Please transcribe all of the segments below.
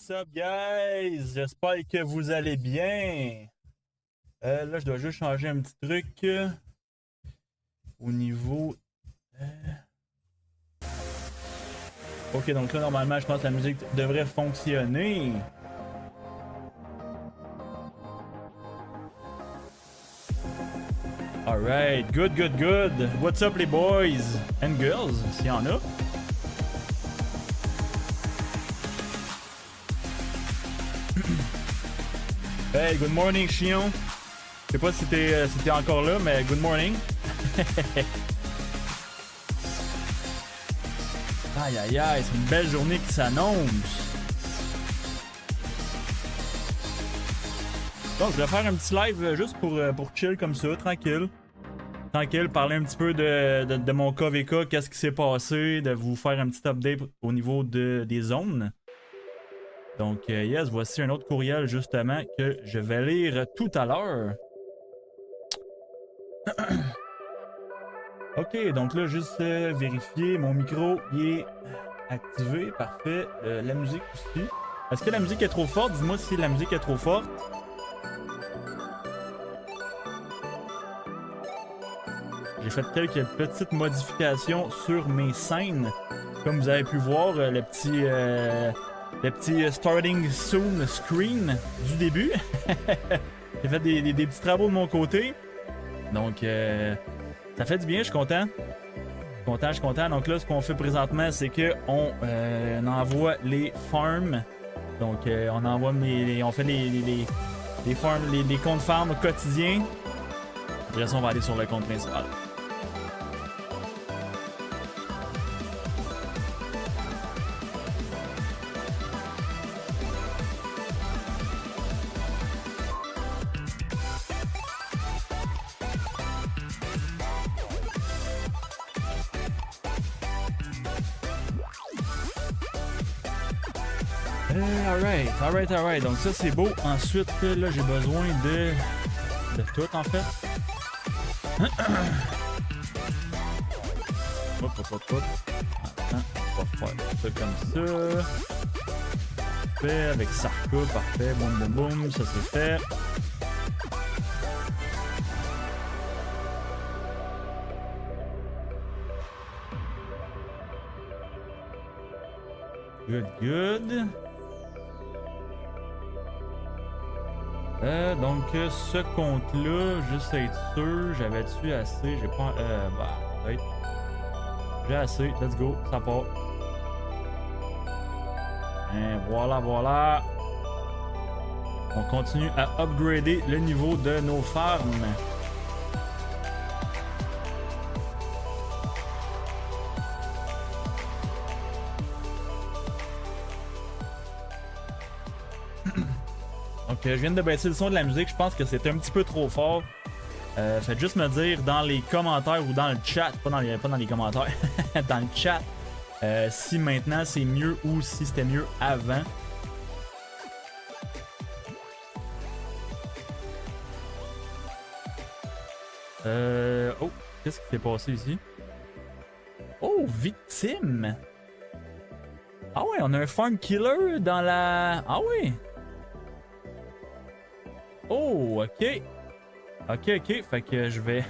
What's up, guys? J'espère que vous allez bien. Là, je dois juste changer un petit truc au niveau. Ok, donc là, normalement, je pense que la musique devrait fonctionner. Alright, good, good, good. What's up, les boys and girls, s'il y en a? Hey, good morning, Chion. Je sais pas si t'es encore là, mais good morning. Aïe, aïe, aïe, c'est une belle journée qui s'annonce. Donc, je vais faire un petit live juste pour chill comme ça, tranquille. Tranquille, parler un petit peu de mon KVK, qu'est-ce qui s'est passé, de vous faire un petit update au niveau des zones. Donc, yes, voici un autre courriel justement que je vais lire tout à l'heure. Ok, donc là, juste vérifier, mon micro il est activé, parfait. La musique aussi. Est-ce que la musique est trop forte? Dis-moi si la musique est trop forte. J'ai fait quelques petites modifications sur mes scènes. Comme vous avez pu voir, le petit starting soon screen du début. J'ai fait des petits travaux de mon côté. Donc, ça fait du bien, je suis content. Je suis content. Donc là, ce qu'on fait présentement, c'est qu'on envoie les farms. Donc, on fait les farms, les comptes farm quotidiens. Après ça, on va aller sur le compte principal. Alright. Donc ça, c'est beau. Ensuite, là, j'ai besoin de tout, en fait. Hop. Attends, on va faire ça comme ça. Parfait, avec Sarka, parfait. Boum, ça c'est fait. Good. Donc, ce compte-là, juste à être sûr, j'avais-tu assez? J'ai pas. Peut-être. J'ai assez, let's go, ça part. Et voilà. On continue à upgrader le niveau de nos farms. Ok, je viens de baisser le son de la musique, je pense que c'est un petit peu trop fort. Faites juste me dire dans les commentaires ou dans le chat, pas dans les commentaires, dans le chat, si maintenant c'est mieux ou si c'était mieux avant. Oh, qu'est-ce qui s'est passé ici? Oh, victime! Ah ouais, on a un farm killer dans la... Ah ouais! Oh, ok. Ok. Fait que je vais...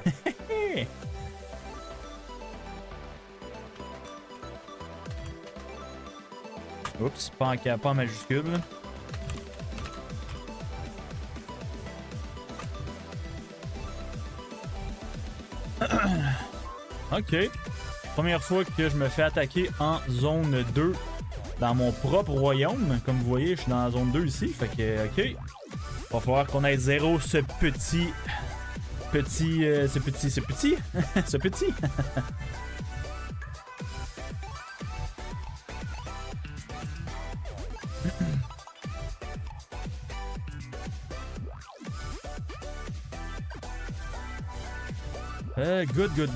Oups, pas en majuscule. Ok. Première fois que je me fais attaquer en zone 2 dans mon propre royaume. Comme vous voyez, je suis dans la zone 2 ici. Fait que, ok. Va falloir qu'on ait zéro ce petit. Ce petit.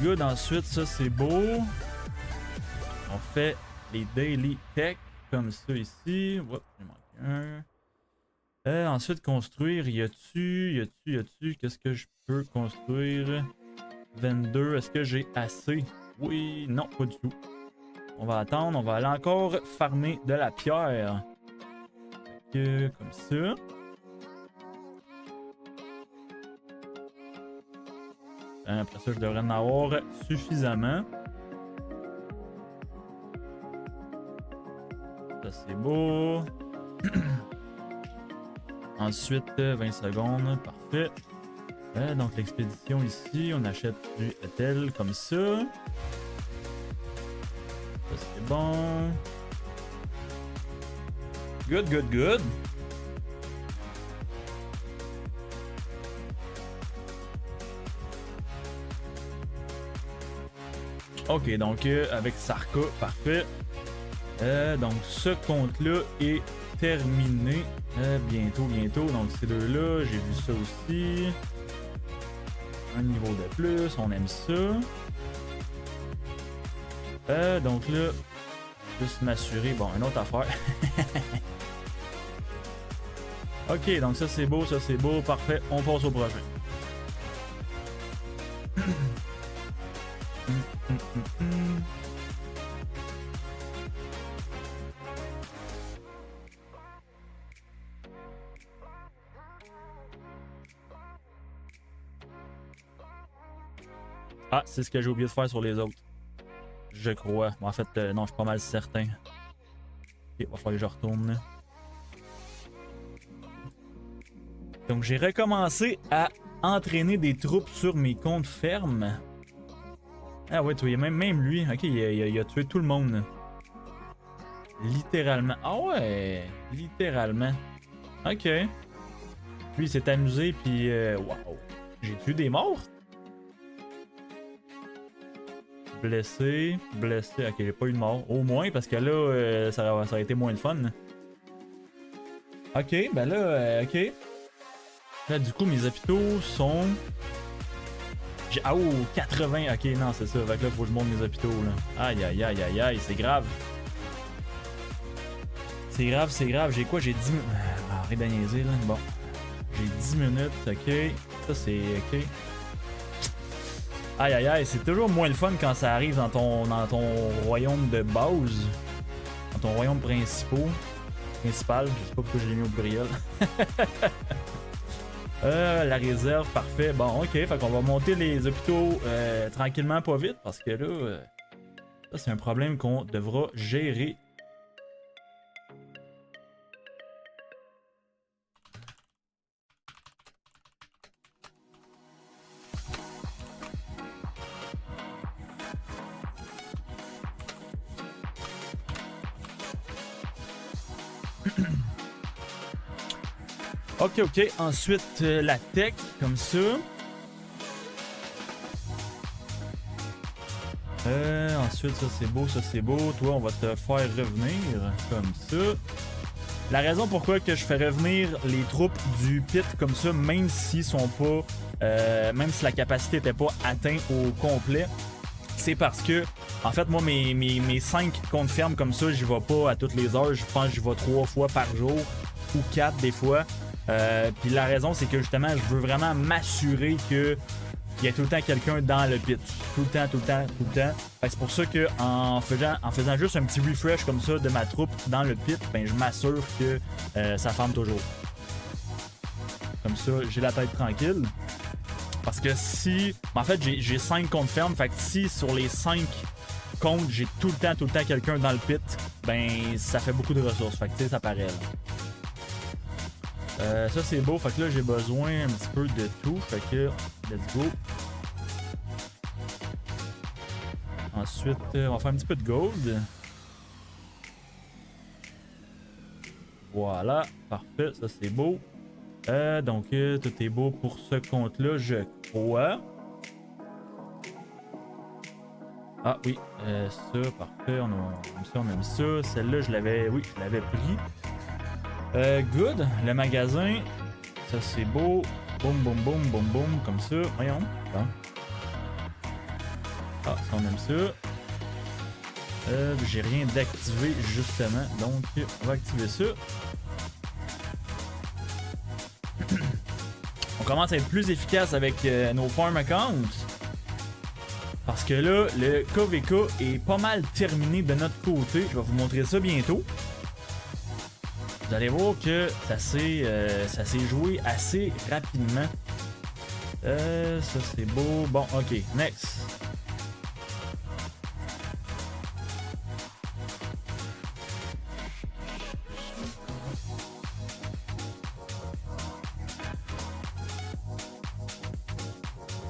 Good. Ensuite, ça c'est beau. On fait les daily tech comme ça ici. Oups, il manque un. Ensuite, construire. Y a-tu? Qu'est-ce que je peux construire? 22. Est-ce que j'ai assez? Oui, non, pas du tout. On va attendre. On va aller encore farmer de la pierre. comme ça. Après ça, je devrais en avoir suffisamment. Ça, c'est beau. Ensuite, 20 secondes. Parfait. Donc, l'expédition ici, on achète du Ethel comme ça. Ça, c'est bon. Good, good, good. Ok, donc avec Sarka, parfait. Donc ce compte-là est terminé. Bientôt, bientôt. Donc ces deux-là, j'ai vu ça aussi. Un niveau de plus, on aime ça. Donc là, juste m'assurer. Bon, une autre affaire. Ok, donc ça c'est beau, parfait. On passe au prochain. Ah, c'est ce que j'ai oublié de faire sur les autres. Je crois. En fait, non, je suis pas mal certain. Ok, va falloir que je retourne. Donc, j'ai recommencé à entraîner des troupes sur mes comptes fermes. Ah ouais, toi, il y a même lui. Ok, il a tué tout le monde. Littéralement. Ah ouais, littéralement. Ok. Lui, il s'est amusé, puis... Waouh. J'ai tué des morts? Blessé, blessé. Ok, j'ai pas eu de mort. Au moins, parce que là, ça aurait été moins le fun. Ok, ben là, ok. Là, du coup, mes hôpitaux sont... Ah, oh, 80. Ok, non, c'est ça. Fait que là, faut que je monte mes hôpitaux, là. Aïe, aïe, aïe, aïe, aïe, c'est grave. C'est grave, c'est grave. J'ai quoi? J'ai 10 minutes. Arrête de niaiser, là. Bon. J'ai 10 minutes, ok. Ça, c'est ok. Aïe, aïe, aïe. C'est toujours moins le fun quand ça arrive dans ton royaume de base. Dans ton royaume principal. Je sais pas pourquoi je l'ai mis au pluriel. La réserve, parfait. Bon, ok, fait qu'on va monter les hôpitaux tranquillement, pas vite, parce que là, ça c'est un problème qu'on devra gérer. Ok, ok. Ensuite, la tech, comme ça. Ensuite, ça c'est beau, ça c'est beau. Toi, on va te faire revenir comme ça. La raison pourquoi que je fais revenir les troupes du pit comme ça, même s'ils sont pas... même si la capacité n'était pas atteinte au complet, c'est parce que, en fait, moi, mes 5 comptes fermes comme ça, j'y vais pas à toutes les heures. Je pense que j'y vais 3 fois par jour ou 4 des fois. Puis la raison, c'est que justement, je veux vraiment m'assurer que il y a tout le temps quelqu'un dans le pit. Tout le temps, tout le temps, tout le temps. C'est pour ça que en faisant juste un petit refresh comme ça de ma troupe dans le pit, ben, je m'assure que ça ferme toujours. Comme ça, j'ai la tête tranquille. Parce que si... En fait, j'ai 5 comptes fermes. Fait que si sur les 5 comptes, j'ai tout le temps quelqu'un dans le pit, ben ça fait beaucoup de ressources. Fait que tu sais, ça paraît là. Ça c'est beau, fait que là j'ai besoin un petit peu de tout, fait que let's go. Ensuite on va faire un petit peu de gold. Voilà, parfait, ça c'est beau. Donc tout est beau pour ce compte là, je crois. Ah oui, ça parfait, on a mis ça. Celle-là je l'avais pris. Good, le magasin, ça c'est beau. Boum, boum, boum, boum, boum, comme ça. Voyons. Bon. Ah, ça on aime ça. J'ai rien d'activé justement, donc on va activer ça. On commence à être plus efficace avec nos farm accounts. Parce que là, le KVK est pas mal terminé de notre côté. Je vais vous montrer ça bientôt. vous allez voir que ça s'est joué assez rapidement. Ça c'est beau. Bon, ok, next.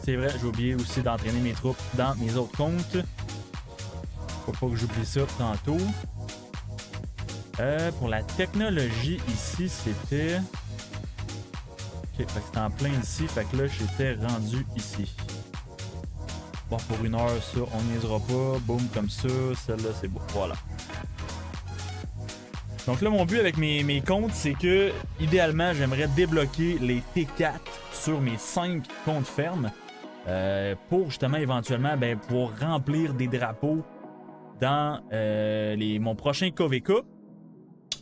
C'est vrai, j'ai oublié aussi d'entraîner mes troupes dans mes autres comptes. Faut pas que j'oublie ça tantôt. Pour la technologie ici, c'était... Ok, fait que c'était en plein ici, fait que là j'étais rendu ici. Bon, pour 1 heure, ça, on niaisera pas. Boum, comme ça, celle-là, c'est beau. Voilà. Donc là, mon but avec mes comptes, c'est que, idéalement, j'aimerais débloquer les T4 sur mes 5 comptes fermes. Pour justement éventuellement pouvoir remplir des drapeaux dans mon prochain KVK.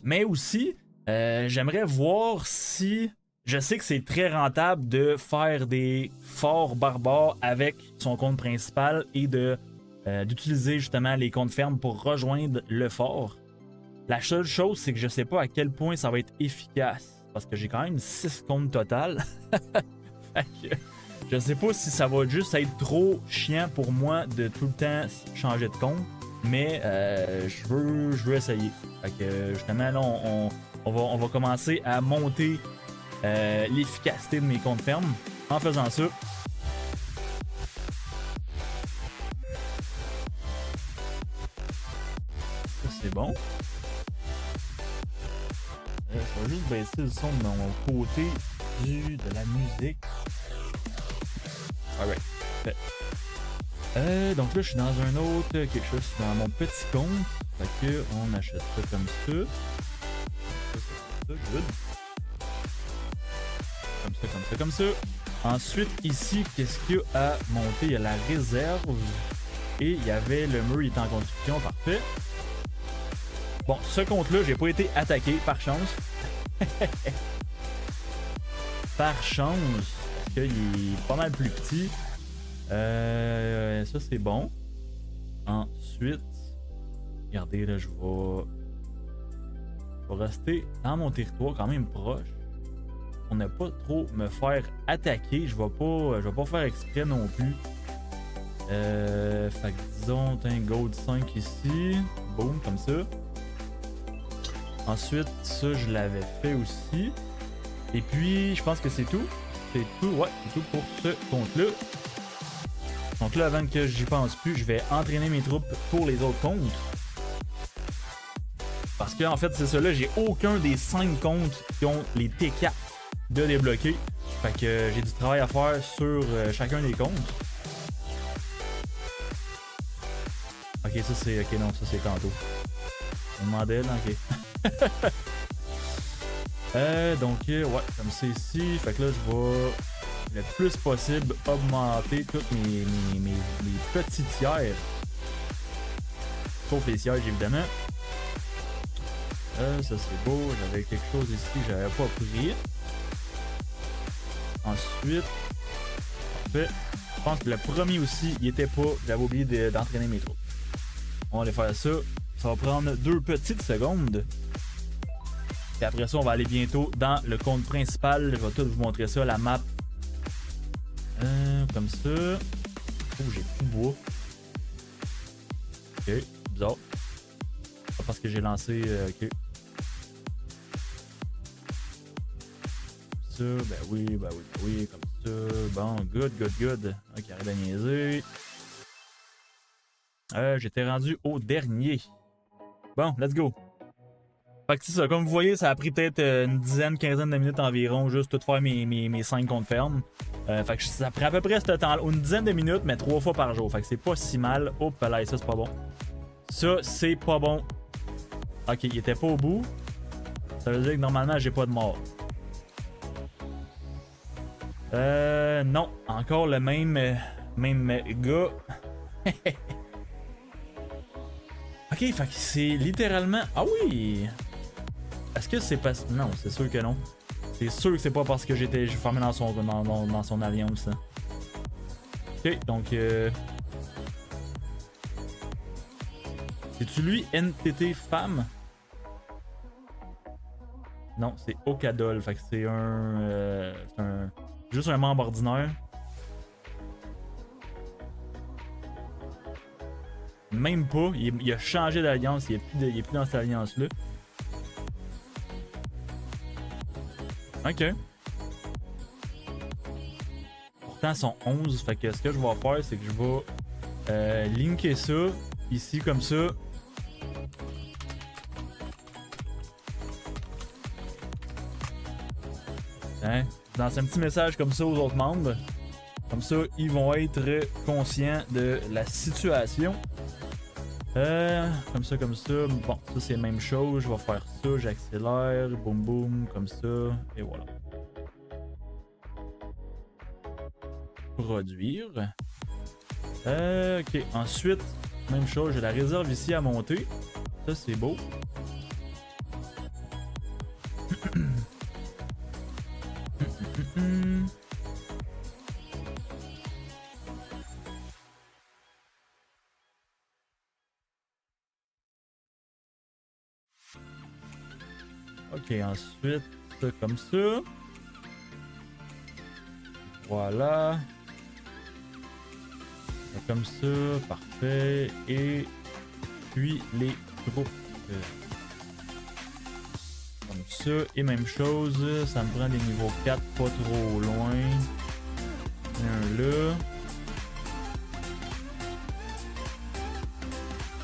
Mais aussi, j'aimerais voir si... Je sais que c'est très rentable de faire des forts barbares avec son compte principal et d'utiliser justement les comptes fermes pour rejoindre le fort. La seule chose, c'est que je sais pas à quel point ça va être efficace. Parce que j'ai quand même 6 comptes total. Fait que... Je sais pas si ça va juste être trop chiant pour moi de tout le temps changer de compte, mais je veux essayer. Fait que justement là, on va commencer à monter l'efficacité de mes comptes fermes en faisant ça. Ça c'est bon. Je vais juste baisser le son de mon côté de la musique. Alright, fait. Donc là, je suis dans un autre quelque chose, dans mon petit compte. Fait que on achète ça comme ça. Good. Comme ça, comme ça, comme ça. Ensuite, ici, qu'est-ce qu'il y a à monter? Il y a la réserve. Et il y avait le mur, il est en construction, parfait. Bon, ce compte-là, j'ai pas été attaqué, par chance. Par chance. Qu'il est pas mal plus petit. Ça c'est bon. Ensuite, regardez là, je vais rester dans mon territoire quand même proche. On n'a pas trop me faire attaquer. Je vais pas faire exprès non plus. Fait que disons un gold 5 ici. Boum, comme ça. Ensuite, ça je l'avais fait aussi. Et puis, je pense que c'est tout. C'est tout, ouais, c'est tout pour ce compte-là. Donc là, avant que j'y pense plus, je vais entraîner mes troupes pour les autres comptes. Parce que en fait, c'est ça là, j'ai aucun des 5 comptes qui ont les T4 de débloquer. Fait que j'ai du travail à faire sur chacun des comptes. Ok, ça c'est... Ok, non, ça c'est tantôt. On demandait, là, ok. Donc, ouais, comme c'est ici. Fait que là, je vais le plus possible augmenter toutes mes petits tiers. Sauf les sièges, évidemment. Ça c'est beau. J'avais quelque chose ici que j'avais pas pris. Ensuite, parfait. Je pense que le premier aussi, il était pas. J'avais oublié d'entraîner mes troupes. On va aller faire ça. Ça va prendre 2 petites secondes. Et après ça, on va aller bientôt dans le compte principal. Je vais tout vous montrer ça, la map. Comme ça. Oh, j'ai plus de bois. Ok, bizarre. Pas parce que j'ai lancé. Ok. Ça, ben oui, comme ça. Bon, good. Ok, arrête de niaiser. J'étais rendu au dernier. Bon, let's go. Fait que c'est ça, comme vous voyez, ça a pris peut-être une dizaine, quinzaine de minutes environ, juste tout faire mes 5 comptes fermes. Fait que ça prend à peu près ce temps, une dizaine de minutes, mais 3 fois par jour. Fait que c'est pas si mal. Hop là, ça c'est pas bon. Ça, c'est pas bon. Ok, il était pas au bout. Ça veut dire que normalement, j'ai pas de mort. Non, encore le même gars. Ok, fait que c'est littéralement... Ah oui! Est-ce que c'est pas... Non, c'est sûr que non. C'est sûr que c'est pas parce que j'étais formé dans son alliance. Hein. Ok, donc... C'est-tu lui, NTT femme? Non, c'est Okadol. Fait que c'est juste un membre ordinaire. Même pas. Il a changé d'alliance. Il est plus dans cette alliance-là. Ok. Pourtant, ils sont 11. Fait que ce que je vais faire, c'est que je vais linker ça ici comme ça. Hein? Dans un petit message comme ça aux autres membres. Comme ça, ils vont être conscients de la situation. Comme ça, comme ça. Bon, ça c'est la même chose. Je vais faire ça, j'accélère. Boum boum, comme ça. Et voilà. Produire. Ok, ensuite, même chose, j'ai la réserve ici à monter. Ça c'est beau. Ok, ensuite, comme ça. Voilà. Comme ça, parfait. Et puis les groupes. Comme ça. Et même chose, ça me prend des niveaux 4, pas trop loin. Un là.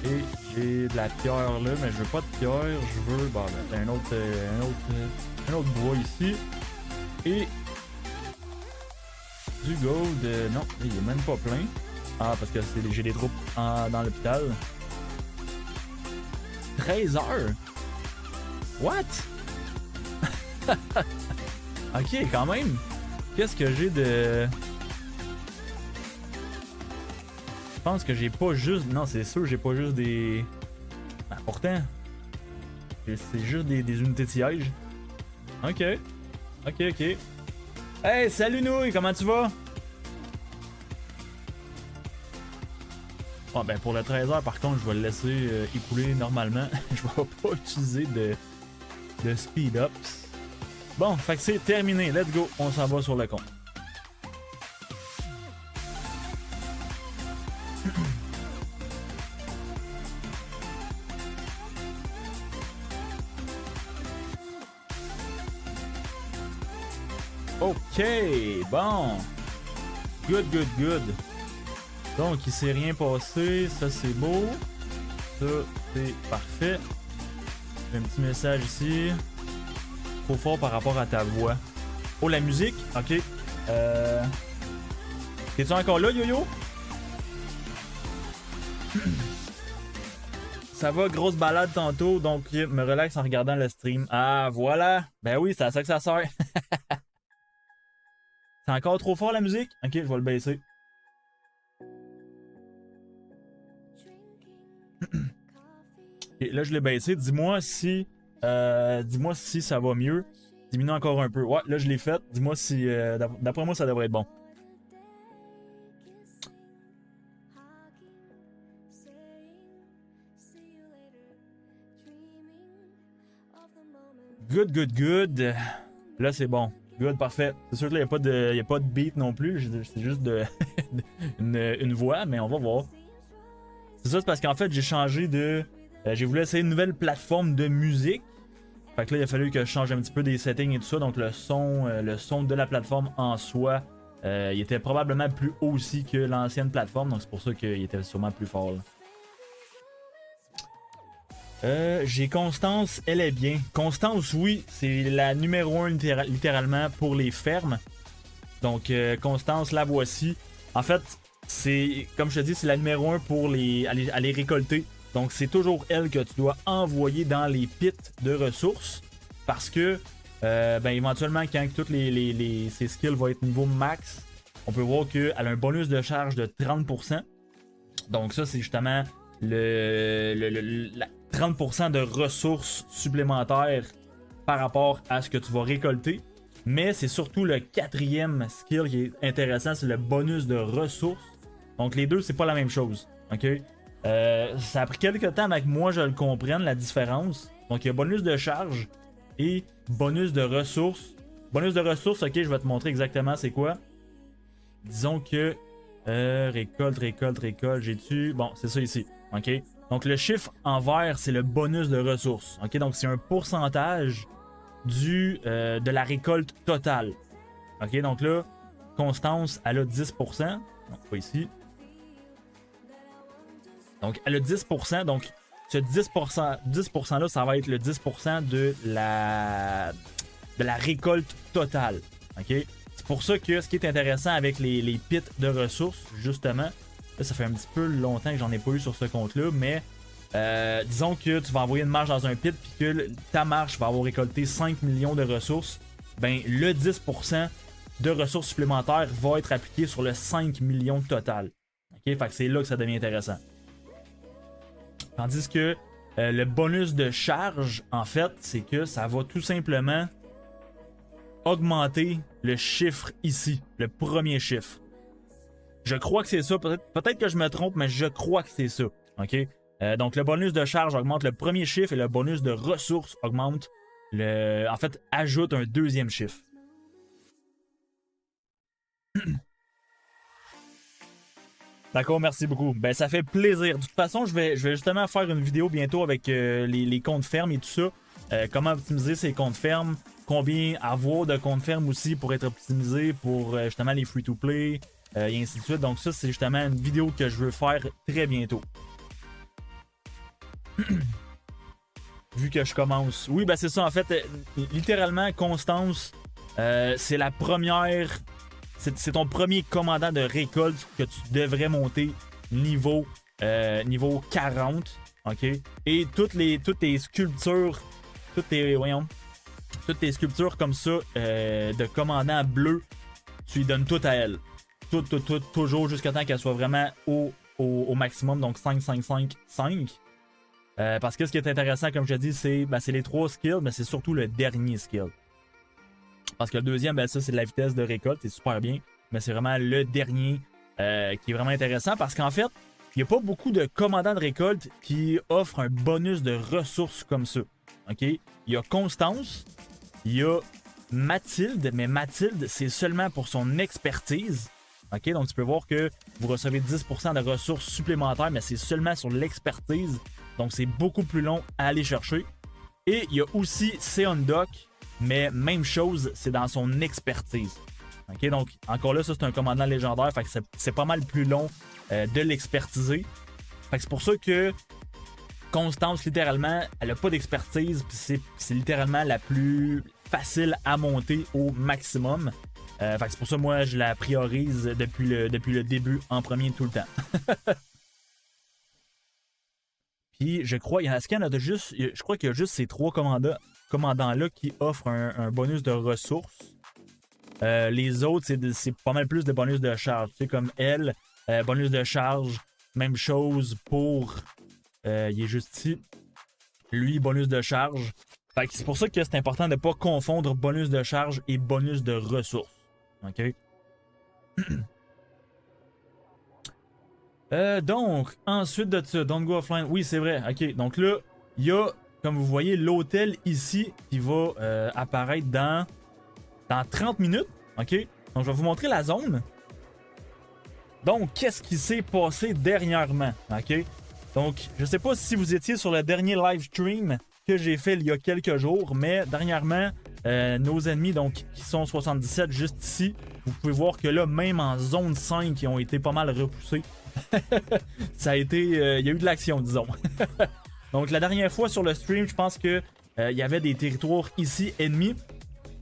Et j'ai de la pierre là, mais je veux pas de pierre, je veux un autre bois ici. Et du gold, non, il est même pas plein. Ah, parce que j'ai des troupes dans l'hôpital. 13 heures? What? Ok, quand même. Qu'est-ce que j'ai de... Je pense que j'ai pas juste... Non, c'est sûr, j'ai pas juste des... Ben, pourtant, c'est juste des unités de siège. Ok. Ok, ok. Hey, salut Nouille, comment tu vas? Ah, ben pour le 13h, par contre, je vais le laisser écouler normalement. Je vais pas utiliser de speed-ups. Bon, fait que c'est terminé. Let's go, on s'en va sur le compte. Ok, bon. Good, good, good. Donc, il s'est rien passé. Ça, c'est beau. Ça, c'est parfait. J'ai un petit message ici. Trop fort par rapport à ta voix. Oh, la musique? Ok. T'es-tu encore là, Yo-Yo? Ça va, grosse balade tantôt. Donc, me relaxe en regardant le stream. Ah, voilà. Ben oui, c'est à ça que ça sert. C'est encore trop fort, la musique? Ok, je vais le baisser. Et là, je l'ai baissé. Dis-moi si ça va mieux. Diminue encore un peu. Ouais, là, je l'ai fait. Dis-moi si... d'après moi, ça devrait être bon. Good, good, good. Là, c'est bon. Good, parfait. C'est sûr que là, il n'y a pas de beat non plus. C'est juste une voix, mais on va voir. C'est ça, c'est parce qu'en fait, j'ai changé de... j'ai voulu essayer une nouvelle plateforme de musique. Fait que là, il a fallu que je change un petit peu des settings et tout ça. Donc, le son de la plateforme en soi, il était probablement plus haut aussi que l'ancienne plateforme. Donc, c'est pour ça qu'il était sûrement plus fort. J'ai Constance, elle est bien. Constance, oui, c'est la numéro 1 littéralement pour les fermes. Donc, Constance, la voici. En fait, c'est, comme je te dis, c'est la numéro 1 pour aller récolter. Donc, c'est toujours elle que tu dois envoyer dans les pits de ressources. Parce que, éventuellement, quand toutes ses skills vont être niveau max, on peut voir qu'elle a un bonus de charge de 30%. Donc, ça, c'est justement la 30% de ressources supplémentaires par rapport à ce que tu vas récolter. Mais c'est surtout le 4e skill qui est intéressant, c'est le bonus de ressources. Donc les deux, c'est pas la même chose. Ok? Ça a pris quelques temps avec moi je le comprenne, la différence. Donc il y a bonus de charge. et bonus de ressources. Bonus de ressources, ok, je vais te montrer exactement c'est quoi. Disons que récolte, j'ai-tu... Bon, c'est ça ici, ok. Donc le chiffre en vert, c'est le bonus de ressources, ok. Donc c'est un pourcentage de la récolte totale. Ok, donc là, Constance, elle a 10%. Non, pas ici. Donc elle a 10%, donc ce 10% là, ça va être le 10% de la récolte totale. Ok? C'est pour ça que ce qui est intéressant avec les pits de ressources, justement, là, ça fait un petit peu longtemps que j'en ai pas eu sur ce compte-là, mais disons que tu vas envoyer une marche dans un pit puis que ta marche va avoir récolté 5 millions de ressources, ben le 10% de ressources supplémentaires va être appliqué sur le 5 millions total. Ok? Fait que c'est là que ça devient intéressant. Tandis que le bonus de charge, en fait, c'est que ça va tout simplement augmenter le chiffre ici, le premier chiffre. Je crois que c'est ça, peut-être que je me trompe, mais je crois que c'est ça. Ok? Donc le bonus de charge augmente le premier chiffre et le bonus de ressources augmente en fait, ajoute un deuxième chiffre. D'accord, merci beaucoup. Ben, ça fait plaisir. De toute façon, je vais justement faire une vidéo bientôt avec les comptes fermes et tout ça. Comment optimiser ces comptes fermes. Combien avoir de comptes fermes aussi pour être optimisé pour justement les free-to-play et ainsi de suite. Donc ça, c'est justement une vidéo que je veux faire très bientôt. Vu que je commence. Oui, ben c'est ça. En fait, littéralement, Constance, c'est la première... C'est ton premier commandant de récolte que tu devrais monter niveau 40. OK? Et toutes tes sculptures, toutes tes sculptures comme ça de commandant bleu, tu lui donnes tout à elle. Tout, toujours jusqu'à temps qu'elle soit vraiment au maximum, donc 5, 5, 5, 5. Parce que ce qui est intéressant, comme je te dis, c'est les 3 skills, mais c'est surtout le dernier skill. Parce que le deuxième, ben ça, c'est de la vitesse de récolte, c'est super bien. Mais c'est vraiment le dernier qui est vraiment intéressant parce qu'en fait, il n'y a pas beaucoup de commandants de récolte qui offrent un bonus de ressources comme ça. OK? Il y a Constance, il y a Mathilde, mais Mathilde, c'est seulement pour son expertise. OK? Donc tu peux voir que vous recevez 10% de ressources supplémentaires, mais c'est seulement sur l'expertise. Donc c'est beaucoup plus long à aller chercher. Et il y a aussi Seondoc, mais même chose, c'est dans son expertise. OK, donc encore là, ça c'est un commandant légendaire, fait que c'est pas mal plus long de l'expertiser. Fait que c'est pour ça que Constance, littéralement, elle a pas d'expertise, puis c'est littéralement la plus facile à monter au maximum. Fait que c'est pour ça que moi je la priorise depuis le début en premier tout le temps. Puis je crois, je crois qu'il y a juste ces 3 commandants-là qui offrent un bonus de ressources. Les autres, c'est pas mal plus de bonus de charge. Tu sais, comme elle, bonus de charge, même chose pour... il est juste ici. Lui, bonus de charge. Fait que c'est pour ça que c'est important de ne pas confondre bonus de charge et bonus de ressources. OK? Donc, ensuite de ça, Don't Go Offline. Oui, c'est vrai. OK, donc là, il y a, comme vous voyez, l'hôtel ici qui va apparaître dans 30 minutes. OK? Donc, je vais vous montrer la zone. Donc, qu'est-ce qui s'est passé dernièrement? OK? Donc, je sais pas si vous étiez sur le dernier live stream que j'ai fait il y a quelques jours, mais dernièrement, nos ennemis, donc, qui sont 77 juste ici, vous pouvez voir que là, même en zone 5, ils ont été pas mal repoussés. Ça a été... il y a eu de l'action, disons. Donc, la dernière fois sur le stream, je pense que il y avait des territoires ici ennemis.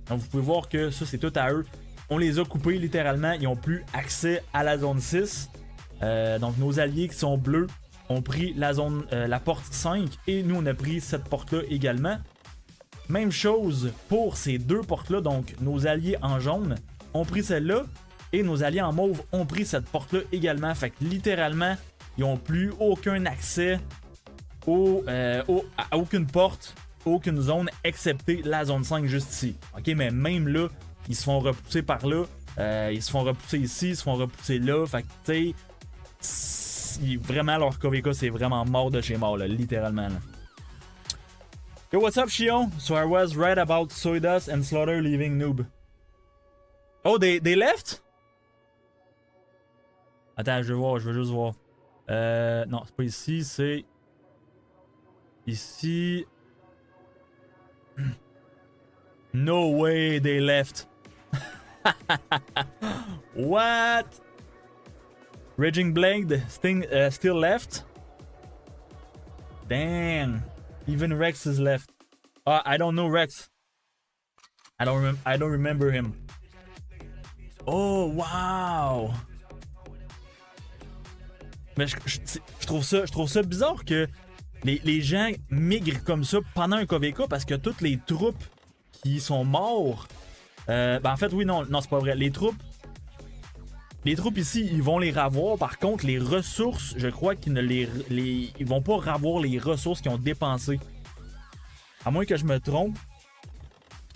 Donc, vous pouvez voir que ça, c'est tout à eux. On les a coupés, littéralement. Ils n'ont plus accès à la zone 6. Donc, nos alliés qui sont bleus ont pris la porte 5. Et nous, on a pris cette porte-là également. Même chose pour ces 2 portes-là. Donc, nos alliés en jaune ont pris celle-là. Et nos alliés en mauve ont pris cette porte-là également. Fait que littéralement, ils n'ont plus aucun accès à aucune porte, aucune zone, excepté la zone 5 juste ici. OK, mais même là, ils se font repousser par là. Ils se font repousser ici, ils se font repousser là. Fait que, tu sais, vraiment, leur KVK, c'est vraiment mort de chez mort, là, littéralement. Là. Yo, what's up, Shion? So I was right about Soydas and Slaughter leaving Noob. Oh, they left? Attends, je veux juste voir. Non, c'est pas ici, c'est... Ici... No way they left. What? Raging Blade still left? Damn. Even Rex is left. I don't know Rex. I don't remember him. Oh wow. Mais je trouve ça bizarre que les gens migrent comme ça pendant un KVK parce que toutes les troupes qui sont morts. Ben en fait oui non c'est pas vrai. Les troupes ici ils vont les ravoir. Par contre les ressources je crois qu'ils ils vont pas ravoir les ressources qu'ils ont dépensées. À moins que je me trompe.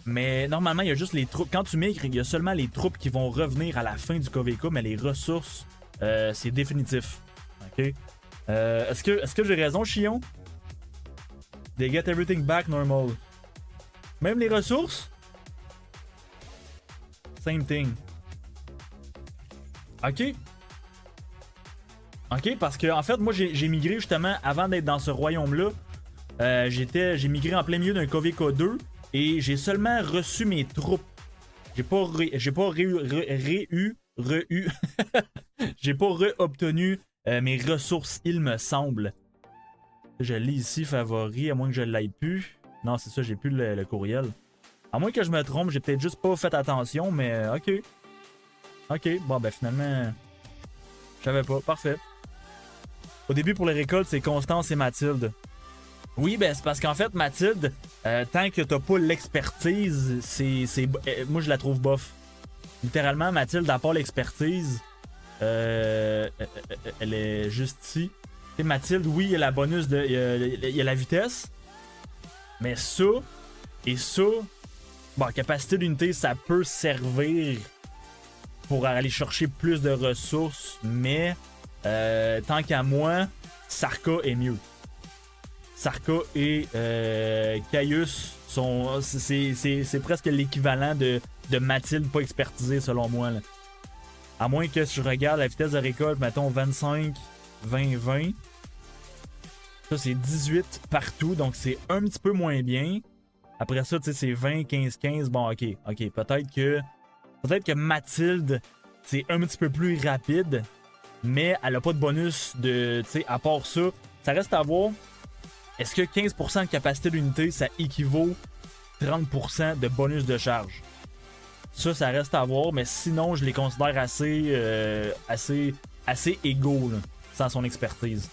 Mais normalement, il y a juste les troupes. Quand tu migres, il y a seulement les troupes qui vont revenir à la fin du KVK, mais les ressources, c'est définitif. Ok. Est-ce que j'ai raison, Chion? They get everything back normal. Même les ressources? Same thing. Ok. Ok, parce que en fait, moi j'ai migré justement avant d'être dans ce royaume-là. J'ai migré en plein milieu d'un KVK 2 et j'ai seulement reçu mes troupes. J'ai pas j'ai pas re-obtenu mes ressources, il me semble. Je l'ai ici, favori, à moins que je l'aille plus. Non, c'est ça, j'ai plus le courriel. À moins que je me trompe, j'ai peut-être juste pas fait attention, mais ok. Ok, bon ben finalement, je savais pas, parfait. Au début pour les récoltes, c'est Constance et Mathilde. Oui, ben c'est parce qu'en fait, Mathilde, tant que t'as pas l'expertise, moi je la trouve bof. Littéralement, Mathilde, à part l'expertise, elle est juste ici. Et Mathilde, oui, il y a la bonus de. Il y a la vitesse. Mais ça et ça, bon, capacité d'unité, ça peut servir pour aller chercher plus de ressources, mais tant qu'à moi, Sarka est mieux. Sarka et Caius sont. C'est presque l'équivalent de Mathilde pas expertisée selon moi. Là. À moins que si je regarde la vitesse de récolte, mettons 25, 20, 20. Ça c'est 18 partout, donc c'est un petit peu moins bien. Après ça, tu sais, c'est 20, 15, 15. Bon, ok. Peut-être que Mathilde, c'est un petit peu plus rapide, mais elle a pas de bonus de. Tu sais, à part ça, ça reste à voir. Est-ce que 15% de capacité d'unité, ça équivaut 30% de bonus de charge? Ça reste à voir, mais sinon, je les considère assez égaux, là, sans son expertise.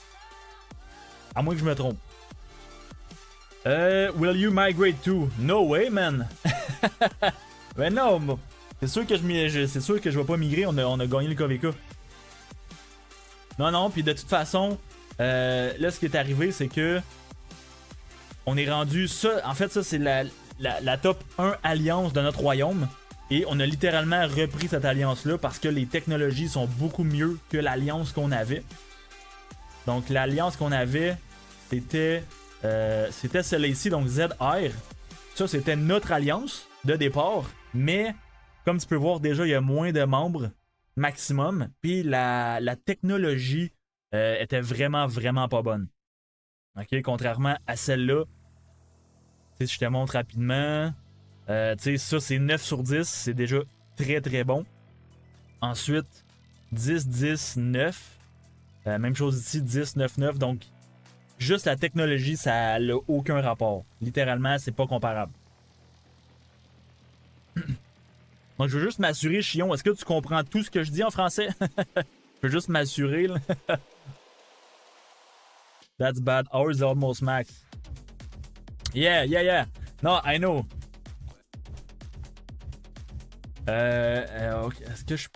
À moins que je me trompe. Will you migrate to? No way, man! Mais non, c'est sûr que je vais pas migrer, on a gagné le KVK. Non, puis de toute façon, là, ce qui est arrivé, c'est que on est rendu ça. En fait, ça, c'est la top 1 alliance de notre royaume. Et on a littéralement repris cette alliance-là parce que les technologies sont beaucoup mieux que l'alliance qu'on avait. Donc, l'alliance qu'on avait, c'était celle-là ici, donc ZR. Ça, c'était notre alliance de départ. Mais, comme tu peux voir, déjà, il y a moins de membres maximum. Puis, la technologie était vraiment, vraiment pas bonne. Ok, contrairement à celle-là. Si je te montre rapidement, ça c'est 9 sur 10, c'est déjà très très bon. Ensuite, 10, 10, 9. Même chose ici, 10, 9, 9. Donc, juste la technologie, ça n'a aucun rapport. Littéralement, c'est pas comparable. Donc, je veux juste m'assurer, Chion, est-ce que tu comprends tout ce que je dis en français? Je veux juste m'assurer. That's bad. Ours is almost max. Yeah. No, I know. Okay. Est-ce que je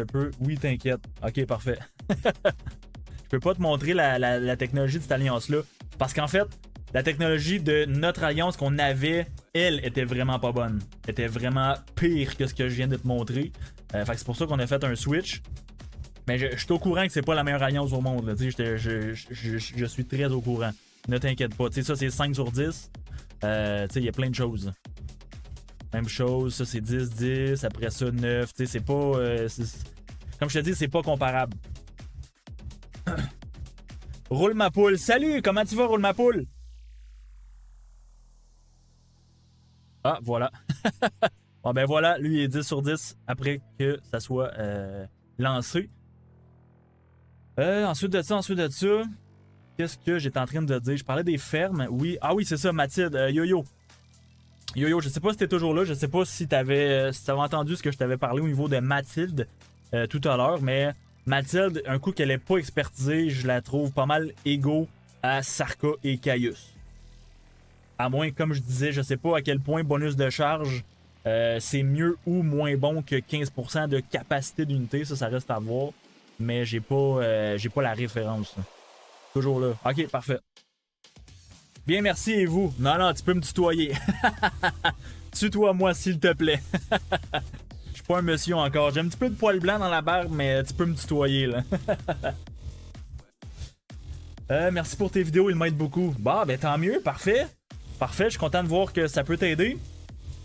peux? Oui, t'inquiète. Ok, parfait. Je peux pas te montrer la technologie de cette alliance-là. Parce qu'en fait, la technologie de notre alliance qu'on avait, elle, était vraiment pas bonne. Elle était vraiment pire que ce que je viens de te montrer. Fait que c'est pour ça qu'on a fait un switch. Mais je suis au courant que c'est pas la meilleure alliance au monde. Là. Je suis très au courant. Ne t'inquiète pas. Tu sais, ça, c'est 5 sur 10. Tu sais, il y a plein de choses. Même chose, ça, c'est 10, 10. Après ça, 9. Tu sais, c'est pas... comme je te dis, c'est pas comparable. Roule ma poule. Salut, comment tu vas, Roule ma poule? Ah, voilà. Bon, ben voilà, lui, il est 10 sur 10 après que ça soit lancé. Ensuite de ça, qu'est-ce que j'étais en train de dire? Je parlais des fermes. Oui, ah oui, c'est ça, Mathilde. Yo-yo. Yo-yo, je sais pas si t'es toujours là. Je sais pas si t'avais entendu ce que je t'avais parlé au niveau de Mathilde tout à l'heure, mais Mathilde, un coup qu'elle est pas expertisée, je la trouve pas mal égaux à Sarka et Caius. À moins, comme je disais, je sais pas à quel point bonus de charge c'est mieux ou moins bon que 15% de capacité d'unité. Ça reste à voir. Mais j'ai pas la référence. Toujours là. Ok, parfait. Bien, merci et vous? Non, non, tu peux me tutoyer. Tutoie-moi s'il te plaît. Je suis pas un monsieur encore. J'ai un petit peu de poil blanc dans la barbe, mais tu peux me tutoyer là. Merci pour tes vidéos, ils m'aident beaucoup. Bah, ben tant mieux, parfait. Parfait, je suis content de voir que ça peut t'aider. De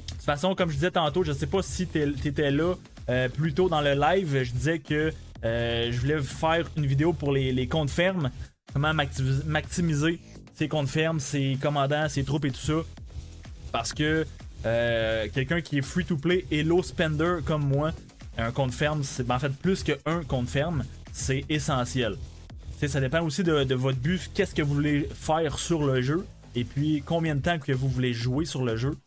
toute façon, comme je disais tantôt, je sais pas si t'étais là plus tôt dans le live. Je disais que je voulais faire une vidéo pour les comptes fermes. Comment maximiser ses comptes fermes, ses commandants, ses troupes et tout ça. Parce que quelqu'un qui est free to play et low spender comme moi, un compte ferme, c'est en fait plus qu'un compte ferme, c'est essentiel. T'sais, ça dépend aussi de votre but, qu'est-ce que vous voulez faire sur le jeu, et puis combien de temps que vous voulez jouer sur le jeu.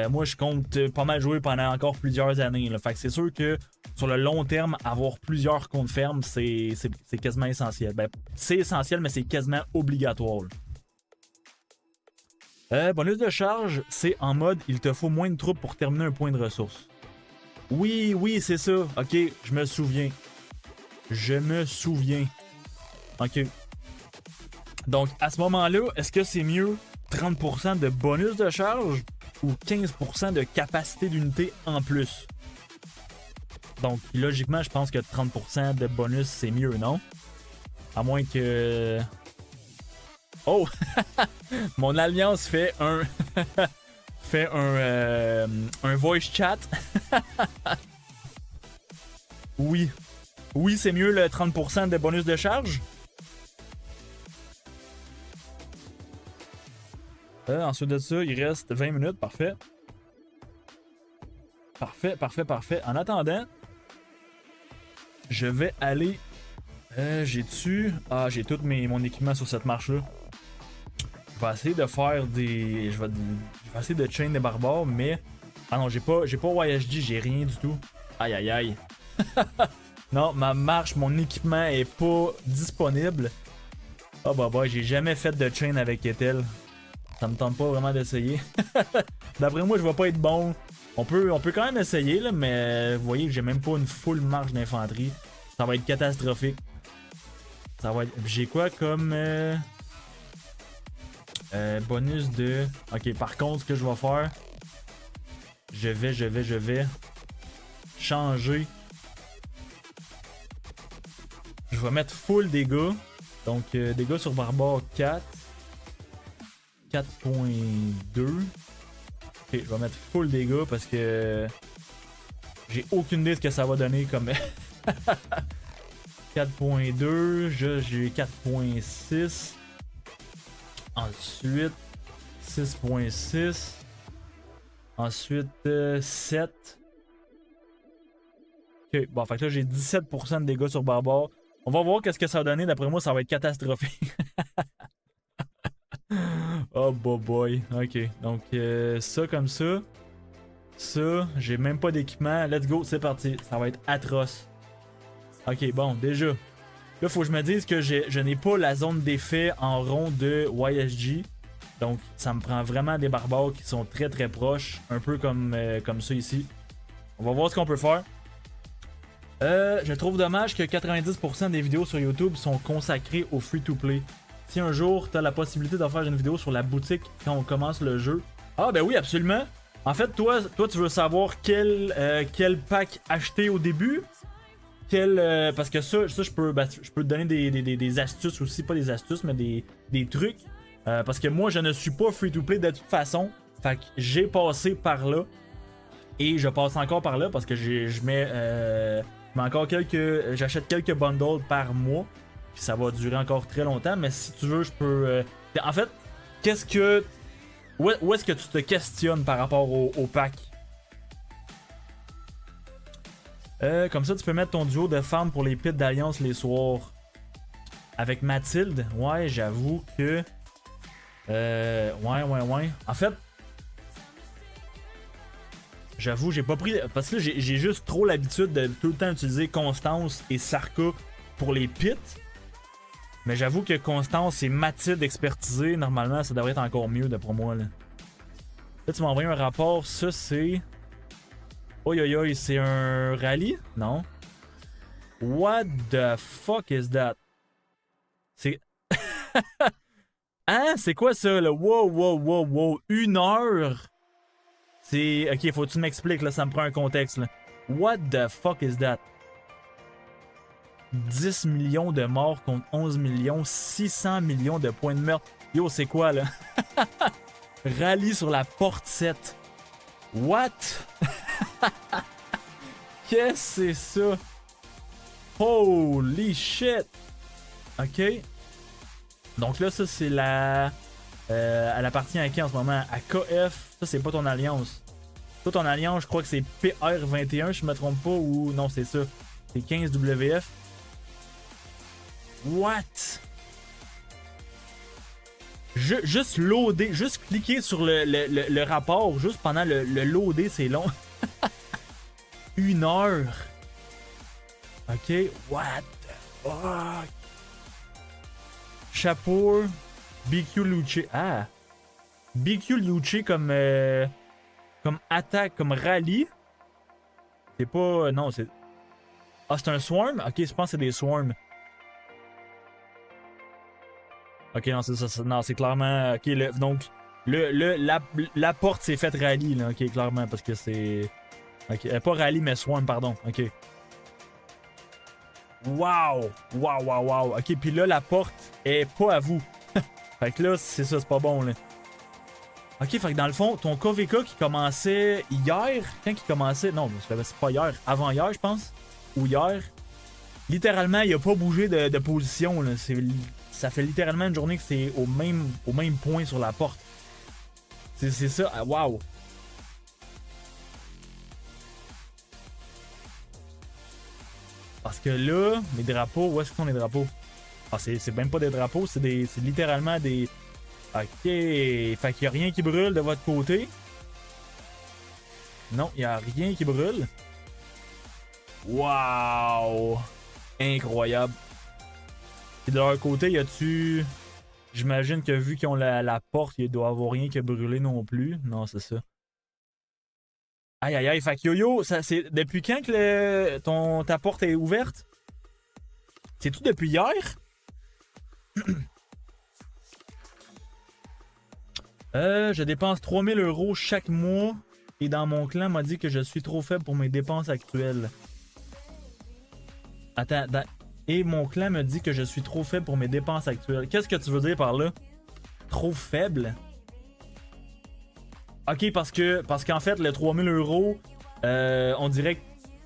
Moi, je compte pas mal jouer pendant encore plusieurs années. Là. Fait que c'est sûr que sur le long terme, avoir plusieurs comptes fermes, c'est quasiment essentiel. Ben, c'est essentiel, mais c'est quasiment obligatoire. Bonus de charge, c'est en mode il te faut moins de troupes pour terminer un point de ressources. Oui, oui, c'est ça. Ok, je me souviens. Je me souviens. Ok. Donc, à ce moment-là, est-ce que c'est mieux 30% de bonus de charge ou 15% de capacité d'unité en plus? Donc, logiquement, je pense que 30% de bonus, c'est mieux, non? À moins que... Oh! Mon alliance fait un... fait un voice chat. Oui. Oui, c'est mieux le 30% de bonus de charge. Ensuite de ça, il reste 20 minutes. Parfait. Parfait, parfait, parfait. En attendant, je vais aller... j'ai-tu... Ah, j'ai tout mon équipement sur cette marche-là. Je vais essayer de faire des... Je vais essayer de chain des barbares, mais... Ah non, j'ai pas YHD, j'ai rien du tout. Aïe, aïe, aïe. Non, ma marche, mon équipement est pas disponible. Ah bah, j'ai jamais fait de chain avec Ethel. Ça me tente pas vraiment d'essayer. D'après moi, je vais pas être bon. On peut quand même essayer, là, mais vous voyez que j'ai même pas une full marche d'infanterie. Ça va être catastrophique. Ça va être... J'ai quoi comme... bonus de... Ok, par contre, ce que je vais faire... Je vais... changer... Je vais mettre full dégâts. Donc, dégâts sur barbare 4. 4.2. Ok, je vais mettre full dégâts parce que j'ai aucune idée de ce que ça va donner comme 4.2. J'ai 4.6. Ensuite 6.6. Ensuite 7. Ok, bon, fait que là j'ai 17% de dégâts sur barbare. On va voir qu'est-ce que ça va donner. D'après moi, ça va être catastrophique. Oh boy. Ok. Donc ça comme ça. Ça, j'ai même pas d'équipement. Let's go, c'est parti. Ça va être atroce. Ok, bon, déjà. Là, faut que je me dise que je n'ai pas la zone d'effet en rond de YSG. Donc, ça me prend vraiment des barbares qui sont très très proches. Un peu comme ça ici. On va voir ce qu'on peut faire. Je trouve dommage que 90% des vidéos sur YouTube sont consacrées au free-to-play. Si un jour tu as la possibilité de faire une vidéo sur la boutique quand on commence le jeu. Ah ben oui, absolument. En fait, toi tu veux savoir quel pack acheter au début. Parce que ça je peux te donner des astuces aussi, pas des astuces, mais des trucs. Parce que moi, je ne suis pas free-to-play de toute façon. Fait que j'ai passé par là. Et je passe encore par là parce que je mets encore j'achète quelques bundles par mois. Puis ça va durer encore très longtemps. Mais si tu veux, je peux... En fait, où est-ce que tu te questionnes par rapport au pack? Comme ça, tu peux mettre ton duo de femmes pour les pits d'alliance les soirs. Avec Mathilde, ouais, j'avoue que... ouais. En fait, j'avoue, j'ai pas pris... Parce que j'ai juste trop l'habitude de tout le temps utiliser Constance et Sarka pour les pits. Mais j'avoue que Constance et Mathilde expertisées, normalement, ça devrait être encore mieux d'après moi. Là, tu m'as envoyé un rapport, ça c'est... Oi, c'est un rallye? Non. What the fuck is that? C'est... Hein? C'est quoi ça, là? Wow. 1 heure? C'est... Ok, faut que tu m'expliques, là, ça me prend un contexte, là. What the fuck is that? 10 millions de morts contre 11 millions, 600 millions de points de meurtre. Yo, c'est quoi, là? Rallye sur la porte 7. What? Qu'est-ce que c'est ça? Holy shit! Ok. Donc là, ça, c'est la... elle appartient à qui en ce moment? À KF. Ça, c'est pas ton alliance. Toi, ton alliance, je crois que c'est PR21, je me trompe pas, ou... Non, c'est ça. C'est 15WF. What? Juste loader, juste cliquer sur le rapport, juste pendant le loader, c'est long. 1 heure. Ok, what the fuck? Chapeau, BQ Luce. Ah! BQ Luce comme attaque, comme rallye. C'est pas... non, c'est... Ah, c'est un swarm? Ok, je pense que c'est des swarms. Ok, non, c'est ça. Non, c'est clairement... Ok, donc, la porte s'est faite rallye, là. Ok, clairement, parce que c'est... Ok, pas rallye, mais swarm, pardon. Ok. Wow! Ok, puis là, la porte est pas à vous. Fait que là, c'est ça, c'est pas bon, là. Ok, fait que dans le fond, ton KVK qui commençait hier... Quand il commençait... Non, c'est pas hier. Avant-hier, je pense. Ou hier. Littéralement, il a pas bougé de position, là. Ça fait littéralement une journée que c'est au même point sur la porte. C'est ça. Ah, wow! Parce que là, les drapeaux, où est-ce qu'ils sont les drapeaux? Ah, c'est même pas des drapeaux, c'est littéralement des... Ok, fait qu'il y a rien qui brûle de votre côté. Non, il y a rien qui brûle. Wow! Incroyable. Et de leur côté, y a-tu... J'imagine que vu qu'ils ont la porte, il doit avoir rien qui a brûlé non plus. Non, c'est ça. Aïe, fait que Yo-Yo, c'est depuis quand que ta porte est ouverte? C'est-tu depuis hier? Je dépense 3000 € chaque mois et dans mon clan m'a dit que je suis trop faible pour mes dépenses actuelles. Attends, et mon clan me dit que je suis trop faible pour mes dépenses actuelles. Qu'est-ce que tu veux dire par là? Trop faible? Ok, parce qu'en fait, le 3000 €, on dirait que...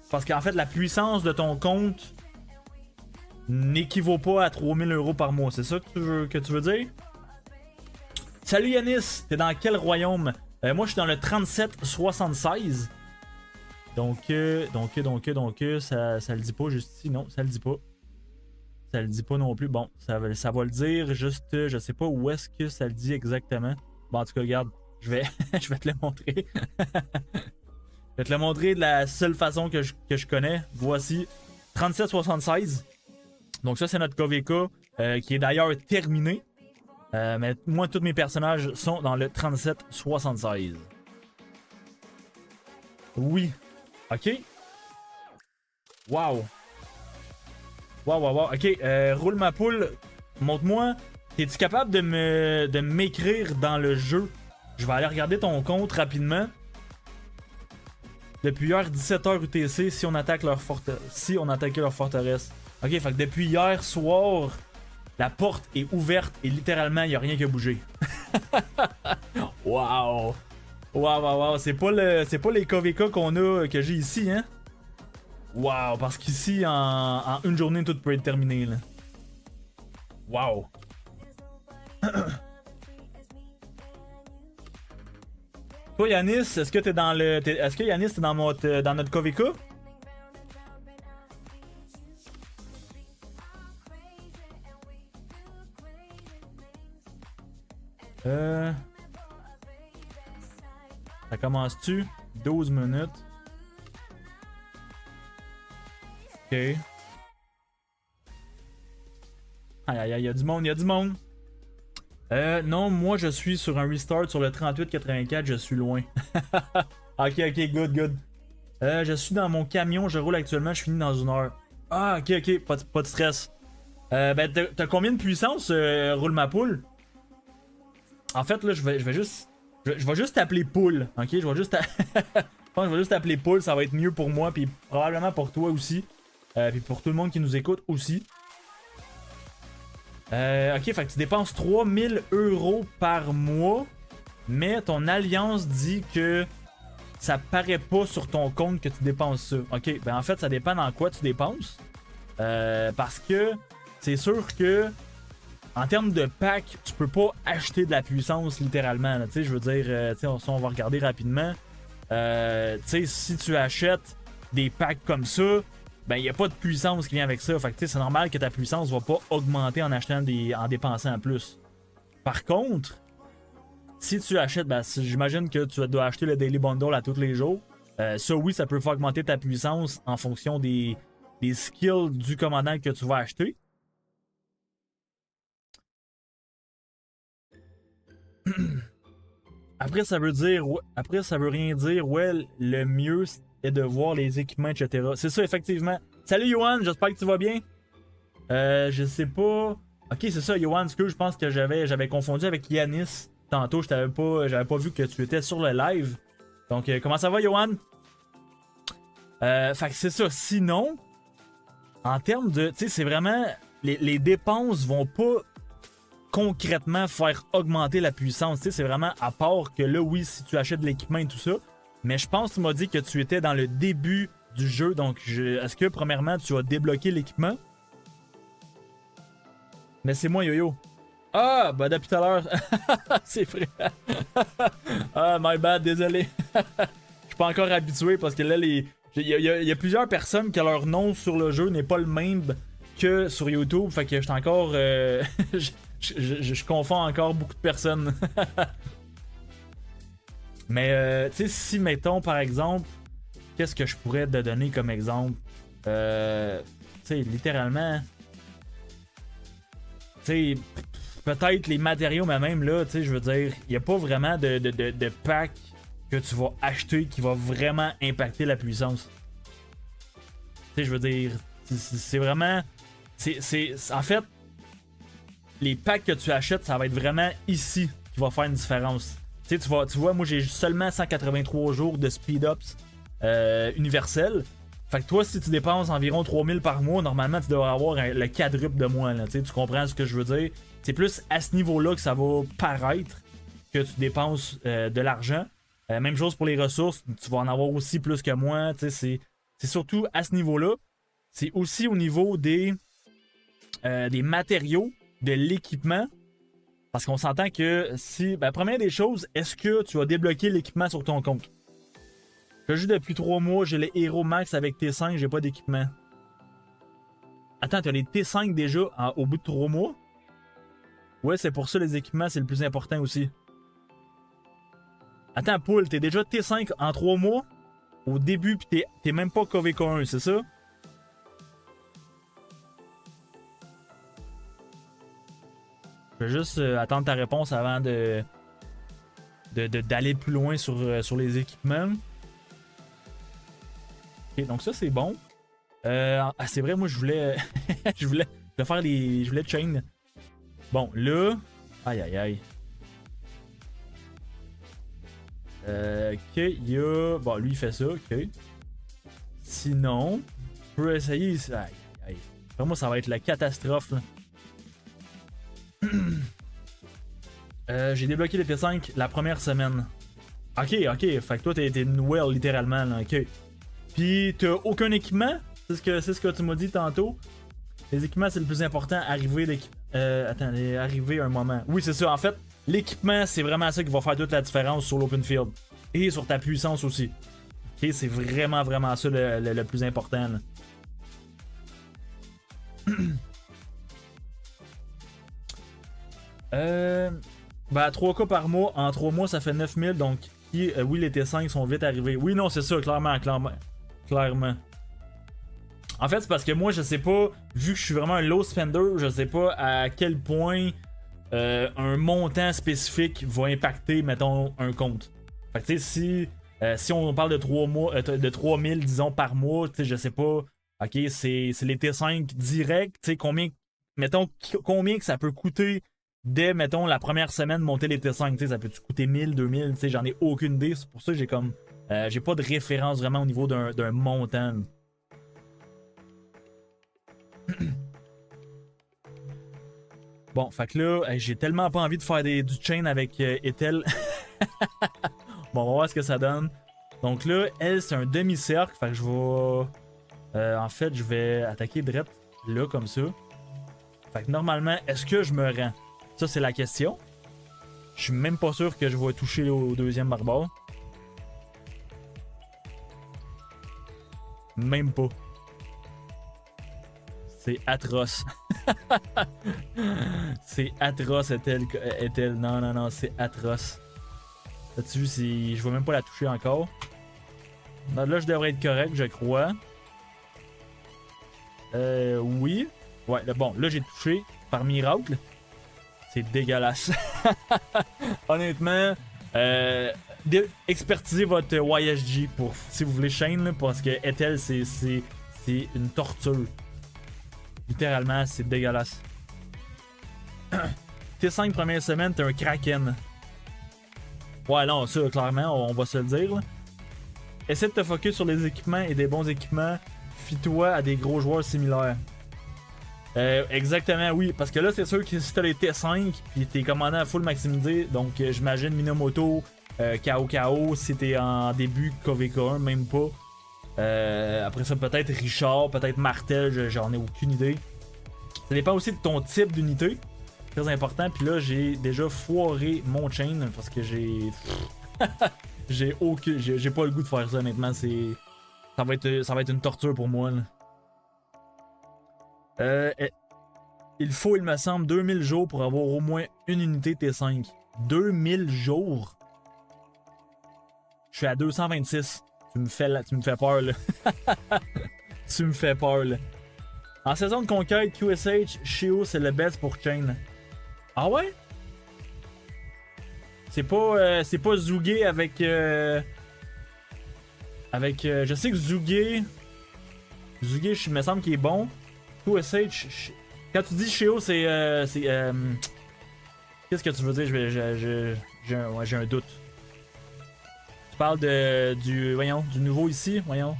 Parce qu'en fait, la puissance de ton compte n'équivaut pas à 3000 € par mois. C'est ça que tu veux dire? Salut Yanis, t'es dans quel royaume? Moi, je suis dans le 3776. Donc, ça le dit pas juste ici. Non, ça le dit pas. Ça le dit pas non plus. Bon, ça va le dire juste... Je sais pas où est-ce que ça le dit exactement. Bon, en tout cas, regarde. Je vais te le montrer. Je vais te le montrer de la seule façon que je connais. Voici 3776. Donc ça, c'est notre KVK qui est d'ailleurs terminé. Mais moi, tous mes personnages sont dans le 3776. Oui. Ok. Wow. Ok, roule ma poule. Montre-moi. Es-tu capable de m'écrire dans le jeu? Je vais aller regarder ton compte rapidement. Depuis hier, 17h UTC, si on attaque leur forteresse. Ok, fait que depuis hier soir, La porte est ouverte et littéralement, il n'y a rien qui a bougé. Wow! Wow. C'est pas les KVK qu'on a, que j'ai ici, hein? Wow, parce qu'ici, en une journée, tout peut être terminé, là. Wow! Toi, Yanis, est-ce que t'es dans le. Est-ce que Yanis, t'es dans notre KVK? Ça commence-tu? 12 minutes. Ok. Aïe, y'a du monde. Non, moi je suis sur un restart sur le 3884, je suis loin. Ok, good. Je suis dans mon camion, je roule actuellement, je finis dans une heure. Ah, ok, pas de stress. Ben, t'as combien de puissance, roule ma poule? En fait, là, je vais juste t'appeler poule, ok? Je vais juste t'appeler poule, ça va être mieux pour moi, puis probablement pour toi aussi. Puis pour tout le monde qui nous écoute aussi. Ok, fait que tu dépenses 3000 € par mois, mais ton alliance dit que ça paraît pas sur ton compte que tu dépenses ça. Ok, ben en fait, ça dépend dans quoi tu dépenses. Parce que c'est sûr que en termes de pack, tu peux pas acheter de la puissance littéralement. Tu sais, je veux dire, on va regarder rapidement. Tu sais, si tu achètes des packs comme ça, ben il n'y a pas de puissance qui vient avec ça. Fait que c'est normal que ta puissance va pas augmenter en achetant en dépensant en plus. Par contre, si tu achètes, ben j'imagine que tu dois acheter le Daily Bundle à tous les jours. Ça oui, ça peut faire augmenter ta puissance en fonction des skills du commandant que tu vas acheter. Après, ça veut rien dire. Ouais, le mieux est de voir les équipements, etc. C'est ça, effectivement. Salut, Yohan, j'espère que tu vas bien. Je sais pas. Ok, c'est ça, Yohan, ce que je pense que j'avais confondu avec Yanis. Tantôt, j'avais pas vu que tu étais sur le live. Donc, comment ça va, Yohan? Fait que c'est ça. Sinon, en termes de. Tu sais, c'est vraiment. Les dépenses vont pas concrètement faire augmenter la puissance. Tu sais, c'est vraiment à part que là, oui, si tu achètes de l'équipement et tout ça. Mais je pense que tu m'as dit que tu étais dans le début du jeu. Donc, est-ce que, premièrement, tu as débloqué l'équipement? Mais c'est moi, Yo-Yo. Ah, bah depuis tout à l'heure. C'est vrai. Ah, my bad, désolé. Je suis pas encore habitué parce que là, il y a plusieurs personnes que leur nom sur le jeu n'est pas le même que sur YouTube. Fait que je suis encore. Je confonds encore beaucoup de personnes. Mais, tu sais, si, mettons, par exemple, qu'est-ce que je pourrais te donner comme exemple? Tu sais, littéralement, tu sais, peut-être les matériaux, mais même là, tu sais, je veux dire, il n'y a pas vraiment de pack que tu vas acheter qui va vraiment impacter la puissance. Tu sais, je veux dire, c'est vraiment... en fait, les packs que tu achètes, ça va être vraiment ici qui va faire une différence. Tu sais, tu vois, moi j'ai seulement 183 jours de speed-ups universel. Fait que toi, si tu dépenses environ 3000 par mois, normalement tu devrais avoir le quadruple de moi. Là, tu comprends ce que je veux dire? C'est plus à ce niveau-là que ça va paraître que tu dépenses de l'argent. Même chose pour les ressources, tu vas en avoir aussi plus que moi. C'est surtout à ce niveau-là. C'est aussi au niveau des matériaux, de l'équipement. Parce qu'on s'entend que si... Ben, première des choses, est-ce que tu as débloqué l'équipement sur ton compte? Je joue depuis 3 mois, j'ai les héros max avec T5, j'ai pas d'équipement. Attends, t'as les T5 déjà au bout de 3 mois? Ouais, c'est pour ça les équipements, c'est le plus important aussi. Attends, Poule, t'es déjà T5 en 3 mois? Au début, pis t'es même pas KVK1, c'est ça? Je vais juste attendre ta réponse avant d'aller plus loin sur les équipements. Ok, donc ça c'est bon. C'est vrai, moi je voulais je voulais faire je voulais chain. Bon, là, aïe. Ok, il y a... Bon, lui il fait ça, ok. Sinon, je peux essayer... Aïe. Pour moi ça va être la catastrophe là. J'ai débloqué les T5 la première semaine. Ok, ok. Fait que toi, t'es une well, littéralement. Là. Ok. Puis, t'as aucun équipement? C'est ce que tu m'as dit tantôt. Les équipements, c'est le plus important. Arriver un moment. Oui, c'est ça. En fait, l'équipement, c'est vraiment ça qui va faire toute la différence sur l'open field. Et sur ta puissance aussi. Ok, c'est vraiment, vraiment ça le plus important. Là. Ben, 3 cas par mois, en 3 mois, ça fait 9000. Donc, oui, les T5 sont vite arrivés. Oui, non, c'est ça, clairement. En fait, c'est parce que moi, je sais pas, vu que je suis vraiment un low spender, je sais pas à quel point un montant spécifique va impacter, mettons, un compte. Fait que, tu sais, si on parle de 3 mois, de 3000, disons, par mois, tu sais, je sais pas, ok, c'est les T5 direct, tu sais, mettons, combien que ça peut coûter dès, mettons, la première semaine de monter les T5, tu sais, ça peut coûter 1000, 2000, tu sais, j'en ai aucune idée, c'est pour ça que j'ai pas de référence vraiment au niveau d'un montant. Bon, fait que là, j'ai tellement pas envie de faire du chain avec Ethel. Bon, on va voir ce que ça donne. Donc là, elle, c'est un demi-cercle. Fait que je vais... en fait, je vais attaquer Drette là, comme ça. Fait que normalement, est-ce que je me rends? Ça, c'est la question. Je suis même pas sûr que je vais toucher au deuxième barbare. Même pas. C'est atroce. C'est atroce, est-elle. Non, non, non, c'est atroce. Là-dessus, je vais même pas la toucher encore. Là, je devrais être correct, je crois. Oui. Ouais, bon, là, j'ai touché par miracle. C'est dégueulasse. Honnêtement, expertisez votre YSG pour, si vous voulez chaîne, là, parce que Ethel, c'est une torture. Littéralement, c'est dégueulasse. Tes 5 premières semaines, t'es un kraken. Ouais, non, ça, clairement, on va se le dire. Là. Essaie de te focus sur les équipements et des bons équipements. Fie-toi à des gros joueurs similaires. Exactement, oui. Parce que là, c'est sûr que si t'as les T5 puis t'es commandant à full maximisé, donc j'imagine Minamoto, KO, si t'es en début KVK1, même pas. Après ça, peut-être Richard, peut-être Martel, j'en ai aucune idée. Ça dépend aussi de ton type d'unité. Très important. Puis là, j'ai déjà foiré mon chain parce que j'ai. j'ai pas le goût de faire ça, honnêtement. Ça va être une torture pour moi. Là. Il faut, il me semble, 2000 jours pour avoir au moins une unité T5. 2000 jours? Je suis à 226. Tu me fais peur, là. Tu me fais peur, là. En saison de conquête, QSH, Shio, c'est le best pour Chain. Ah ouais? C'est pas Zugé avec... je sais que Zugé, il me semble qu'il est bon. QSH... Quand tu dis Shio, c'est... Qu'est-ce que tu veux dire? J'ai un doute. Tu parles du nouveau ici, voyons.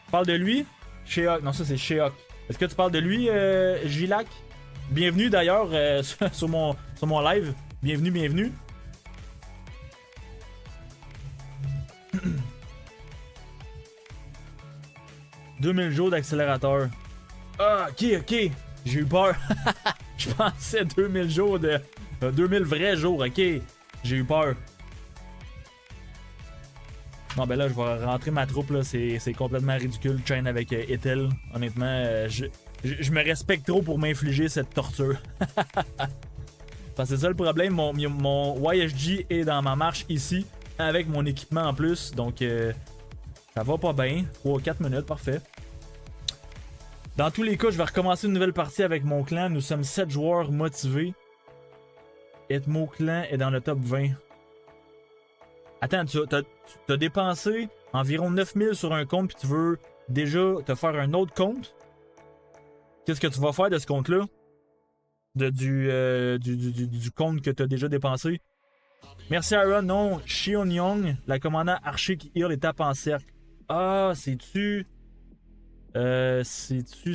Tu parles de lui? Sheok. Non, ça c'est Sheok. Est-ce que tu parles de lui, Gilac? Bienvenue d'ailleurs sur mon live. Bienvenue. 2000 jours d'accélérateur. Ah, ok. J'ai eu peur. Je pensais 2000 jours de... 2000 vrais jours, ok. J'ai eu peur. Non, ben là, je vais rentrer ma troupe, là. C'est complètement ridicule, chain avec Ethel. Honnêtement, je me respecte trop pour m'infliger cette torture. Parce que c'est ça le problème. Mon YSG est dans ma marche ici, avec mon équipement en plus. Donc, ça va pas bien. 3-4 minutes, parfait. Dans tous les cas, je vais recommencer une nouvelle partie avec mon clan. Nous sommes 7 joueurs motivés. Etmo clan est dans le top 20. Attends, t'as dépensé environ 9000 sur un compte puis tu veux déjà te faire un autre compte? Qu'est-ce que tu vas faire de ce compte-là? Du compte que t'as déjà dépensé? Merci Aaron, non. Shion Young, la commandant archer qui heal et tape en cercle. Ah, c'est-tu? C'est-tu?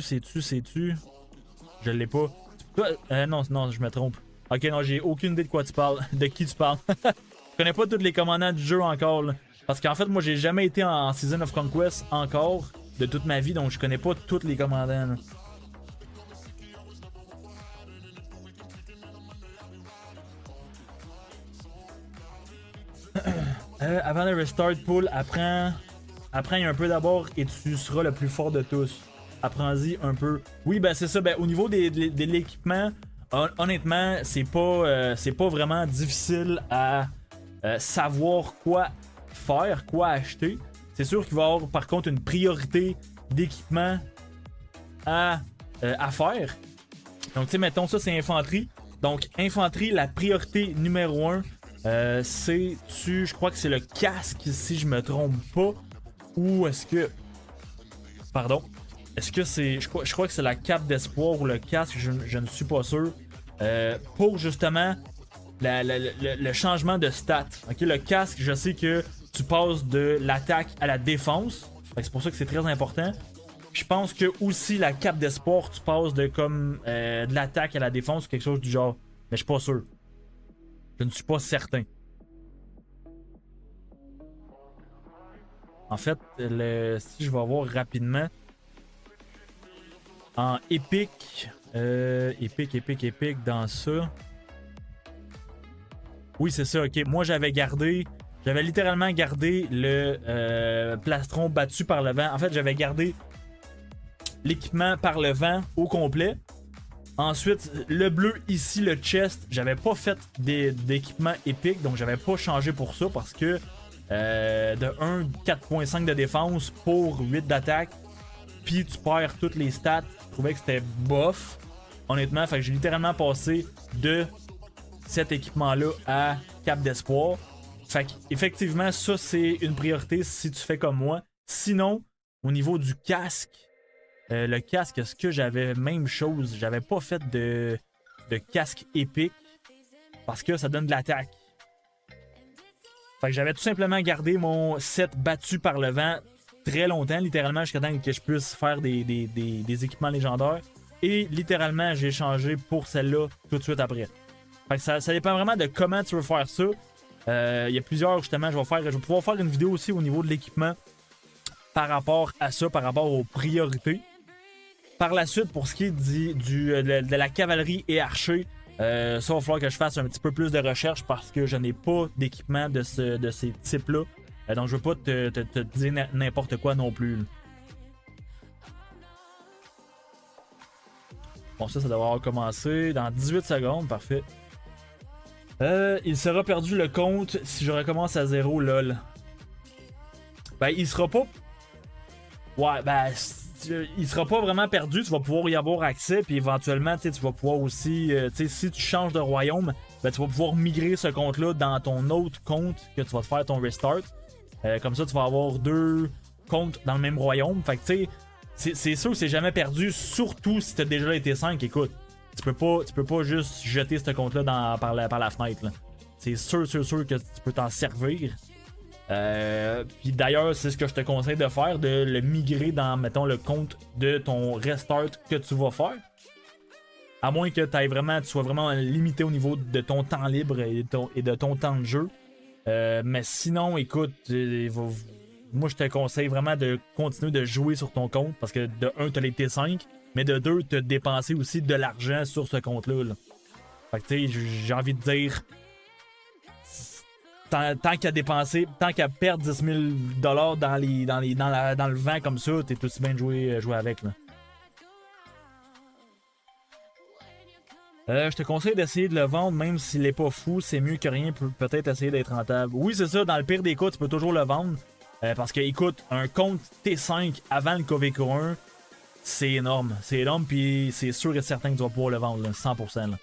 Je l'ai pas. Non, je me trompe. Ok, non, j'ai aucune idée de quoi tu parles. De qui tu parles. Je connais pas tous les commandants du jeu encore, là. Parce qu'en fait, moi, j'ai jamais été en Season of Conquest encore de toute ma vie, donc je connais pas tous les commandants, là. Avant le restart, Pool, apprends un peu d'abord et tu seras le plus fort de tous. Apprends-y un peu. Oui, ben c'est ça. Ben, au niveau de l'équipement, honnêtement, c'est pas vraiment difficile à savoir quoi faire, quoi acheter. C'est sûr qu'il va y avoir par contre une priorité d'équipement à faire. Donc, tu sais, mettons ça, c'est infanterie. Donc, infanterie, la priorité numéro 1, je crois que c'est le casque, si je me trompe pas. Ou est-ce que. Pardon. Est-ce que c'est. Je crois que c'est la cape d'espoir ou le casque, je ne suis pas sûr. Pour justement le changement de stats. Ok, le casque, je sais que tu passes de l'attaque à la défense. C'est pour ça que c'est très important. Je pense que aussi la cape d'espoir, tu passes de comme de l'attaque à la défense ou quelque chose du genre. Mais je suis pas sûr. Je ne suis pas certain. En fait, si je vais voir rapidement. En épique. Épique dans ça. Oui, c'est ça, ok. Moi, j'avais littéralement gardé le plastron battu par le vent. En fait, j'avais gardé l'équipement par le vent au complet. Ensuite, le bleu ici, le chest, j'avais pas fait d'équipement épique, donc j'avais pas changé pour ça parce que de 1, 4.5 de défense pour 8 d'attaque, puis tu perds toutes les stats. Je trouvais que c'était bof, honnêtement. Fait que j'ai littéralement passé de cet équipement-là à Cap d'Espoir. Fait qu'effectivement, ça c'est une priorité si tu fais comme moi. Sinon, au niveau du casque, le casque, est-ce que j'avais même chose? J'avais pas fait de casque épique parce que ça donne de l'attaque. Fait que j'avais tout simplement gardé mon set battu par le vent très longtemps, littéralement jusqu'à temps que je puisse faire des équipements légendaires. Et littéralement, j'ai changé pour celle-là tout de suite après. Fait que ça dépend vraiment de comment tu veux faire ça. Il y a plusieurs, justement, je vais pouvoir faire une vidéo aussi au niveau de l'équipement par rapport à ça, par rapport aux priorités. Par la suite, pour ce qui est de la cavalerie et archer, ça va falloir que je fasse un petit peu plus de recherche parce que je n'ai pas d'équipement de ces types-là. Donc je veux pas te dire n'importe quoi non plus. Bon, ça devrait avoir commencé dans 18 secondes, parfait. Il sera perdu le compte si je recommence à 0, lol. Ben, il sera pas... Ouais, ben... Il sera pas vraiment perdu, tu vas pouvoir y avoir accès, puis éventuellement, tu vas pouvoir aussi... si tu changes de royaume, ben, tu vas pouvoir migrer ce compte-là dans ton autre compte que tu vas te faire ton restart. Comme ça, tu vas avoir 2 comptes dans le même royaume. Fait que, tu sais, c'est sûr que c'est jamais perdu, surtout si tu as déjà été 5. Écoute, tu peux pas juste jeter ce compte-là par la fenêtre. C'est sûr que tu peux t'en servir. Puis d'ailleurs, c'est ce que je te conseille de faire, de le migrer dans, mettons, le compte de ton restart que tu vas faire. À moins que tu sois vraiment limité au niveau de ton temps libre et de ton temps de jeu. Mais sinon, écoute, moi je te conseille vraiment de continuer de jouer sur ton compte parce que de 1, tu as les T5, mais de 2, tu as dépensé aussi de l'argent sur ce compte-là. Là. Fait que tu sais, j'ai envie de dire, tant qu'à perdre 10 000 $ dans le vent comme ça, t'es aussi bien de jouer avec. Là. Je te conseille d'essayer de le vendre, même s'il n'est pas fou, c'est mieux que rien, peut-être essayer d'être rentable. Oui, c'est ça, dans le pire des cas, tu peux toujours le vendre. Parce que, écoute, un compte T5 avant le KVK1, c'est énorme. C'est énorme, puis c'est sûr et certain que tu vas pouvoir le vendre, là, 100%. Là.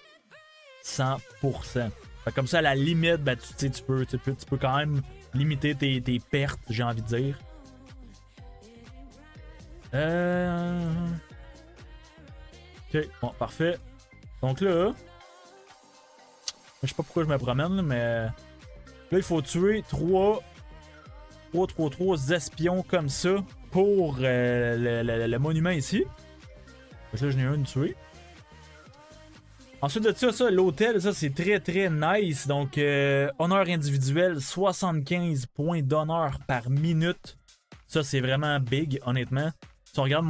100%. Fait comme ça, à la limite, ben, tu peux quand même limiter tes pertes, j'ai envie de dire. Ok, bon, parfait. Donc là, je sais pas pourquoi je me promène, là, mais là, il faut tuer 3 espions comme ça pour le monument ici. Donc là, j'en ai un de tuer. Ensuite de ça, l'hôtel, ça c'est très très nice. Donc, honneur individuel, 75 points d'honneur par minute. Ça c'est vraiment big, honnêtement. Si on regarde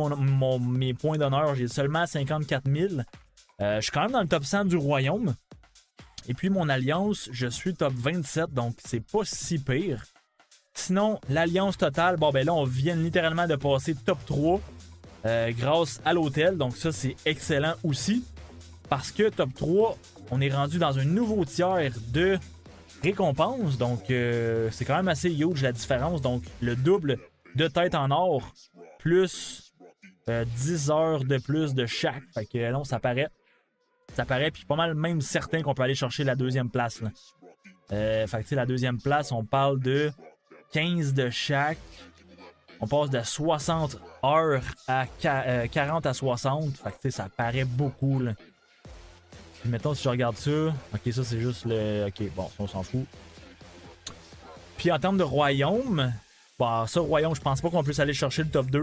mes points d'honneur, j'ai seulement 54 000. Je suis quand même dans le top 100 du royaume. Et puis mon alliance, je suis top 27, donc c'est pas si pire. Sinon, l'alliance totale, bon ben là on vient littéralement de passer top 3 grâce à l'hôtel. Donc ça c'est excellent aussi. Parce que top 3, on est rendu dans un nouveau tiers de récompenses. Donc c'est quand même assez huge la différence. Donc le double de tête en or plus 10 heures de plus de chaque. Fait que non, ça paraît. Ça paraît, puis pas mal même certain qu'on peut aller chercher la deuxième place. Là. Fait que la deuxième place, on parle de 15 de chaque. On passe de 60 heures à 40 à 60. Fait que ça paraît beaucoup. Là. Puis mettons si je regarde ça. Ok, ça c'est juste le. Ok, bon, on s'en fout. Puis en termes de royaume, bah, ça, royaume, je pense pas qu'on puisse aller chercher le top 2.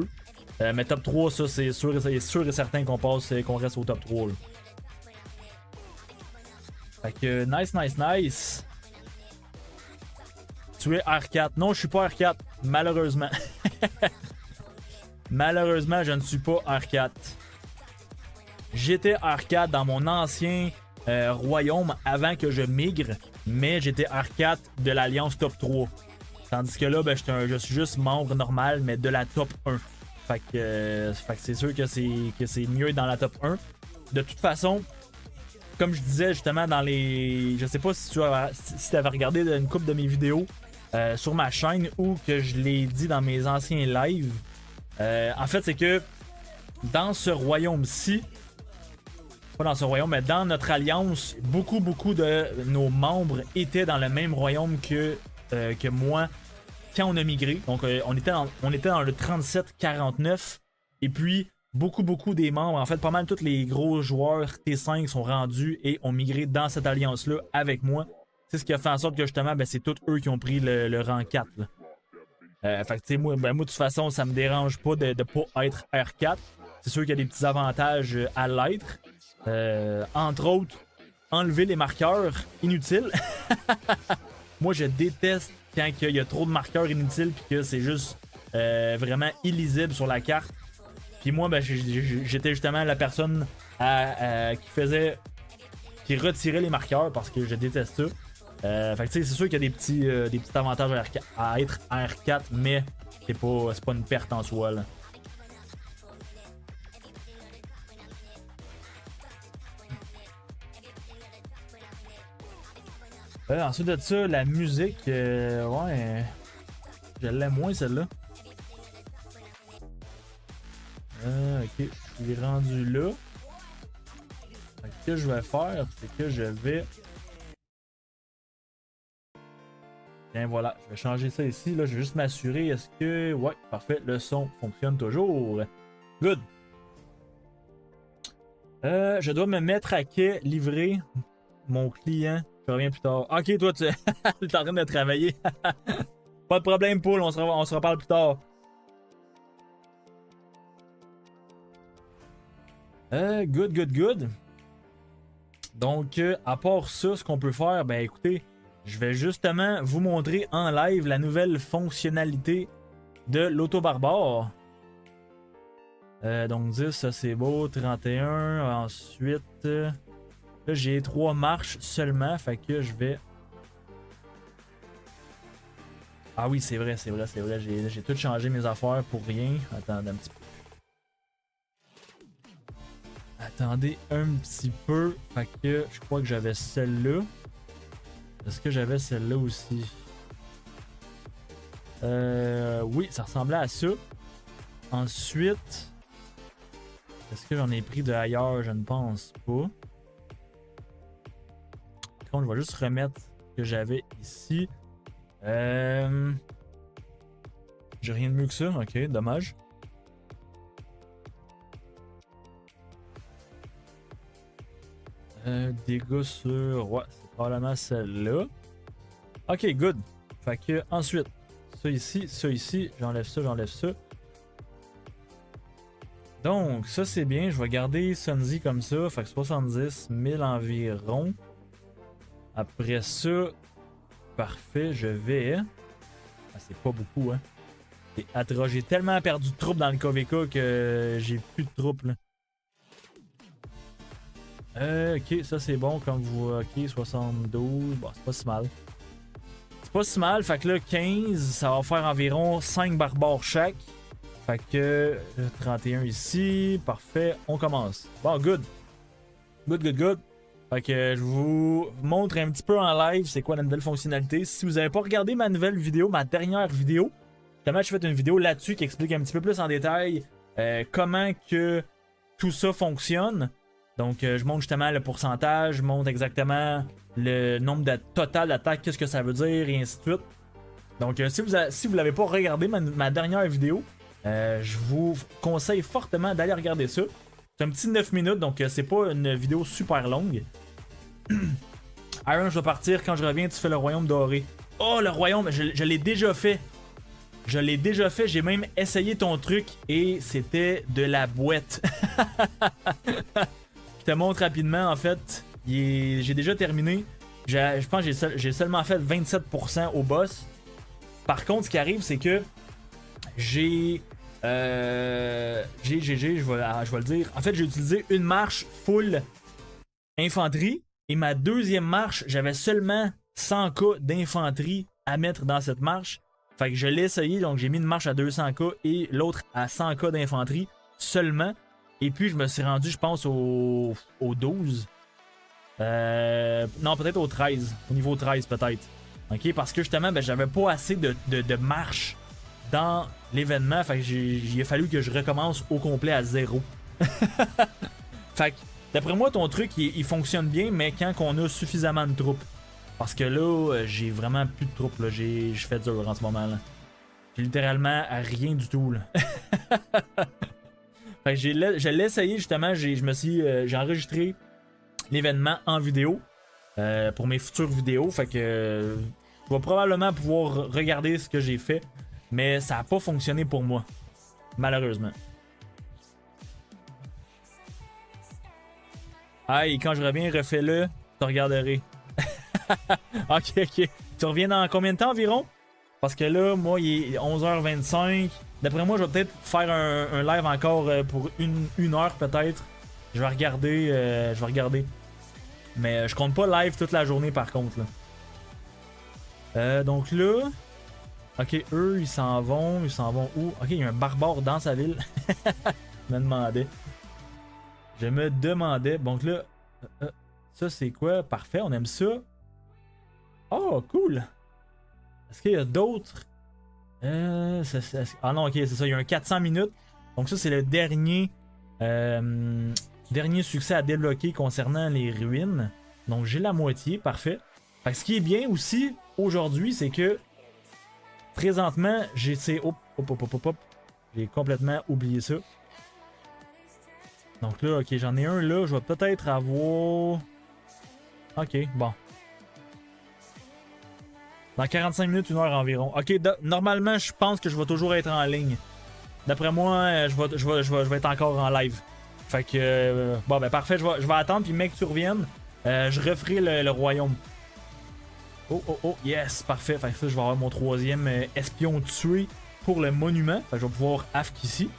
Mais top 3, ça c'est sûr et certain qu'on passe, qu'on reste au top 3. Là. Fait que nice. Tu es R4. Non, je suis pas R4, malheureusement. Malheureusement, je ne suis pas R4. J'étais R4 dans mon ancien royaume avant que je migre, mais j'étais R4 de l'Alliance top 3. Tandis que là, ben, je suis juste membre normal, mais de la top 1. Fait que c'est sûr que c'est mieux dans la top 1. De toute façon, comme je disais justement dans les... Je sais pas si tu avais regardé une couple de mes vidéos sur ma chaîne ou que je l'ai dit dans mes anciens lives. En fait, c'est que dans ce royaume-ci, pas dans ce royaume, mais dans notre alliance, beaucoup de nos membres étaient dans le même royaume que moi quand on a migré. Donc, on était dans le 37-49. Et puis, beaucoup des membres, en fait, pas mal tous les gros joueurs T5 sont rendus et ont migré dans cette alliance-là avec moi. C'est ce qui a fait en sorte que justement, ben, c'est tous eux qui ont pris le rang 4. Fait que, tu sais, moi, de toute façon, ça me dérange pas de ne pas être R4. C'est sûr qu'il y a des petits avantages à l'être. Entre autres, enlever les marqueurs inutiles. Moi, je déteste quand il y a trop de marqueurs inutiles puis que c'est juste vraiment illisible sur la carte. Puis moi, ben, j'étais justement la personne qui retirait les marqueurs parce que je déteste ça. Fait que c'est sûr qu'il y a des petits avantages à être R4, mais c'est pas une perte en soi. Là. Ensuite de ça, la musique, ouais, je l'aime moins celle-là. Ok, je suis rendu là. Ce que je vais faire, c'est que je vais... Bien voilà, je vais changer ça ici. Là, je vais juste m'assurer. Est-ce que... Ouais, parfait, le son fonctionne toujours. Good. Je dois me mettre à quai, livrer mon client. Je reviens plus tard. Ok, toi, tu es en train de travailler. Pas de problème, Paul, on se reparle plus tard. Good. Donc, à part ça, ce qu'on peut faire, ben écoutez, je vais justement vous montrer en live la nouvelle fonctionnalité de l'auto-barbare. Donc 10, ça c'est beau. 31, ensuite... là, j'ai 3 marches seulement, fait que je vais... Ah oui, c'est vrai. J'ai tout changé mes affaires pour rien. Attendez un petit peu. Attendez un petit peu. Fait que je crois que j'avais celle-là. Est-ce que j'avais celle-là aussi? Oui, ça ressemblait à ça. Ensuite, est-ce que j'en ai pris de ailleurs? Je ne pense pas. Par contre, je vais juste remettre ce que j'avais ici. J'ai rien de mieux que ça. Ok, dommage. Dégâts sur... Ouais, c'est probablement celle-là. Ok, good. Fait que ensuite, ça ici, j'enlève ça. Donc, ça c'est bien. Je vais garder Sunzi comme ça. Fait que 70 000 environ. Après ça, parfait, je vais... Ah, c'est pas beaucoup, hein. C'est atroce. J'ai tellement perdu de troupes dans le KVK que j'ai plus de troupes, là. Ok, ça c'est bon comme vous... Ok, 72. Bon, c'est pas si mal. C'est pas si mal. Fait que là, 15, ça va faire environ 5 barbares chaque. Fait que 31 ici. Parfait, on commence. Bon, good. Good. Fait que je vous montre un petit peu en live c'est quoi la nouvelle fonctionnalité. Si vous n'avez pas regardé ma nouvelle vidéo, ma dernière vidéo, justement, je fais une vidéo là-dessus qui explique un petit peu plus en détail comment que tout ça fonctionne. Donc, je montre justement le pourcentage, je montre exactement le nombre de total d'attaques, qu'est-ce que ça veut dire, et ainsi de suite. Donc, si vous l'avez pas regardé ma dernière vidéo, je vous conseille fortement d'aller regarder ça. C'est un petit 9 minutes, donc c'est pas une vidéo super longue. Iron, je vais partir. Quand je reviens, tu fais le royaume doré. Oh, le royaume, je l'ai déjà fait. J'ai même essayé ton truc et c'était de la boîte. Je te montre rapidement, en fait. J'ai déjà terminé. Je pense que j'ai seulement fait 27% au boss. Par contre, ce qui arrive, c'est que je vais le dire. En fait, j'ai utilisé une marche full infanterie. Et ma deuxième marche, j'avais seulement 100k d'infanterie à mettre dans cette marche. Fait que je l'ai essayé, donc j'ai mis une marche à 200k et l'autre à 100k d'infanterie seulement. Et puis je me suis rendu, je pense, au 12. Non, peut-être au 13. Au niveau 13, peut-être. Ok, parce que justement, ben, j'avais pas assez de marche dans l'événement. Fait que il a fallu que je recommence au complet à 0. Fait que, d'après moi, ton truc, il fonctionne bien, mais quand on a suffisamment de troupes. Parce que là, j'ai vraiment plus de troupes. Je fais dur en ce moment. Là. J'ai littéralement rien du tout. Là. Fait que je l'ai essayé justement. J'ai enregistré l'événement en vidéo pour mes futures vidéos. Fait que je vais probablement pouvoir regarder ce que j'ai fait. Mais ça n'a pas fonctionné pour moi. Malheureusement. Aïe, quand je reviens, refais-le. Je te regarderai. Ok. Tu reviens dans combien de temps environ? Parce que là, moi, il est 11h25. D'après moi, je vais peut-être faire un live encore pour une heure peut-être. Je vais regarder. Mais je compte pas live toute la journée par contre. Là. Donc là... Ok, eux, ils s'en vont où? Ok, il y a un barbare dans sa ville. Je me demandais. Donc là... ça, c'est quoi? Parfait, on aime ça. Oh, cool! Est-ce qu'il y a d'autres? Ah non, ok, c'est ça. Il y a un 400 minutes. Donc ça, c'est le dernier succès à débloquer concernant les ruines. Donc j'ai la moitié, parfait. Fait que ce qui est bien aussi aujourd'hui, c'est que présentement, j'ai j'ai complètement oublié ça. Donc là, ok, j'en ai un là. Je vais peut-être avoir... Ok, bon. Dans 45 minutes, 1 heure environ. Ok, normalement, je pense que je vais toujours être en ligne. D'après moi, je vais être encore en live. Fait que, bon, ben parfait, je vais attendre. Puis, mec, tu reviennes, je referai le royaume. Oh, yes, parfait. Fait que ça, je vais avoir mon 3e espion tué pour le monument. Fait que je vais pouvoir AFK ici.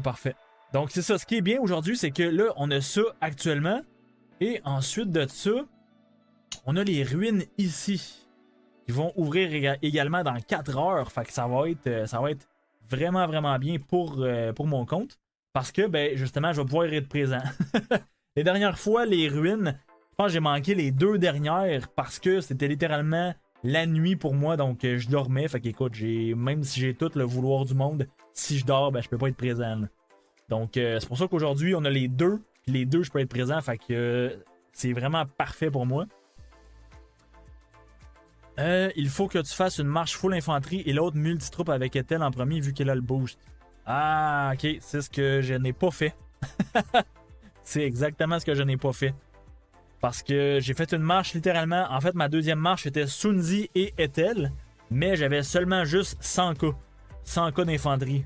Parfait. Donc, c'est ça. Ce qui est bien aujourd'hui, c'est que là, on a ça actuellement. Et ensuite de ça, on a les ruines ici. Qui vont ouvrir également dans 4 heures. Fait que ça va être vraiment, vraiment bien pour mon compte. Parce que, ben, justement, je vais pouvoir être présent. Les dernières fois, les ruines, je pense que j'ai manqué les 2 dernières parce que c'était littéralement la nuit pour moi. Donc, je dormais. Fait qu'écoute, même si j'ai tout le vouloir du monde, si je dors, ben, je peux pas être présent. Là. Donc, c'est pour ça qu'aujourd'hui, on a les 2. Puis les 2, je peux être présent. Fait que c'est vraiment parfait pour moi. Il faut que tu fasses une marche full infanterie et l'autre multitroupe avec Ethel en premier vu qu'elle a le boost. Ah, ok. C'est ce que je n'ai pas fait. C'est exactement ce que je n'ai pas fait. Parce que j'ai fait une marche littéralement. En fait, ma deuxième marche était Sunzi et Ethel. Mais j'avais seulement juste 100k. 100 cas d'infanterie.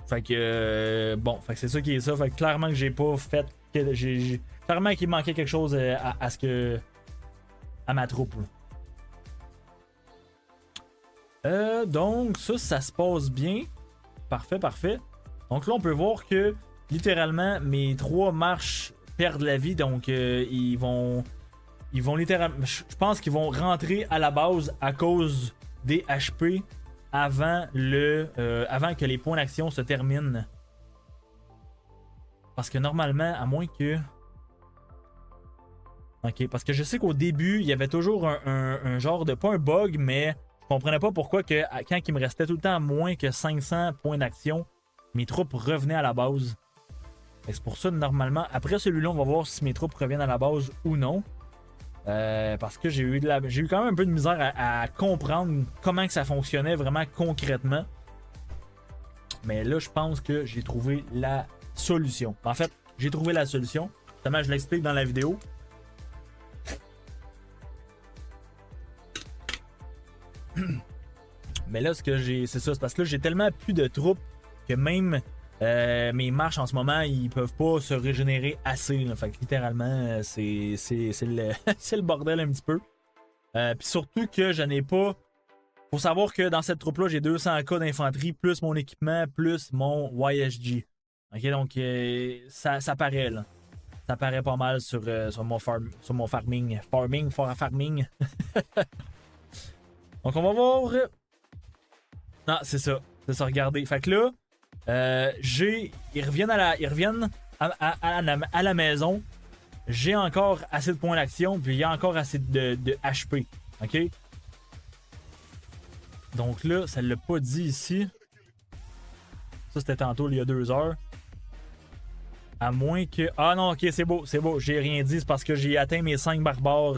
Fait que bon, fait que c'est ça qui est ça. Fait que clairement que j'ai pas fait. Clairement qu'il manquait quelque chose à ce que. À ma troupe. Donc ça se passe bien. Parfait, parfait. Donc là on peut voir que littéralement mes 3 marches perdent la vie. Donc ils vont littéralement. Je pense qu'ils vont rentrer à la base à cause des HP avant que les points d'action se terminent. Parce que normalement, à moins que. Ok, parce que je sais qu'au début, il y avait toujours un genre de. Pas un bug, mais je comprenais pas pourquoi que quand il me restait tout le temps moins que 500 points d'action, mes troupes revenaient à la base. C'est pour ça, normalement, après celui-là, on va voir si mes troupes reviennent à la base ou non. Parce que j'ai eu quand même un peu de misère à comprendre comment que ça fonctionnait vraiment concrètement. Mais là, je pense que j'ai trouvé la solution. En fait, j'ai trouvé la solution. Justement, je l'explique dans la vidéo. Mais là, ce que j'ai, c'est ça, c'est parce que là, j'ai tellement plus de troupes que même mes marches en ce moment, ils peuvent pas se régénérer assez. Là. Fait que littéralement, c'est le, c'est le bordel un petit peu. Puis surtout que je n'ai pas. Faut savoir que dans cette troupe-là, j'ai 200 cas d'infanterie, plus mon équipement, plus mon YSG. Ok, donc ça paraît là. Ça paraît pas mal sur mon farming. Farming. Donc on va voir. Non, c'est ça. C'est ça, regardez. Fait que là, ils reviennent à la maison. J'ai encore assez de points d'action, puis il y a encore assez de HP. OK? Donc là, ça l'a pas dit ici. Ça, c'était tantôt, il y a 2 heures. À moins que... Ah non, ok, c'est beau, c'est beau. J'ai rien dit, c'est parce que j'ai atteint mes 5 barbares.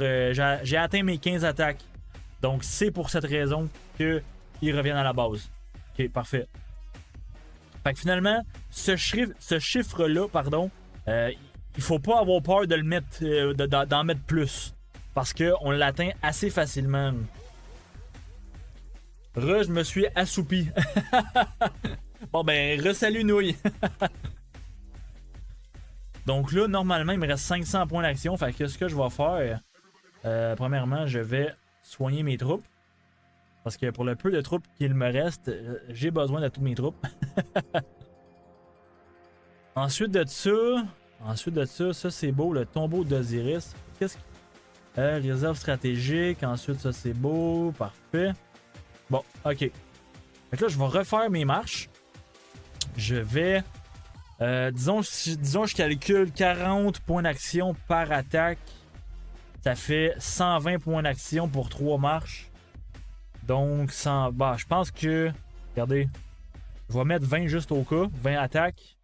J'ai atteint mes 15 attaques. Donc c'est pour cette raison qu'ils reviennent à la base. Ok, parfait. Fait que finalement, ce chiffre-là, pardon, il faut pas avoir peur de le mettre, d'en mettre plus. Parce qu'on l'atteint assez facilement. Je me suis assoupi. Bon ben, salut nouille. Donc là, normalement, il me reste 500 points d'action. Fait que ce que je vais faire, premièrement, je vais soigner mes troupes. Parce que pour le peu de troupes qu'il me reste, j'ai besoin de toutes mes troupes. Ensuite de ça, ça c'est beau, le tombeau d'Osiris. Qu'est-ce que... réserve stratégique. Ensuite, ça c'est beau, parfait. Bon, ok. Fait que là, je vais refaire mes marches. Je vais... disons, je calcule 40 points d'action par attaque. Ça fait 120 points d'action pour 3 marches. Donc, bah, je pense que... Regardez. Je vais mettre 20 juste au cas. 20 attaques.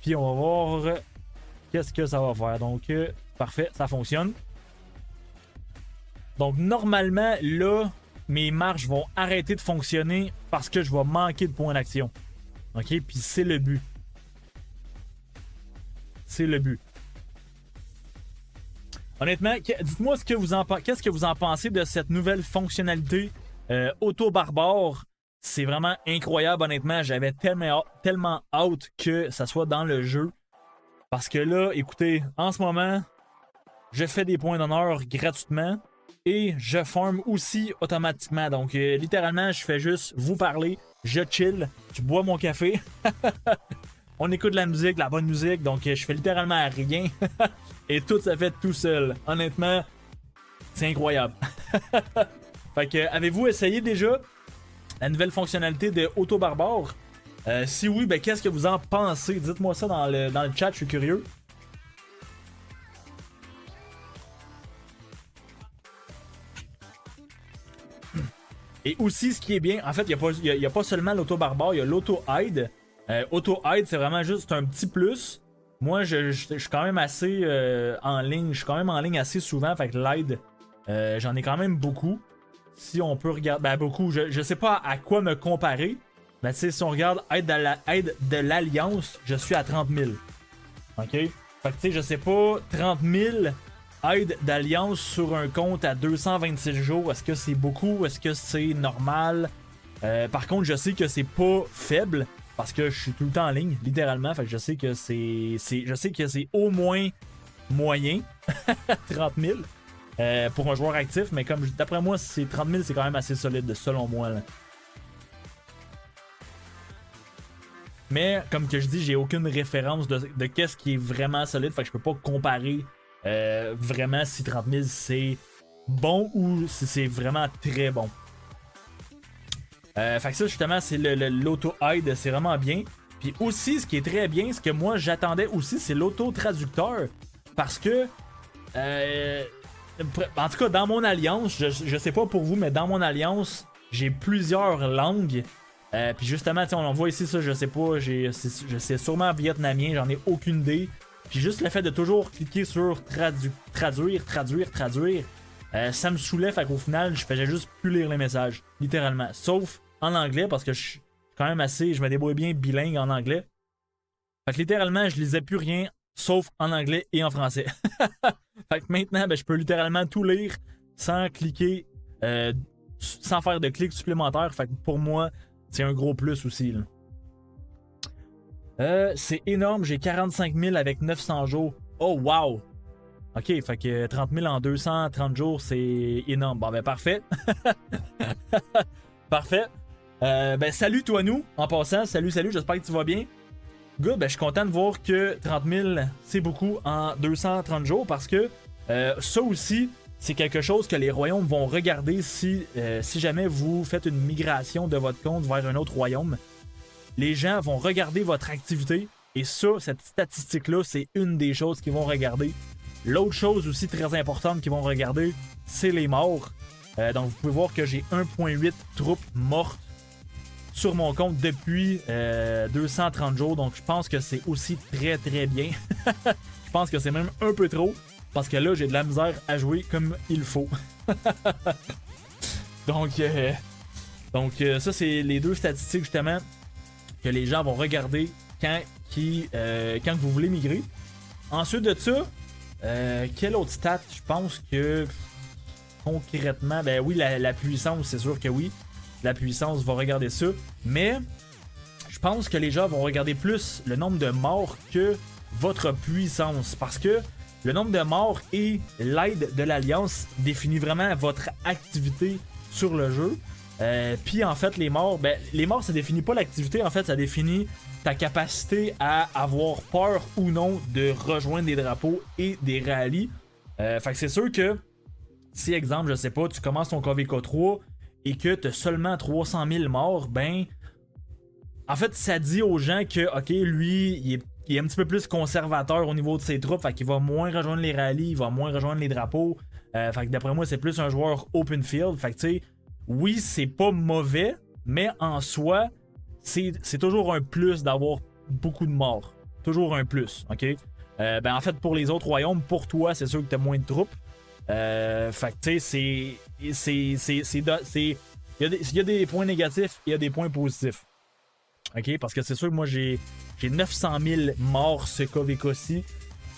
Puis on va voir qu'est-ce que ça va faire. Donc, parfait, ça fonctionne. Donc, normalement, là, mes marches vont arrêter de fonctionner parce que je vais manquer de points d'action. OK? Puis c'est le but. C'est le but. Honnêtement, dites-moi qu'est-ce que vous en pensez de cette nouvelle fonctionnalité auto-barbare. C'est vraiment incroyable, honnêtement. J'avais tellement hâte que ça soit dans le jeu. Parce que là, écoutez, en ce moment, je fais des points d'honneur gratuitement. Et je farm aussi automatiquement. Donc, littéralement, je fais juste vous parler. Je chill. Je bois mon café. On écoute de la musique, de la bonne musique. Donc, je fais littéralement rien. Et tout se fait tout seul. Honnêtement, c'est incroyable. Fait que, avez-vous essayé déjà la nouvelle fonctionnalité de Auto Barbare? Si oui, ben qu'est-ce que vous en pensez? Dites-moi ça dans le chat, je suis curieux. Et aussi, ce qui est bien, en fait, il n'y a pas seulement l'auto-barbare, il y a l'auto-hide. Auto-hide, c'est vraiment juste un petit plus. Moi, je suis quand même assez en ligne. Je suis quand même en ligne assez souvent. Fait que l'hide, j'en ai quand même beaucoup. Si on peut regarder, ben beaucoup, je sais pas à quoi me comparer. Mais tu sais, si on regarde aide de l'Alliance, je suis à 30 000. OK? Fait que tu sais, je sais pas, 30 000 aide d'Alliance sur un compte à 226 jours, est-ce que c'est beaucoup? Est-ce que c'est normal? Par contre, je sais que c'est pas faible parce que je suis tout le temps en ligne, littéralement. Fait que je sais que c'est au moins moyen 30 000 pour un joueur actif, mais comme d'après moi, 30 000 c'est quand même assez solide selon moi. Là. Mais comme que je dis, j'ai aucune référence de qu'est-ce qui est vraiment solide, fait que je peux pas comparer vraiment si 30 000 c'est bon ou si c'est vraiment très bon. Fait que ça justement c'est l'auto-hide, c'est vraiment bien. Puis aussi ce qui est très bien, ce que moi j'attendais aussi, c'est l'auto-traducteur. Parce que en tout cas dans mon alliance, je sais pas pour vous, mais dans mon alliance, j'ai plusieurs langues. Puis justement, on en voit ici ça, je sais pas, c'est sûrement vietnamien, j'en ai aucune idée. Puis juste le fait de toujours cliquer sur traduire, ça me saoulait, fait qu'au final, je faisais juste plus lire les messages, littéralement. Sauf en anglais, parce que je suis quand même je me débrouille bien bilingue en anglais. Fait que littéralement, je lisais plus rien, sauf en anglais et en français. Fait que maintenant, je peux littéralement tout lire sans cliquer, sans faire de clics supplémentaires. Fait que pour moi, c'est un gros plus aussi. C'est énorme, j'ai 45 000 avec 900 jours. Oh wow! Ok, fait que 30 000 en 230 jours, c'est énorme. Bon, ben parfait. Parfait. Salut toi nous, en passant. Salut, j'espère que tu vas bien. Good, je suis content de voir que 30 000, c'est beaucoup en 230 jours parce que ça aussi, c'est quelque chose que les royaumes vont regarder si jamais vous faites une migration de votre compte vers un autre royaume. Les gens vont regarder votre activité et ça, cette statistique-là, c'est une des choses qu'ils vont regarder. L'autre chose aussi très importante qu'ils vont regarder, c'est les morts. Donc vous pouvez voir que j'ai 1.8 troupes mortes sur mon compte depuis 230 jours. Donc je pense que c'est aussi très très bien. Je pense que c'est même un peu trop. Parce que là, j'ai de la misère à jouer comme il faut. Donc ça, c'est les deux statistiques justement que les gens vont regarder quand vous voulez migrer. Ensuite de ça, quelle autre stat? Je pense que concrètement, oui, la puissance, c'est sûr que oui. La puissance va regarder ça. Mais je pense que les gens vont regarder plus le nombre de morts que votre puissance. Parce que le nombre de morts et l'aide de l'Alliance définit vraiment votre activité sur le jeu. Puis en fait, les morts, ça définit pas l'activité, en fait, ça définit ta capacité à avoir peur ou non de rejoindre des drapeaux et des rallyes. Fait que c'est sûr que si, exemple, je sais pas, tu commences ton KVK 3 et que tu as seulement 300 000 morts, en fait, ça dit aux gens que, ok, lui, il est un petit peu plus conservateur au niveau de ses troupes, fait qu'il va moins rejoindre les rallyes, il va moins rejoindre les drapeaux. Fait que d'après moi, c'est plus un joueur open field. Fait que tu sais, oui, c'est pas mauvais, mais en soi, c'est toujours un plus d'avoir beaucoup de morts. Toujours un plus, ok? En fait, pour les autres royaumes, pour toi, c'est sûr que t'as moins de troupes. Fait que tu sais, il y a des points négatifs et il y a des points positifs. Ok? Parce que c'est sûr que moi, j'ai 900 000 morts ce KVK-ci.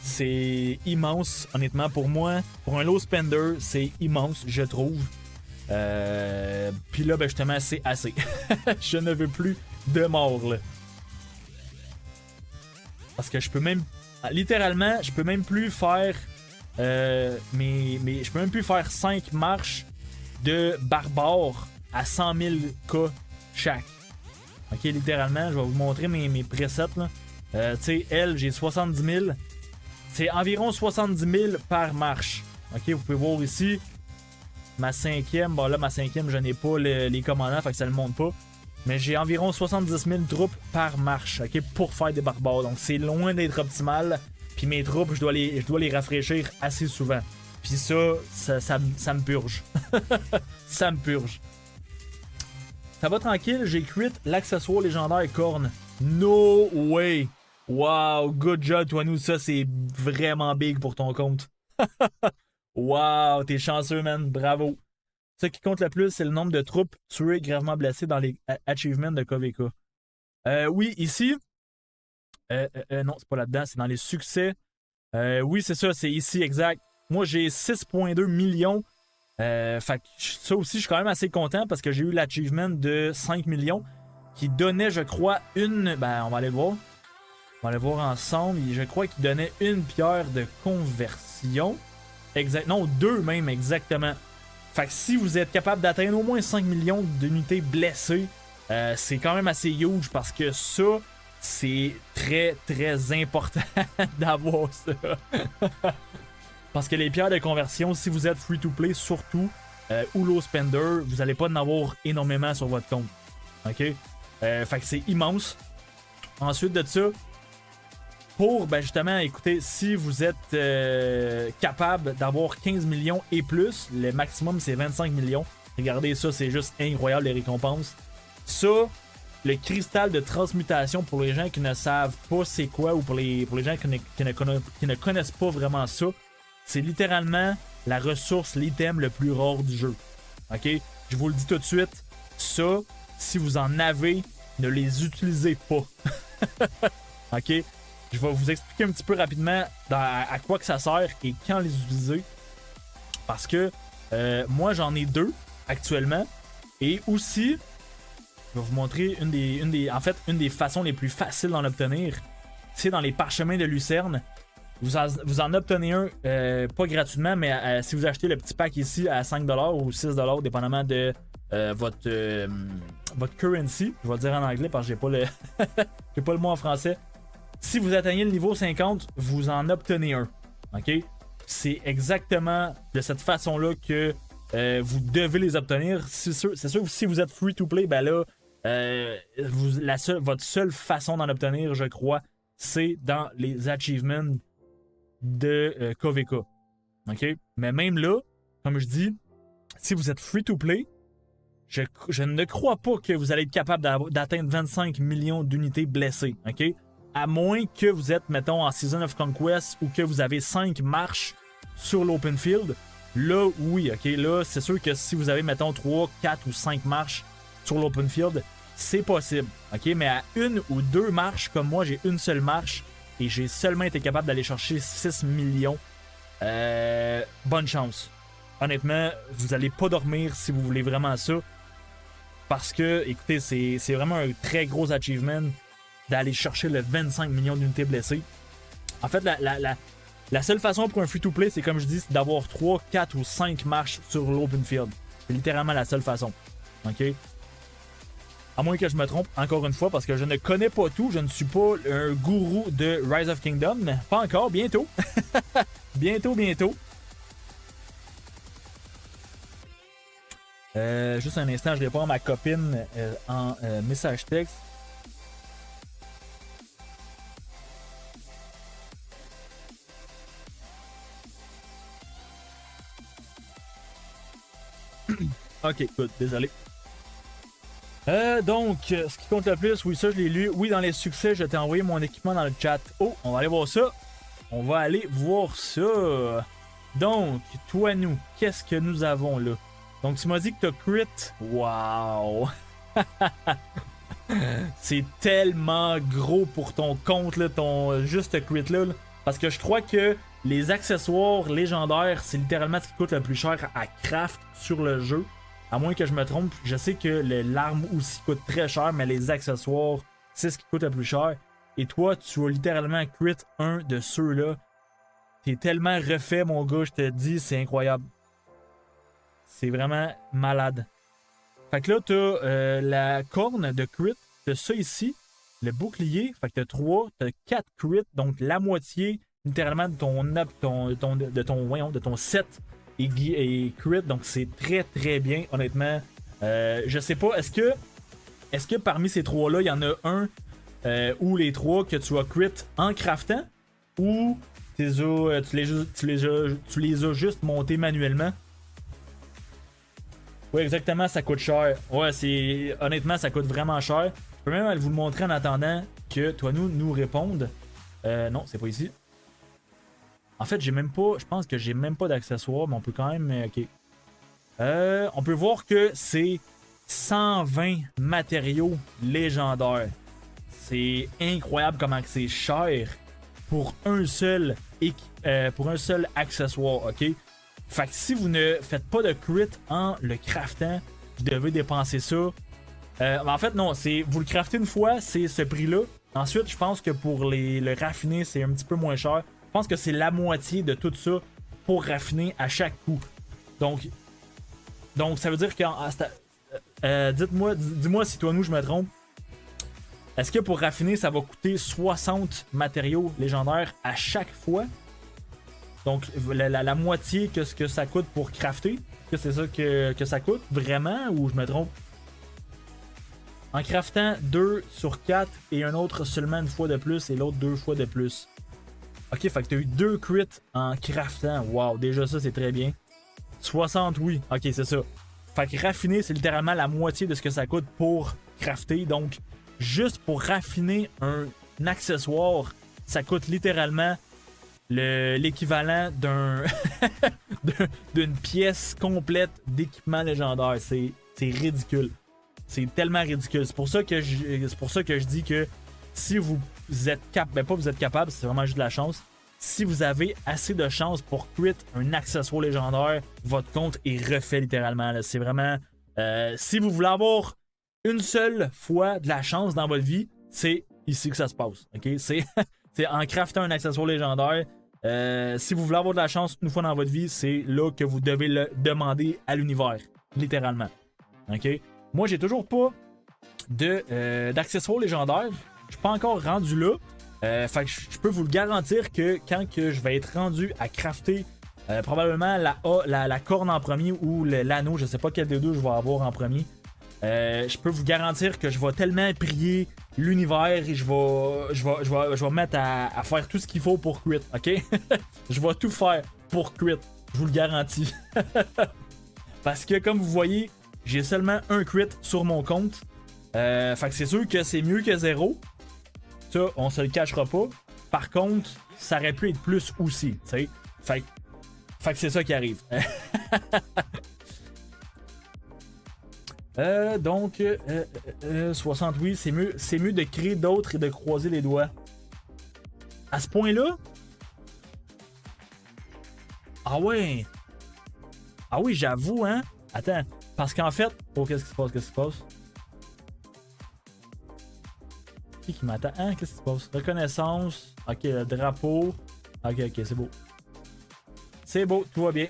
C'est immense, honnêtement, pour moi. Pour un low spender, c'est immense, je trouve. Puis là, justement, c'est assez. Je ne veux plus de morts, là. Parce que je peux même... Littéralement, je peux même plus faire... je peux même plus faire 5 marches de barbares à 100 000 K chaque. Ok, littéralement, je vais vous montrer mes presets, là. Tu sais, elle, j'ai 70 000. C'est environ 70 000 par marche. Ok, vous pouvez voir ici. Ma cinquième, ma cinquième, je n'ai pas les commandants, fait que ça ne le montre pas. Mais j'ai environ 70 000 troupes par marche, ok, pour faire des barbares. Donc c'est loin d'être optimal. Puis mes troupes, je dois les rafraîchir assez souvent. Puis ça me purge. Ça me purge. Ça va tranquille, j'ai quit l'accessoire légendaire corne. No way! Wow, good job, toi nous, ça c'est vraiment big pour ton compte. Wow, t'es chanceux, man, bravo. Ce qui compte le plus, c'est le nombre de troupes tuées gravement blessées dans les achievements de KVK. Oui, ici. Non, c'est pas là-dedans, c'est dans les succès. Oui, c'est ça, c'est ici, exact. Moi, j'ai 6,2 millions Fait que ça aussi, je suis quand même assez content parce que j'ai eu l'achievement de 5 millions qui donnait, je crois, une. Ben, on va aller le voir. On va aller voir ensemble. Je crois qu'il donnait une pierre de conversion. Exact. Non, deux même, exactement. Fait que si vous êtes capable d'atteindre au moins 5 millions d'unités blessées, c'est quand même assez huge parce que ça, c'est très très important d'avoir ça. Parce que les pierres de conversion, si vous êtes free-to-play surtout, ou low spender, vous n'allez pas en avoir énormément sur votre compte. OK? Fait que c'est immense. Ensuite de ça, pour ben justement, écoutez, si vous êtes capable d'avoir 15 millions et plus, le maximum c'est 25 millions. Regardez ça, c'est juste incroyable les récompenses. Ça, le cristal de transmutation pour les gens qui ne savent pas c'est quoi ou pour les gens qui ne connaissent pas vraiment ça, c'est littéralement la ressource, l'item le plus rare du jeu. Ok? Je vous le dis tout de suite, ça, si vous en avez, ne les utilisez pas. Ok? Je vais vous expliquer un petit peu rapidement à quoi que ça sert et quand les utiliser. Parce que moi j'en ai deux actuellement. Et aussi, je vais vous montrer une des façons les plus faciles d'en obtenir. C'est dans les parchemins de Lucerne. Vous en obtenez un, pas gratuitement, mais si vous achetez le petit pack ici à 5$ ou 6$, dépendamment de votre currency. Je vais le dire en anglais parce que j'ai pas j'ai pas le mot en français. Si vous atteignez le niveau 50, vous en obtenez un. OK? C'est exactement de cette façon-là que vous devez les obtenir. C'est sûr que si vous êtes free-to-play, ben là, votre seule façon d'en obtenir, je crois, c'est dans les achievements de KVK. OK? Mais même là, comme je dis, si vous êtes free-to-play, je ne crois pas que vous allez être capable d'atteindre 25 millions d'unités blessées. OK? À moins que vous êtes, mettons, en Season of Conquest ou que vous avez 5 marches sur l'open field. Là, oui, ok. Là, c'est sûr que si vous avez, mettons, 3, 4 ou 5 marches sur l'open field, c'est possible. Ok, mais à une ou deux marches, comme moi, j'ai une seule marche et j'ai seulement été capable d'aller chercher 6 millions. Bonne chance. Honnêtement, vous n'allez pas dormir si vous voulez vraiment ça. Parce que, écoutez, c'est vraiment un très gros achievement d'aller chercher le 25 millions d'unités blessées. En fait, la seule façon pour un free-to-play, c'est comme je dis, c'est d'avoir 3, 4 ou 5 marches sur l'open field. C'est littéralement la seule façon. OK? À moins que je me trompe, encore une fois, parce que je ne connais pas tout. Je ne suis pas un gourou de Rise of Kingdom. Mais pas encore, bientôt. bientôt. Juste un instant, je réponds à ma copine en message texte. Ok, good, désolé. Donc, ce qui compte le plus, oui, ça je l'ai lu. Oui, dans les succès, je t'ai envoyé mon équipement dans le chat. Oh, on va aller voir ça. On va aller voir ça. Donc, toi, nous, qu'est-ce que nous avons là? Donc, tu m'as dit que t'as crit. Wow! C'est tellement gros pour ton compte, là, ton juste crit là. Parce que je crois que les accessoires légendaires, c'est littéralement ce qui coûte le plus cher à craft sur le jeu. À moins que je me trompe, je sais que l'arme aussi coûte très cher, mais les accessoires, c'est ce qui coûte le plus cher. Et toi, tu as littéralement crit un de ceux-là. T'es tellement refait, mon gars, je te dis, c'est incroyable. C'est vraiment malade. Fait que là, t'as la corne de crit, t'as ça ici, le bouclier, fait que t'as 3, t'as 4 crit, donc la moitié, littéralement, de ton set et crit, donc c'est très très bien, honnêtement. Je sais pas, est-ce que parmi ces trois-là, il y en a un ou les trois que tu as crit en craftant ou tu les as juste montés manuellement? Oui, exactement, ça coûte cher. Ouais, honnêtement, ça coûte vraiment cher. Je peux même vous le montrer en attendant que toi nous répondent. Non, c'est pas ici. En fait, je pense que j'ai même pas d'accessoires, mais on peut quand même. Ok. On peut voir que c'est 120 matériaux légendaires. C'est incroyable comment c'est cher pour un seul accessoire, ok? Fait que si vous ne faites pas de crit en le craftant, vous devez dépenser ça. En fait, non, vous le craftez une fois, c'est ce prix-là. Ensuite, je pense que pour le raffiner, c'est un petit peu moins cher. Je pense que c'est la moitié de tout ça pour raffiner à chaque coup. Donc ça veut dire que... dis-moi si toi, nous, je me trompe. Est-ce que pour raffiner, ça va coûter 60 matériaux légendaires à chaque fois? Donc, la moitié que ce que ça coûte pour crafter. Est-ce que c'est ça que ça coûte vraiment ou je me trompe? En craftant 2 sur 4 et un autre seulement une fois de plus et l'autre 2 fois de plus. Ok, fait que t'as eu 2 crits en craftant. Wow, déjà ça c'est très bien. 60, oui. Ok, c'est ça. Fait que raffiner, c'est littéralement la moitié de ce que ça coûte pour crafter. Donc, juste pour raffiner un accessoire, ça coûte littéralement l'équivalent d'une pièce complète d'équipement légendaire. C'est ridicule. C'est tellement ridicule. C'est pour ça que je dis que si vous êtes capable, pas vous êtes capable, c'est vraiment juste de la chance. Si vous avez assez de chance pour crit un accessoire légendaire, votre compte est refait littéralement. C'est vraiment... si vous voulez avoir une seule fois de la chance dans votre vie, c'est ici que ça se passe. Okay? C'est en craftant un accessoire légendaire. Si vous voulez avoir de la chance une fois dans votre vie, c'est là que vous devez le demander à l'univers. Littéralement. OK? Moi, j'ai toujours pas d'accessoires légendaires. Je suis pas encore rendu là. Fait que je peux vous le garantir que quand que je vais être rendu à crafter probablement la corne en premier ou l'anneau, je sais pas quel des deux je vais avoir en premier. Je peux vous garantir que je vais tellement prier l'univers et je vais me mettre à faire tout ce qu'il faut pour crit, ok? Je vais tout faire pour crit, je vous le garantis. Parce que comme vous voyez, j'ai seulement un crit sur mon compte. Fait que c'est sûr que c'est mieux que 0. Ça, on se le cachera pas. Par contre, ça aurait pu être plus aussi, tu sais. Fait que c'est ça qui arrive. Donc, 60, oui, c'est mieux de créer d'autres et de croiser les doigts. À ce point-là? Ah ouais! Ah oui, j'avoue, hein? Attends, parce qu'en fait... Oh, qu'est-ce qui se passe? Qui m'attend? Hein? Qu'est-ce qui se passe? Reconnaissance. Ok, le drapeau. Ok, c'est beau. C'est beau, tout va bien.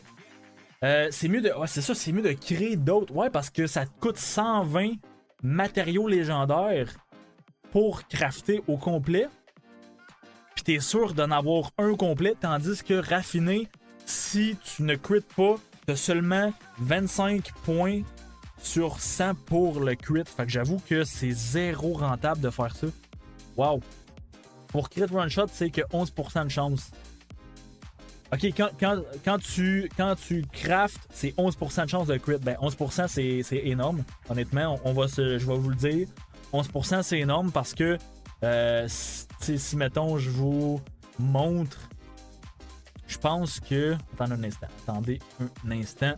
C'est mieux de... Ouais, c'est ça, c'est mieux de créer d'autres. Ouais, parce que ça te coûte 120 matériaux légendaires pour crafter au complet. Puis t'es sûr d'en avoir un complet, tandis que raffiner, si tu ne crit pas, t'as seulement 25 points sur 100 pour le crit. Fait que j'avoue que c'est zéro rentable de faire ça. Wow. Pour crit one shot, c'est que 11% de chance. Ok, quand tu craftes, c'est 11% de chance de crit. Ben 11% c'est énorme. Honnêtement, je vais vous le dire. 11% c'est énorme parce que si mettons je vous montre. Je pense que. Attendez un instant.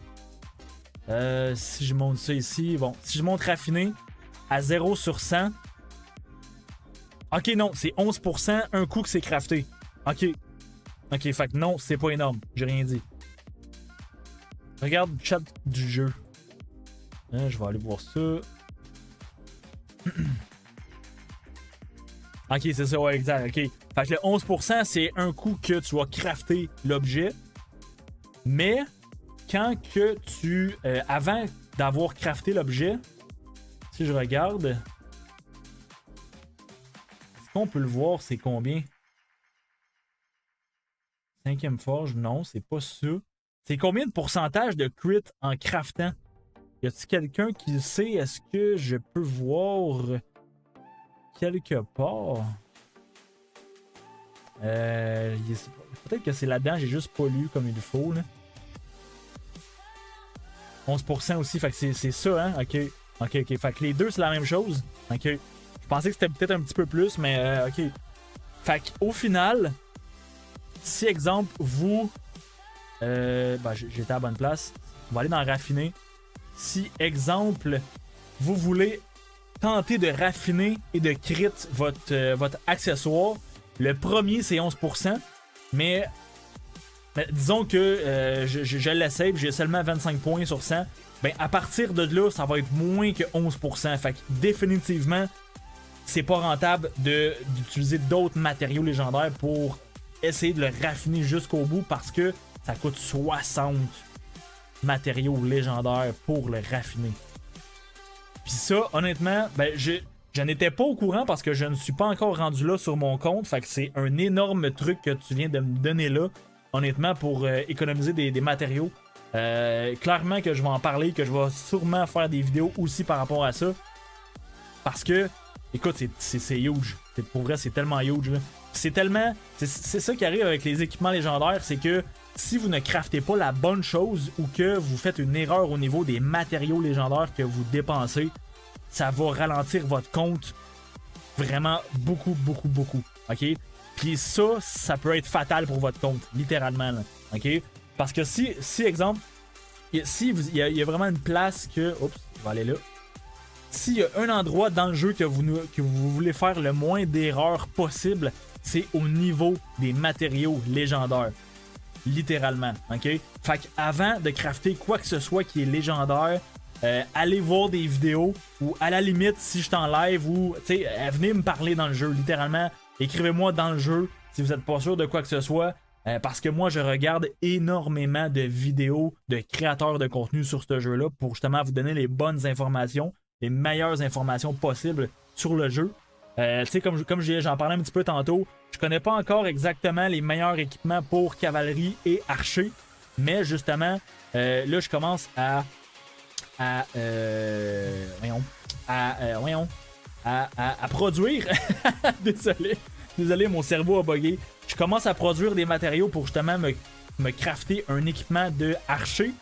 Si je monte ça ici. Bon, si je monte raffiné à 0 sur 100. Ok, non, c'est 11% un coup que c'est crafté. Ok, fait que non, c'est pas énorme. J'ai rien dit. Regarde le chat du jeu. Je vais aller voir ça. Ok, c'est ça, ouais, exact. Ok. Fait que le 11%, c'est un coup que tu vas crafter l'objet. Mais, quand que tu... avant d'avoir crafté l'objet, si je regarde... Est-ce qu'on peut le voir, c'est combien? 5e forge, non, c'est pas ça. C'est combien de pourcentage de crit en craftant? Y a-t-il quelqu'un qui le sait? Est-ce que je peux voir quelque part? Peut-être que c'est là-dedans, j'ai juste pas lu comme il faut. Là. 11% aussi, fait que c'est ça, hein? Ok. Fait que les deux, c'est la même chose. Ok. Je pensais que c'était peut-être un petit peu plus, mais ok. Fait qu'au final... Si, exemple, vous... j'étais à la bonne place. On va aller dans raffiner. Si, exemple, vous voulez tenter de raffiner et de crit votre accessoire, le premier, c'est 11%. Mais Mais disons que je l'essaie, j'ai seulement 25 points sur 100. Ben, à partir de là, ça va être moins que 11%. Fait que définitivement, c'est pas rentable d'utiliser d'autres matériaux légendaires pour essayer de le raffiner jusqu'au bout parce que ça coûte 60 matériaux légendaires pour le raffiner. Puis ça, honnêtement, ben, je n'étais pas au courant parce que je ne suis pas encore rendu là sur mon compte. Fait que c'est un énorme truc que tu viens de me donner là, honnêtement, pour économiser des matériaux. Clairement que je vais en parler, que je vais sûrement faire des vidéos aussi par rapport à ça. Parce que, écoute, c'est huge. Pour vrai, c'est tellement huge. C'est ça qui arrive avec les équipements légendaires, c'est que si vous ne craftez pas la bonne chose ou que vous faites une erreur au niveau des matériaux légendaires que vous dépensez, ça va ralentir votre compte vraiment beaucoup. OK? Puis ça peut être fatal pour votre compte, littéralement. Là, OK? Parce que si exemple, il y a vraiment une place que... Oups, je vais aller là. S'il y a un endroit dans le jeu que vous voulez faire le moins d'erreurs possible, c'est au niveau des matériaux légendaires. Littéralement, ok? Fait qu'avant de crafter quoi que ce soit qui est légendaire, allez voir des vidéos ou à la limite, si je suis en live ou, tu sais, venez me parler dans le jeu, littéralement. Écrivez-moi dans le jeu si vous n'êtes pas sûr de quoi que ce soit. Parce que moi, je regarde énormément de vidéos de créateurs de contenu sur ce jeu-là pour justement vous donner les bonnes informations, les meilleures informations possibles sur le jeu. Tu sais, comme j'en parlais un petit peu tantôt, je connais pas encore exactement les meilleurs équipements pour cavalerie et archer, mais justement, là, je commence à produire. Désolé, mon cerveau a bugué. Je commence à produire des matériaux pour justement me crafter un équipement de archer.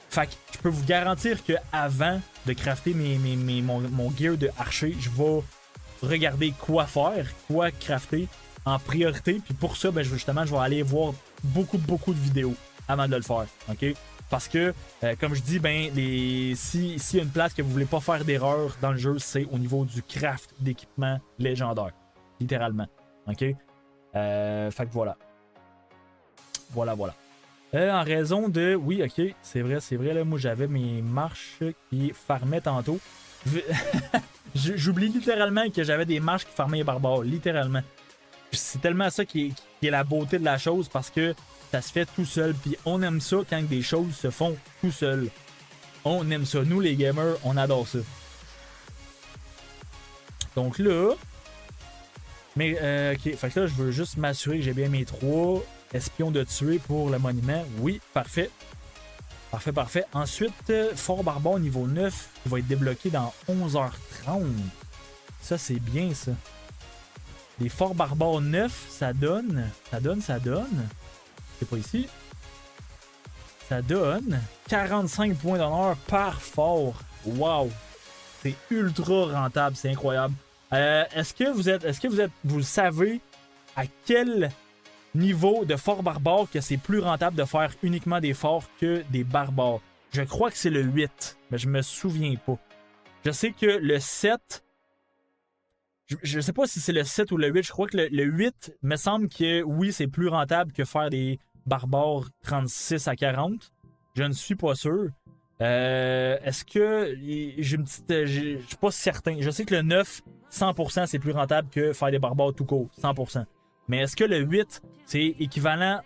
Fait que je peux vous garantir que avant de crafter mon gear de archer, je vais regarder quoi faire, quoi crafter en priorité. Puis pour ça, ben, je vais aller voir beaucoup de vidéos avant de le faire. OK? Parce que, comme je dis, ben, s'il y a une place que vous voulez pas faire d'erreur dans le jeu, c'est au niveau du craft d'équipements légendaires. Littéralement. OK? Fait que voilà. Voilà. En raison de... Oui, OK, c'est vrai, là, moi j'avais mes marches qui farmaient tantôt. J'oublie littéralement que j'avais des marches qui farmaient les barbares, littéralement. C'est tellement ça qui est la beauté de la chose parce que ça se fait tout seul. Puis on aime ça quand des choses se font tout seul. On aime ça. Nous, les gamers, on adore ça. Donc là... Mais, ok, fait que là, je veux juste m'assurer que j'ai bien mes 3 espions de tuer pour le monument. Oui, parfait. Parfait. Ensuite, Fort Barbare niveau 9, qui va être débloqué dans 11h30. Ça, c'est bien, ça. Les Forts Barbares 9, ça donne. C'est pas ici. Ça donne 45 points d'honneur par fort. Wow! C'est ultra rentable, c'est incroyable. Est-ce que vous savez à quel niveau de fort barbare que c'est plus rentable de faire uniquement des forts que des barbares? Je crois que c'est le 8, mais je me souviens pas. Je sais que le 7... Je sais pas si c'est le 7 ou le 8. Je crois que le 8 me semble que oui, c'est plus rentable que faire des barbares 36 à 40. Je ne suis pas sûr. Est-ce que j'ai une petite... je suis pas certain. Je sais que le 9, 100% c'est plus rentable que faire des barbares tout court. 100%. Mais est-ce que le 8, c'est équivalent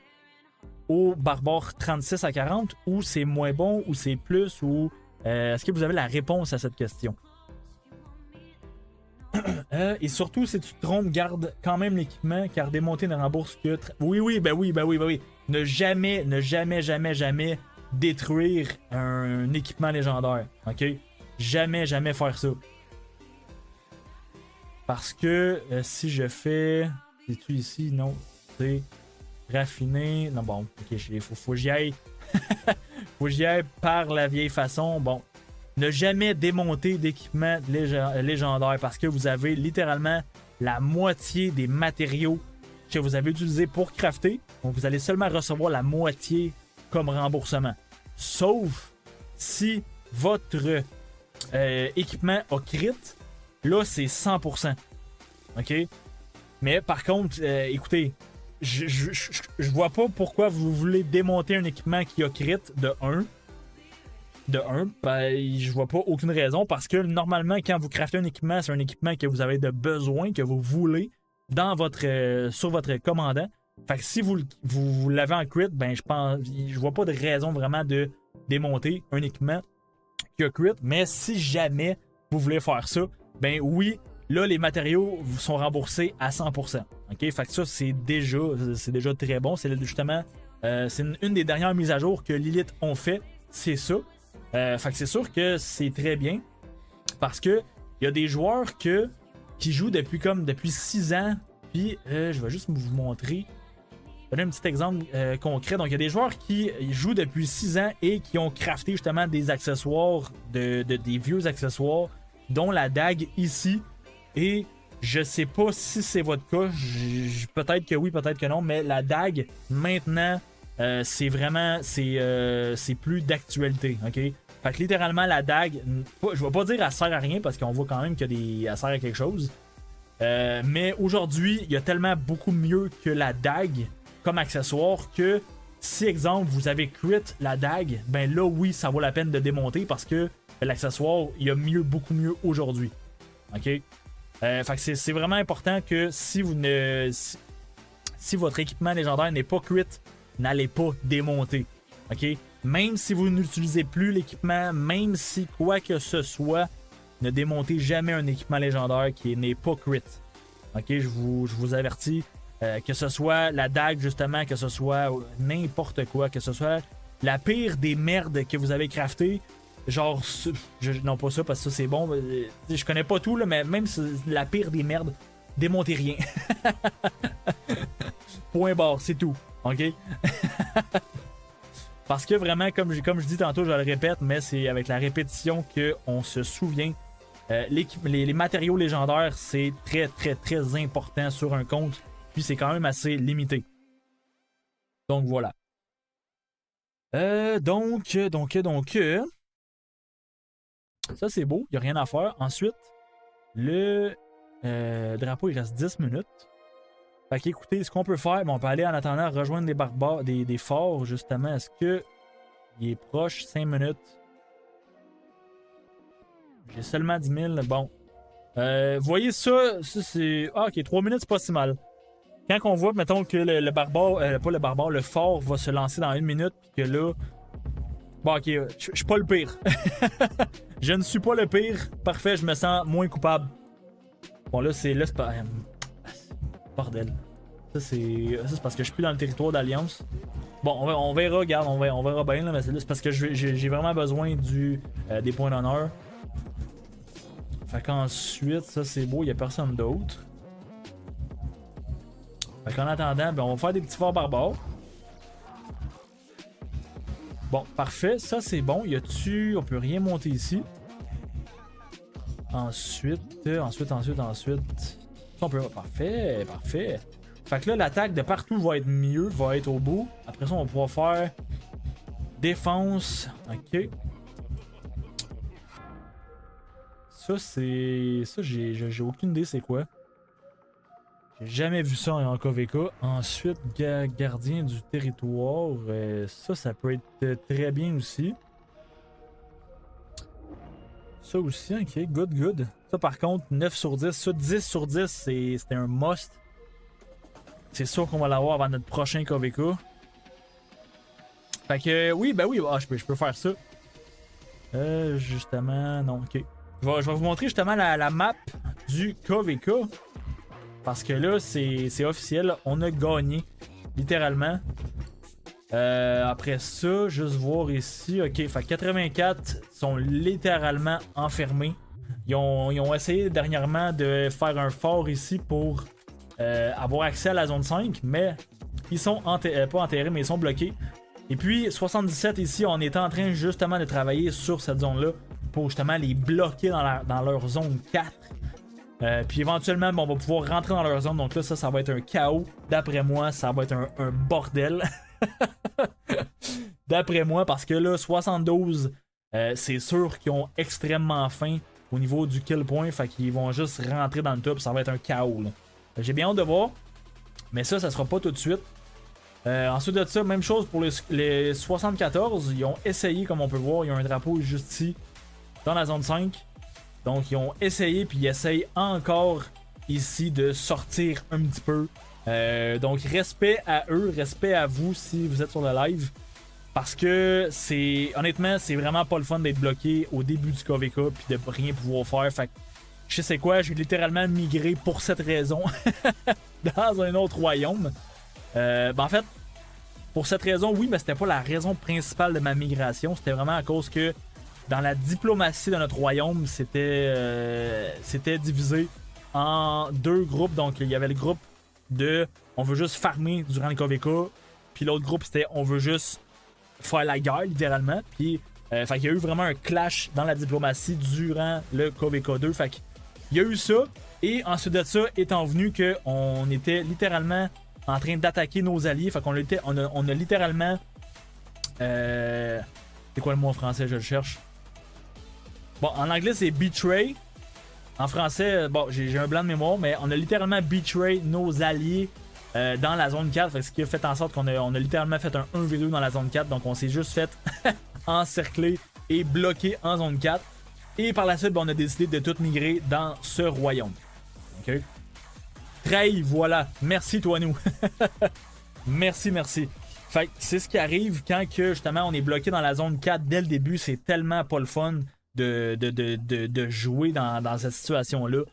au barbare 36 à 40 ou c'est moins bon ou c'est plus ou... est-ce que vous avez la réponse à cette question? Et surtout, si tu te trompes, garde quand même l'équipement, car démonter ne rembourse que... Oui. Ne jamais détruire un équipement légendaire. OK? Jamais faire ça. Parce que si je fais... C'est-tu ici? Non. C'est raffiner. Non, bon. OK, faut que j'y aille. Faut que j'y aille par la vieille façon. Bon. Ne jamais démonter d'équipement légendaire parce que vous avez littéralement la moitié des matériaux que vous avez utilisés pour crafter. Donc, vous allez seulement recevoir la moitié comme remboursement. Sauf si votre équipement a crit, là, c'est 100%. OK? Mais par contre, écoutez, je vois pas pourquoi vous voulez démonter un équipement qui a crit de 1. Ben, je vois pas aucune raison parce que normalement, quand vous craftez un équipement, c'est un équipement que vous avez de besoin, que vous voulez dans votre, sur votre commandant. Fait que si vous l'avez en crit, ben je vois pas de raison vraiment de démonter un équipement qui a crit. Mais si jamais vous voulez faire ça, ben oui, là les matériaux vous sont remboursés à 100%. Ok, fait que ça c'est déjà très bon. C'est justement c'est une des dernières mises à jour que Lilith ont fait, c'est ça. Fait que c'est sûr que c'est très bien parce que il y a des joueurs qui jouent depuis 6 ans. Puis je vais juste vous montrer. Donner un petit exemple concret. Donc il y a des joueurs qui jouent depuis 6 ans et qui ont crafté justement des accessoires, des vieux accessoires, dont la dague ici. Et je sais pas si c'est votre cas. Peut-être que oui, peut-être que non. Mais la dague maintenant, c'est vraiment c'est plus d'actualité. Ok. Fait que littéralement, la dague, je vais pas dire elle sert à rien parce qu'on voit quand même qu'elle sert à quelque chose. Mais aujourd'hui, il y a tellement beaucoup mieux que la dague comme accessoire que si, exemple, vous avez crit la dague, ben là, oui, ça vaut la peine de démonter parce que l'accessoire, il y a beaucoup mieux aujourd'hui. Ok? Fait que c'est vraiment important que si votre équipement légendaire n'est pas crit, n'allez pas démonter. Ok? Même si vous n'utilisez plus l'équipement, même si quoi que ce soit, ne démontez jamais un équipement légendaire qui n'est pas crit. Ok, je vous avertis, que ce soit la dague justement, que ce soit n'importe quoi, que ce soit la pire des merdes que vous avez crafté, genre, non pas ça parce que ça c'est bon, je connais pas tout là, mais même si la pire des merdes, démontez rien. Point barre, c'est tout, ok? Parce que vraiment, comme je dis tantôt, je le répète, mais c'est avec la répétition qu'on se souvient. Les matériaux légendaires, c'est très, très, très important sur un compte. Puis c'est quand même assez limité. Donc voilà. Donc. Ça, c'est beau. Il n'y a rien à faire. Ensuite, le drapeau, il reste 10 minutes. Fait qu'écoutez, ce qu'on peut faire, on peut aller en attendant rejoindre des barbares, des forts, justement. Est-ce que il est proche? 5 minutes. J'ai seulement 10 000. Bon. Voyez ça c'est... Ah, ok, 3 minutes, c'est pas si mal. Quand on voit, mettons, que le barbare... pas le barbare, le fort va se lancer dans 1 minute, puis que là... Bon, ok, je suis pas le pire. Je ne suis pas le pire. Parfait, je me sens moins coupable. Bon, là, c'est pas... Bordel. Ça, c'est parce que je suis plus dans le territoire d'Alliance. Bon, on verra, regarde, on verra bien, là, mais c'est parce que j'ai vraiment besoin des points d'honneur. Fait qu'ensuite, ça c'est beau, il n'y a personne d'autre. Fait qu'en attendant, ben, on va faire des petits forts barbares. Bon, parfait, ça c'est bon. On peut rien monter ici. Ensuite. On peut... Parfait. Fait que là, l'attaque de partout va être mieux, va être au bout. Après ça, on va pouvoir faire défense. Ok. Ça, j'ai aucune idée c'est quoi. J'ai jamais vu ça en KVK. Ensuite, gardien du territoire. Ça peut être très bien aussi. Ça aussi, ok, good. Ça par contre, 9 sur 10. Ça, 10 sur 10, c'était un must. C'est sûr qu'on va l'avoir avant notre prochain KVK. Fait que, oui, je peux faire ça. Justement, non, ok. Je vais vous montrer justement la map du KVK. Parce que là, c'est officiel. On a gagné, littéralement. Après ça, juste voir ici. Ok, fait 84 sont littéralement enfermés. Ils ont essayé dernièrement de faire un fort ici pour avoir accès à la zone 5, mais ils sont pas enterrés, mais ils sont bloqués. Et puis 77 ici, on est en train justement de travailler sur cette zone-là pour justement les bloquer dans leur zone 4. Puis éventuellement, on va pouvoir rentrer dans leur zone. Donc là, ça va être un chaos. D'après moi, ça va être un bordel. D'après moi, parce que là, 72, c'est sûr qu'ils ont extrêmement faim au niveau du kill point. Fait qu'ils vont juste rentrer dans le top. Ça va être un chaos. J'ai bien hâte de voir. Mais ça sera pas tout de suite. Ensuite de ça, même chose pour les 74. Ils ont essayé, comme on peut voir, il y a un drapeau juste ici, dans la zone 5. Donc, ils ont essayé, puis ils essayent encore ici de sortir un petit peu. Donc, respect à eux, respect à vous si vous êtes sur le live. Parce que honnêtement, c'est vraiment pas le fun d'être bloqué au début du KVK puis de rien pouvoir faire. Fait que, je sais quoi, j'ai littéralement migré pour cette raison dans un autre royaume. En fait, pour cette raison, oui, mais c'était pas la raison principale de ma migration. C'était vraiment à cause que dans la diplomatie de notre royaume, c'était divisé en deux groupes. Donc, il y avait le groupe de on veut juste farmer durant le KVK, puis l'autre groupe c'était on veut juste faire la guerre littéralement. Puis, fait qu'il y a eu vraiment un clash dans la diplomatie durant le KVK2. Fait qu'il y a eu ça. Et ensuite de ça, étant venu qu'on était littéralement en train d'attaquer nos alliés, fait qu'on on a littéralement. C'est quoi le mot en français? Je le cherche. Bon, en anglais c'est betray. En français, bon, j'ai un blanc de mémoire, mais on a littéralement betray nos alliés dans la zone 4. Fait que ce qui a fait en sorte qu'on a littéralement fait un 1v2 dans la zone 4. Donc on s'est juste fait encercler et bloquer en zone 4. Et par la suite, ben, on a décidé de tout migrer dans ce royaume. Ok? Trey, voilà. Merci, toi, nous. Merci. Fait que c'est ce qui arrive quand que, justement on est bloqué dans la zone 4 dès le début. C'est tellement pas le fun de jouer dans cette situation-là.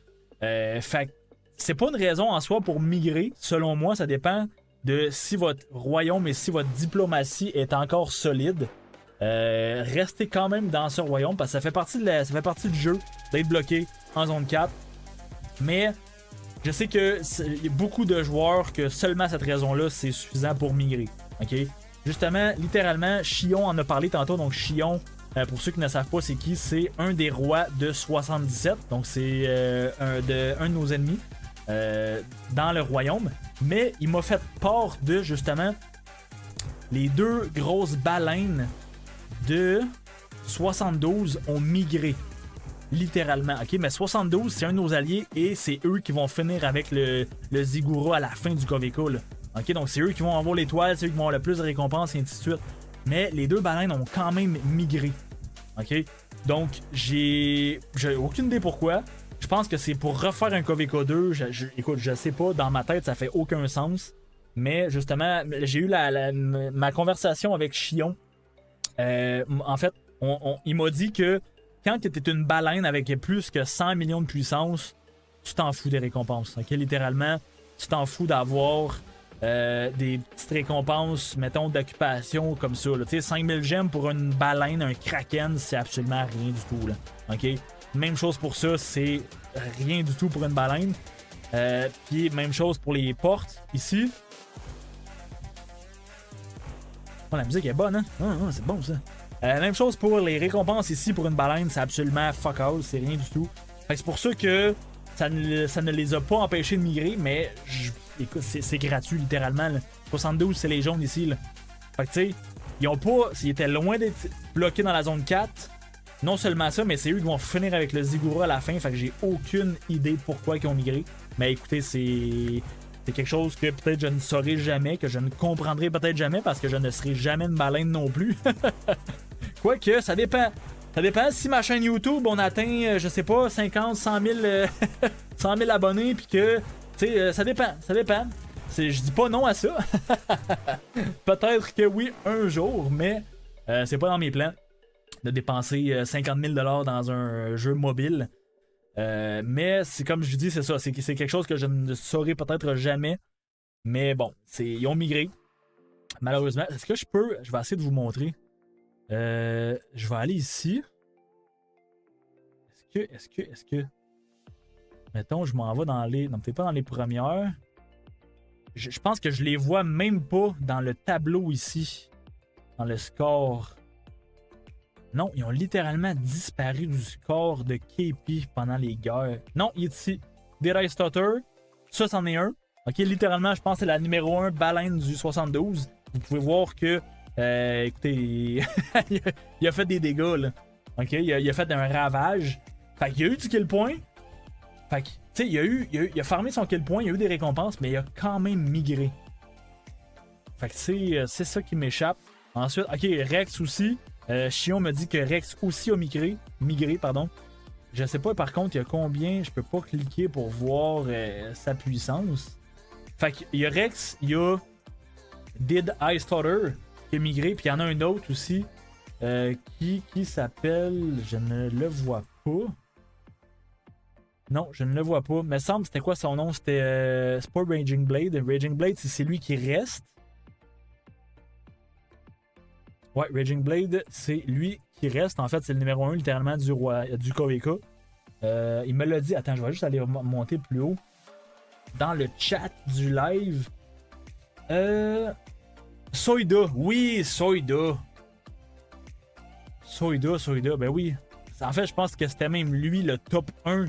Fait que c'est pas une raison en soi pour migrer. Selon moi, ça dépend de si votre royaume et si votre diplomatie est encore solide. Restez quand même dans ce royaume parce que ça fait partie du jeu d'être bloqué en zone 4. Mais je sais que y a beaucoup de joueurs que seulement cette raison-là, c'est suffisant pour migrer. Ok? Justement, littéralement, Chion en a parlé tantôt. Donc Chion, pour ceux qui ne savent pas c'est qui, c'est un des rois de 77. Donc c'est un de nos ennemis dans le royaume. Mais il m'a fait part de justement les deux grosses baleines de 72 ont migré. Littéralement, ok? Mais 72, c'est un de nos alliés et c'est eux qui vont finir avec le Ziggurat à la fin du KVK. Là. Ok? Donc c'est eux qui vont avoir l'étoile, c'est eux qui vont avoir le plus de récompenses et ainsi de suite. Mais les deux baleines ont quand même migré. Ok? Donc j'ai aucune idée pourquoi. Je pense que c'est pour refaire un KVK2. Écoute, je sais pas, dans ma tête ça fait aucun sens. Mais justement, j'ai eu ma conversation avec Chion. En fait, il m'a dit que quand tu es une baleine avec plus que 100 millions de puissance, tu t'en fous des récompenses. Okay? Littéralement, tu t'en fous d'avoir des petites récompenses, mettons, d'occupation comme ça. Tu sais, 5000 gemmes pour une baleine, un kraken, c'est absolument rien du tout. Là. Okay? Même chose pour ça, c'est rien du tout pour une baleine. Puis même chose pour les portes ici. Oh, la musique est bonne, hein? C'est bon ça. Même chose pour les récompenses ici pour une baleine, c'est absolument fuck all, c'est rien du tout. Fait que c'est pour ça que ça ne les a pas empêchés de migrer, mais écoute, c'est gratuit littéralement. Là. 72, c'est les jaunes ici. Là. Fait que tu sais, ils étaient loin d'être bloqués dans la zone 4. Non seulement ça, mais c'est eux qui vont finir avec le Ziggurat à la fin. Fait que j'ai aucune idée de pourquoi ils ont migré. Mais écoutez, c'est quelque chose que peut-être je ne saurai jamais, que je ne comprendrai peut-être jamais parce que je ne serai jamais une baleine non plus. Quoique, ça dépend. Ça dépend si ma chaîne YouTube, on atteint, je sais pas, 50, 100 000 abonnés, puis que, tu sais, ça dépend. Je dis pas non à ça. Peut-être que oui, un jour, mais c'est pas dans mes plans de dépenser 50 000 $ dans un jeu mobile. Mais c'est comme je dis, c'est ça. C'est quelque chose que je ne saurai peut-être jamais. Mais bon, ils ont migré. Malheureusement. Est-ce que je vais essayer de vous montrer. Je vais aller ici. Est-ce que. Mettons, je m'en vais dans les. Non, peut-être pas dans les premières. Je pense que je les vois même pas dans le tableau ici. Dans le score. Non, ils ont littéralement disparu du score de KP pendant les guerres. Non, il est ici. Did I Stutter? Ça, c'en est un. Ok, littéralement, je pense que c'est la numéro 1 baleine du 72. Vous pouvez voir que. Écoutez, il a fait des dégâts, là. Ok, il a fait un ravage. Fait qu'il a eu du kill point. Fait que, tu sais, il a farmé son kill point, il a eu des récompenses, mais il a quand même migré. Fait que c'est ça qui m'échappe. Ensuite, ok, Rex aussi. Chion me dit que Rex aussi a migré, pardon. Je sais pas par contre il y a combien, je peux pas cliquer pour voir sa puissance. Fait qu'il y a Rex, il y a Did I Stutter qui a migré, puis il y en a un autre aussi qui s'appelle, je ne le vois pas. Non, je ne le vois pas. Mais semble c'était quoi son nom? C'était Sport Raging Blade. Raging Blade, c'est lui qui reste. Ouais, Raging Blade, c'est lui qui reste. En fait, c'est le numéro 1 littéralement du KVK. Il me l'a dit. Attends, je vais juste aller monter plus haut. Dans le chat du live. Soida. Oui, Soida. Soida, ben oui. En fait, je pense que c'était même lui le top 1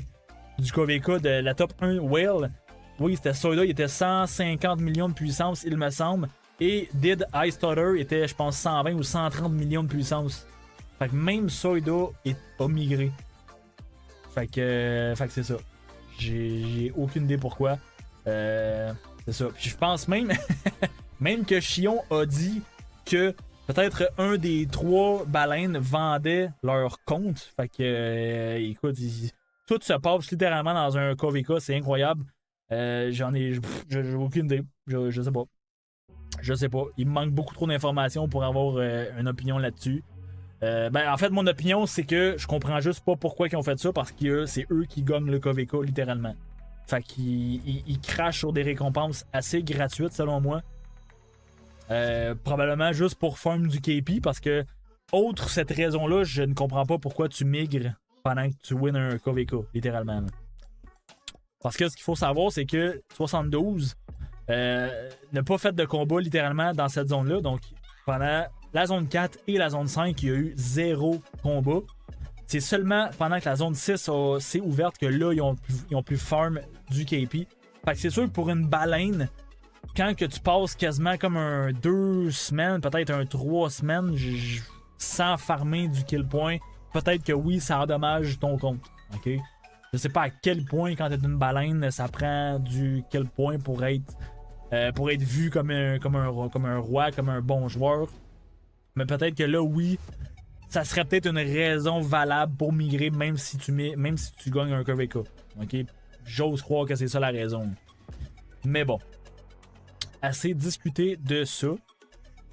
du KVK, de la top 1 Whale. Oui, c'était Soida. Il était 150 millions de puissance, il me semble. Et Did I Stutter était, je pense, 120 ou 130 millions de puissance. Fait que même Soida a migré. Fait que c'est ça. J'ai aucune idée pourquoi. C'est ça. Puis je pense même, même que Chion a dit que peut-être un des 3 baleines vendait leur compte. Fait que, écoute, tout se passe littéralement dans un KVK. C'est incroyable. J'ai aucune idée. Je sais pas. Je sais pas. Il me manque beaucoup trop d'informations pour avoir une opinion là-dessus. En fait, mon opinion, c'est que je comprends juste pas pourquoi ils ont fait ça, parce que c'est eux qui gagnent le KVK, littéralement. Fait qu'ils crachent sur des récompenses assez gratuites, selon moi. Probablement juste pour farm du KP, parce que, outre cette raison-là, je ne comprends pas pourquoi tu migres pendant que tu wins un KVK, littéralement. Parce que ce qu'il faut savoir, c'est que 72... n'a pas fait de combat littéralement dans cette zone-là. Donc, pendant la zone 4 et la zone 5, il y a eu 0 combat. C'est seulement pendant que la zone 6 s'est ouverte que là, ils ont pu farm du KP. Fait que c'est sûr que pour une baleine, quand que tu passes quasiment comme 2 semaines, peut-être 3 semaines, sans farmer du kill point, peut-être que oui, ça endommage ton compte. Ok? Je sais pas à quel point, quand t'es une baleine, ça prend du kill point pour être vu comme un roi, comme un bon joueur. Mais peut-être que là, oui, ça serait peut-être une raison valable pour migrer, même si tu gagnes un KVK. Ok? J'ose croire que c'est ça la raison. Mais bon. Assez discuté de ça.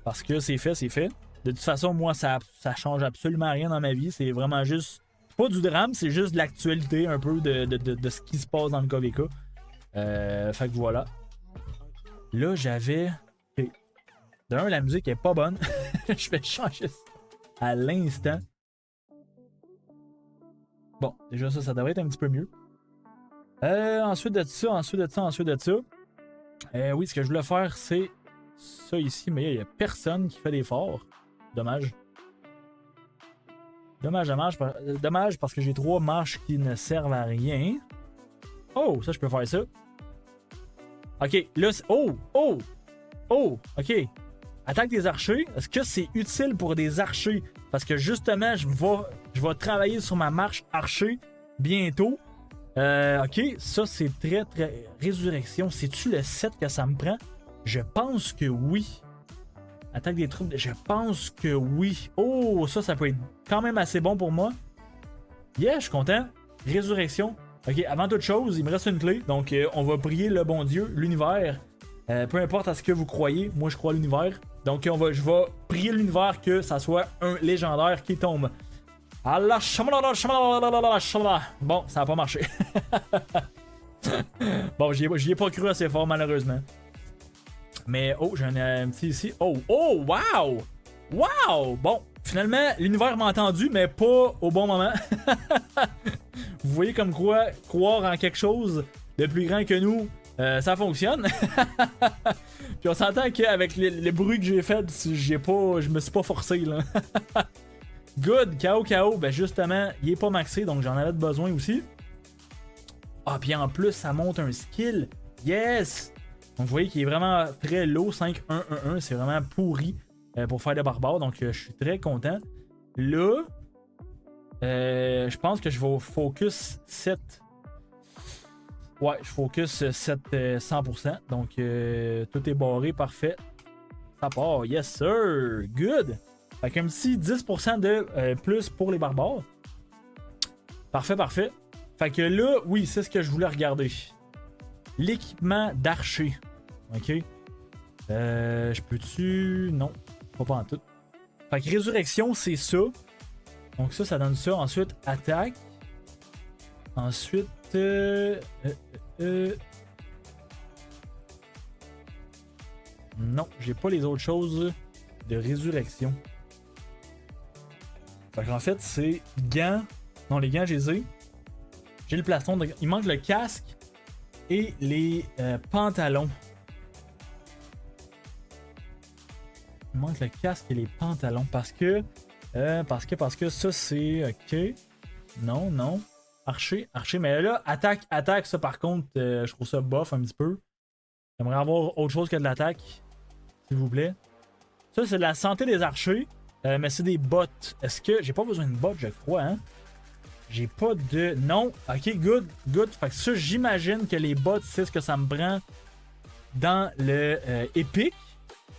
Parce que c'est fait, c'est fait. De toute façon, moi, ça change absolument rien dans ma vie. C'est vraiment juste... pas du drame, c'est juste de l'actualité un peu de ce qui se passe dans le KVK. Fait que voilà. Là, j'avais... Okay. D'un, la musique est pas bonne. Je vais changer ça à l'instant. Bon, déjà ça devrait être un petit peu mieux. Ensuite de ça. Oui, ce que je voulais faire, c'est ça ici, mais il n'y a personne qui fait d'efforts. Dommage. Dommage parce que j'ai 3 marches qui ne servent à rien. Oh, ça je peux faire ça. Ok, là c'est... Oh, ok. Attaque des archers. Est-ce que c'est utile pour des archers? Parce que justement, je vais travailler sur ma marche archer bientôt. Ok, ça c'est très... Résurrection, c'est-tu le 7 que ça me prend? Je pense que oui. Attaque des troupes, je pense que oui. Oh, ça peut être quand même assez bon pour moi. Yeah, je suis content. Résurrection. Ok, avant toute chose, il me reste une clé. Donc, on va prier le bon Dieu, l'univers. Peu importe à ce que vous croyez, moi je crois à l'univers. Donc, je vais prier l'univers que ça soit un légendaire qui tombe. Allah, bon, ça n'a pas marché. Bon, j'y ai pas cru assez fort, malheureusement. Mais, oh, j'ai un petit ici. Oh, wow! Wow! Bon, finalement, l'univers m'a entendu, mais pas au bon moment. Vous voyez comme quoi, croire en quelque chose de plus grand que nous, ça fonctionne. Puis on s'entend qu'avec les bruits que j'ai fait, je me suis pas forcé, là. Good, KO. Ben justement, il est pas maxé, donc j'en avais besoin aussi. Ah, puis en plus, ça monte un skill. Yes! Donc vous voyez qu'il est vraiment très low, 5-1-1-1, c'est vraiment pourri pour faire des barbares, donc je suis très content. Là, je pense que je vais focus cette Ouais, je focus 100%. Donc, tout est barré, parfait. Ça part, yes sir, good. Fait qu'un petit 10% de plus pour les barbares. Parfait, parfait. Fait que là, oui, c'est ce que je voulais regarder. L'équipement d'archer. Ok. Je peux-tu... Non, pas en tout. Fait que résurrection, c'est ça. Donc ça donne ça. Ensuite, attaque. Ensuite... Non, j'ai pas les autres choses de résurrection. Fait qu'en fait, c'est gants. Non, les gants, je les ai. J'ai le plastron. Il manque le casque et les pantalons. Il manque le casque et les pantalons parce que ça c'est ok. Non, non. Archer. Mais là, attaque, ça par contre, je trouve ça bof un petit peu. J'aimerais avoir autre chose que de l'attaque, s'il vous plaît. Ça, c'est de la santé des archers, mais c'est des bottes. Est-ce que j'ai pas besoin de bottes, je crois, hein? J'ai pas de... Non. Ok, good. Fait que ça, j'imagine que les bottes, c'est ce que ça me prend dans le épique.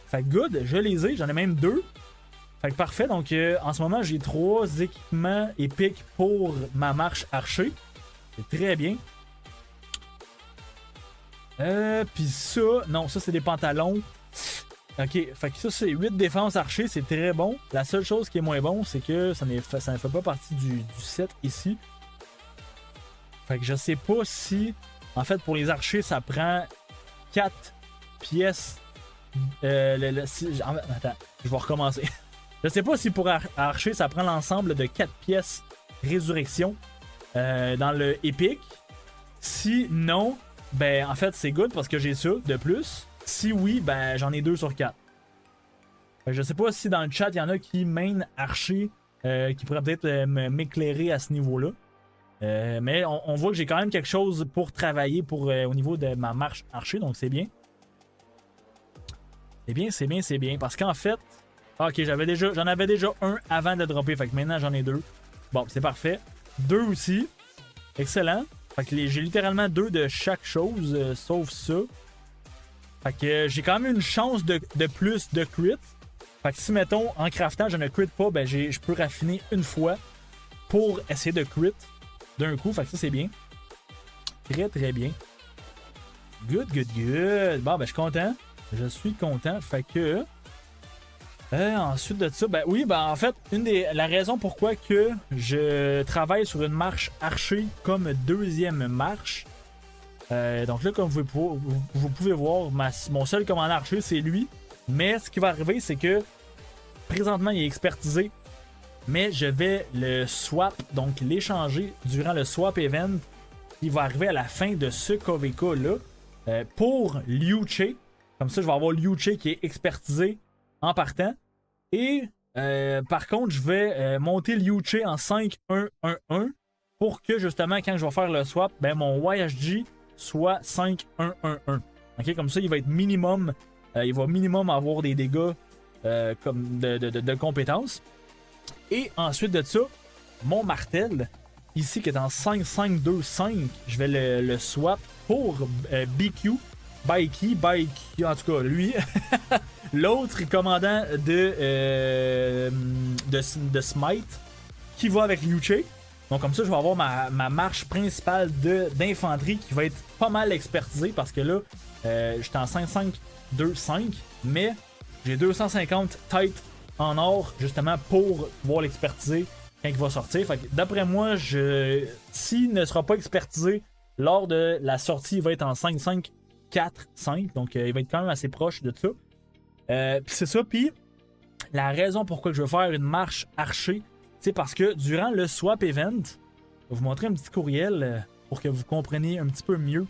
Fait que good, je les ai, j'en ai même 2. Fait que parfait, donc en ce moment j'ai 3 équipements épiques pour ma marche archer. C'est très bien. Puis ça, non, ça c'est des pantalons. Ok, fait que ça c'est 8 défense archer, c'est très bon. La seule chose qui est moins bon, c'est que ça ne fait pas partie du set ici. Fait que je sais pas si, en fait pour les archers ça prend 4 pièces. Attends, je vais recommencer. Je sais pas si pour archer ça prend l'ensemble de 4 pièces résurrection dans le épique. Si non, ben en fait c'est good parce que j'ai ça de plus. Si oui, ben j'en ai 2 sur 4. Je sais pas si dans le chat il y en a qui main archer qui pourraient peut-être m'éclairer à ce niveau-là. Mais on voit que j'ai quand même quelque chose pour travailler pour, au niveau de ma marche archer, donc c'est bien. C'est bien. Parce qu'en fait, ok, j'en avais déjà un avant de dropper. Fait que maintenant j'en ai 2. Bon, c'est parfait. 2 aussi. Excellent. Fait que j'ai littéralement 2 de chaque chose, sauf ça. Fait que j'ai quand même une chance de plus de crit. Fait que si, mettons, en craftant, je ne crit pas, ben je peux raffiner une fois pour essayer de crit d'un coup. Fait que ça, c'est bien. Très bien. Good. Bon, ben je suis content. Je suis content. Fait que... ensuite de ça, ben oui, ben en fait, la raison pourquoi que je travaille sur une marche archer comme deuxième marche. Donc là, comme vous pouvez voir, mon seul commandant archer, c'est lui. Mais ce qui va arriver, c'est que présentement, il est expertisé. Mais je vais le swap, donc l'échanger durant le swap event. Il va arriver à la fin de ce KVK-là pour Liu Che. Comme ça, je vais avoir Liu Che qui est expertisé en partant. Et par contre, je vais monter Liu Che en 5-1-1-1 pour que justement, quand je vais faire le swap, ben, mon YHG soit 5-1-1-1. Okay? Comme ça, il va être minimum. Il va minimum avoir des dégâts comme de compétences. Et ensuite de ça, mon martel, ici qui est en 5-5-2-5, je vais le swap pour BQ. Baiki, en tout cas, lui. L'autre commandant de Smite qui va avec Liu Che. Donc comme ça, je vais avoir ma marche principale d'infanterie qui va être pas mal expertisée parce que là, j'étais en 5-5-2-5, mais j'ai 250 têtes en or justement pour pouvoir l'expertiser quand il va sortir. Fait que d'après moi, s'il ne sera pas expertisé lors de la sortie, il va être en 5-5-4-5. Donc il va être quand même assez proche de ça. Puis c'est ça. Puis la raison pourquoi je veux faire une marche archer, c'est parce que durant le swap event, je vais vous montrer un petit courriel pour que vous compreniez un petit peu mieux.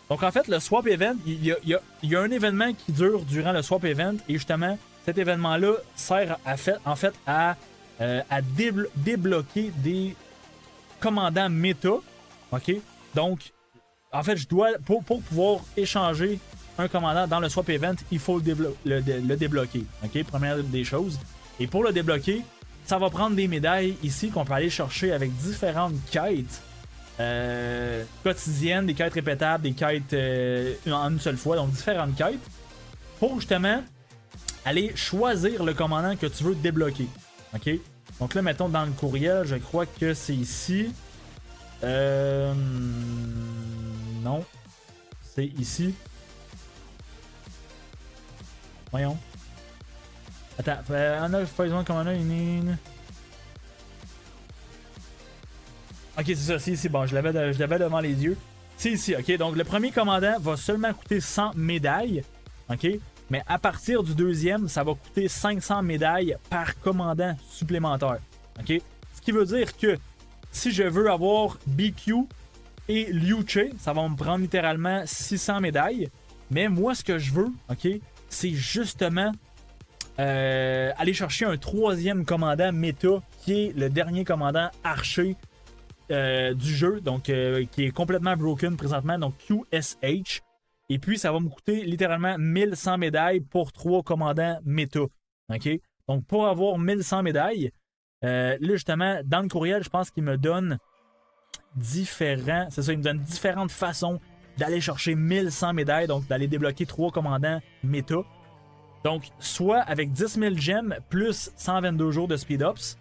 Donc en fait, le swap event, il y a un événement qui dure durant le swap event et justement, cet événement-là sert à débloquer des commandants méta. OK? Donc, en fait, je dois, pour pouvoir échanger un commandant dans le swap event, il faut le débloquer. OK? Première des choses. Et pour le débloquer, ça va prendre des médailles ici qu'on peut aller chercher avec différentes quêtes. quotidiennes, des quêtes répétables, des quêtes en une seule fois, donc différentes quêtes, pour justement aller choisir le commandant que tu veux débloquer. OK? Donc là, mettons dans le courriel, je crois que c'est ici. Non. C'est ici. Voyons. Attends, ok, c'est ça, c'est ici. Bon, je l'avais devant les yeux. C'est ici, ok. Donc, le premier commandant va seulement coûter 100 médailles. Ok. Mais à partir du deuxième, ça va coûter 500 médailles par commandant supplémentaire. Ok. Ce qui veut dire que si je veux avoir BQ et Liu Che, ça va me prendre littéralement 600 médailles. Mais moi, ce que je veux, ok, c'est justement aller chercher un troisième commandant méta qui est le dernier commandant archer du jeu, donc qui est complètement broken présentement, donc QSH. Et puis ça va me coûter littéralement 1100 médailles pour 3 commandants méta. Ok? Donc pour avoir 1100 médailles, là justement, dans le courriel, je pense qu'il me donne différents. C'est ça, il me donne différentes façons d'aller chercher 1100 médailles, donc d'aller débloquer 3 commandants méta. Donc, soit avec 10 000 gemmes plus 122 jours de speed-ups,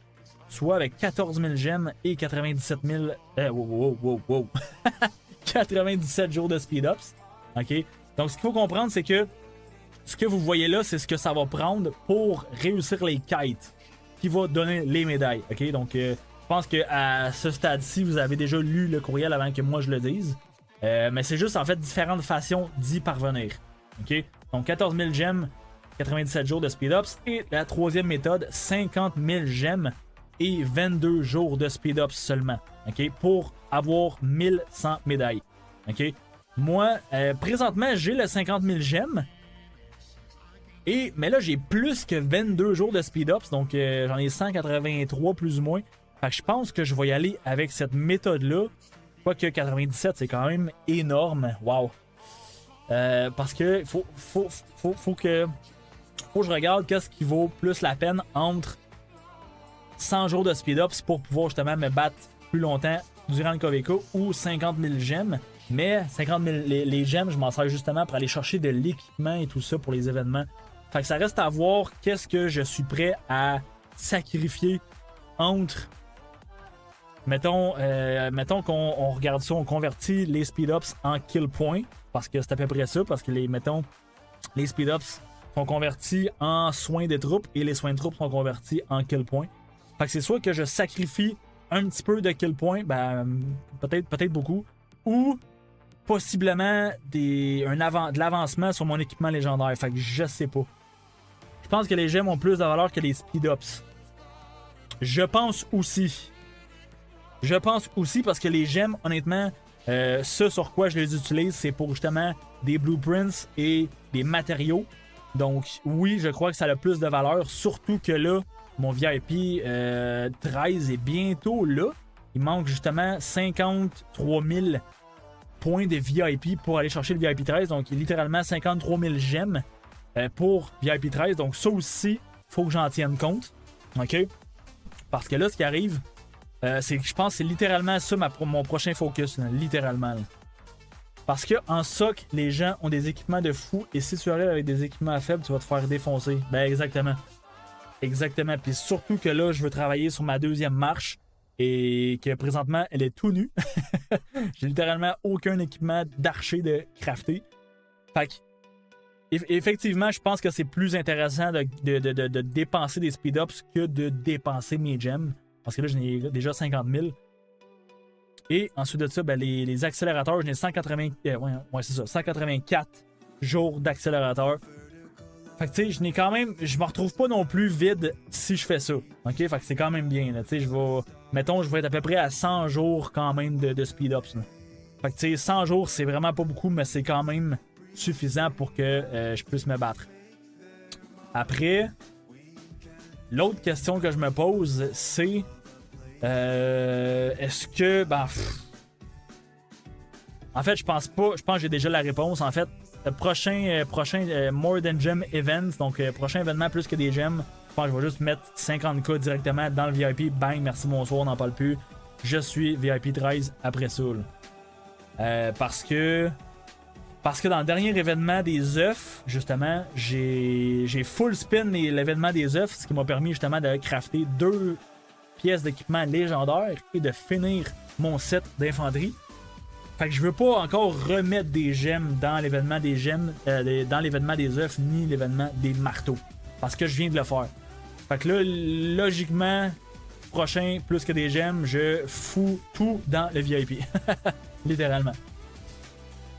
soit avec 14 000 gemmes et 97 000... 97 jours de speed-ups. OK? Donc, ce qu'il faut comprendre, c'est que ce que vous voyez là, c'est ce que ça va prendre pour réussir les quêtes qui va donner les médailles. OK? Donc, je pense qu'à ce stade-ci, vous avez déjà lu le courriel avant que moi je le dise. Mais c'est juste, en fait, différentes façons d'y parvenir. OK? Donc, 14 000 gemmes, 97 jours de speed-ups. Et la troisième méthode, 50 000 gemmes et 22 jours de speed-ups seulement. OK? Pour avoir 1100 médailles. OK? Moi, présentement, j'ai le 50 000 gemmes. Mais là, j'ai plus que 22 jours de speed-ups. Donc, j'en ai 183 plus ou moins. Fait que je pense que je vais y aller avec cette méthode-là. Quoique 97, c'est quand même énorme. Wow! Parce que faut que je regarde qu'est-ce qui vaut plus la peine entre 100 jours de speed-ups pour pouvoir justement me battre plus longtemps durant le KVK ou 50 000 gemmes. Mais 50 000, les gemmes, je m'en sers justement pour aller chercher de l'équipement et tout ça pour les événements. Fait que ça reste à voir qu'est-ce que je suis prêt à sacrifier entre... Mettons qu'on regarde ça, on convertit les speed-ups en kill points, parce que c'est à peu près ça, parce que les speed-ups sont convertis en soins des troupes et les soins de troupes sont convertis en kill points. Fait que c'est soit que je sacrifie un petit peu de kill points, ben peut-être beaucoup, ou possiblement de l'avancement sur mon équipement légendaire. Fait que je sais pas. Je pense que les gemmes ont plus de valeur que les speed-ups. Je pense aussi parce que les gemmes, honnêtement, ce sur quoi je les utilise, c'est pour justement des blueprints et des matériaux. Donc oui, je crois que ça a plus de valeur, surtout que là, mon VIP 13 est bientôt là. Il manque justement 53 000 points de VIP pour aller chercher le VIP 13. Donc littéralement 53 000 gemmes pour VIP 13. Donc ça aussi, il faut que j'en tienne compte. OK? Parce que là, ce qui arrive... je pense que c'est littéralement ça mon prochain focus, là, littéralement. Là. Parce que en SOC, les gens ont des équipements de fou et si tu arrives avec des équipements faibles, tu vas te faire défoncer. Ben exactement. Exactement. Puis surtout que là, je veux travailler sur ma deuxième marche et que présentement, elle est tout nue. J'ai littéralement aucun équipement d'archer de crafter. Fait que, effectivement, je pense que c'est plus intéressant de dépenser des speed-ups que de dépenser mes gemmes. Parce que là, j'en ai déjà 50 000. Et ensuite de ça, ben, les accélérateurs, j'en ai 184 jours d'accélérateur. Fait que tu sais, je me retrouve pas non plus vide si je fais ça. Ok? Fait que c'est quand même bien. Tu sais, je vais être à peu près à 100 jours quand même de speed-ups. Là. Fait que tu sais, 100 jours, c'est vraiment pas beaucoup, mais c'est quand même suffisant pour que je puisse me battre. Après, l'autre question que je me pose, c'est est-ce que... en fait, je pense pas. Je pense que j'ai déjà la réponse. En fait, le prochain More Than Gem Events, donc prochain événement plus que des gemmes, je pense que je vais juste mettre 50k directement dans le VIP. Bang, merci, bonsoir, on n'en parle plus. je suis VIP 13 après ça. Parce que dans le dernier événement des œufs, justement, j'ai full spin l'événement des œufs, ce qui m'a permis justement de crafter 2 pièces d'équipement légendaires et de finir mon set d'infanterie. Fait que je veux pas encore remettre des gemmes dans l'événement des gemmes, dans l'événement des œufs, ni l'événement des marteaux. Parce que je viens de le faire. Fait que là, logiquement, prochain, plus que des gemmes, je fous tout dans le VIP. Littéralement.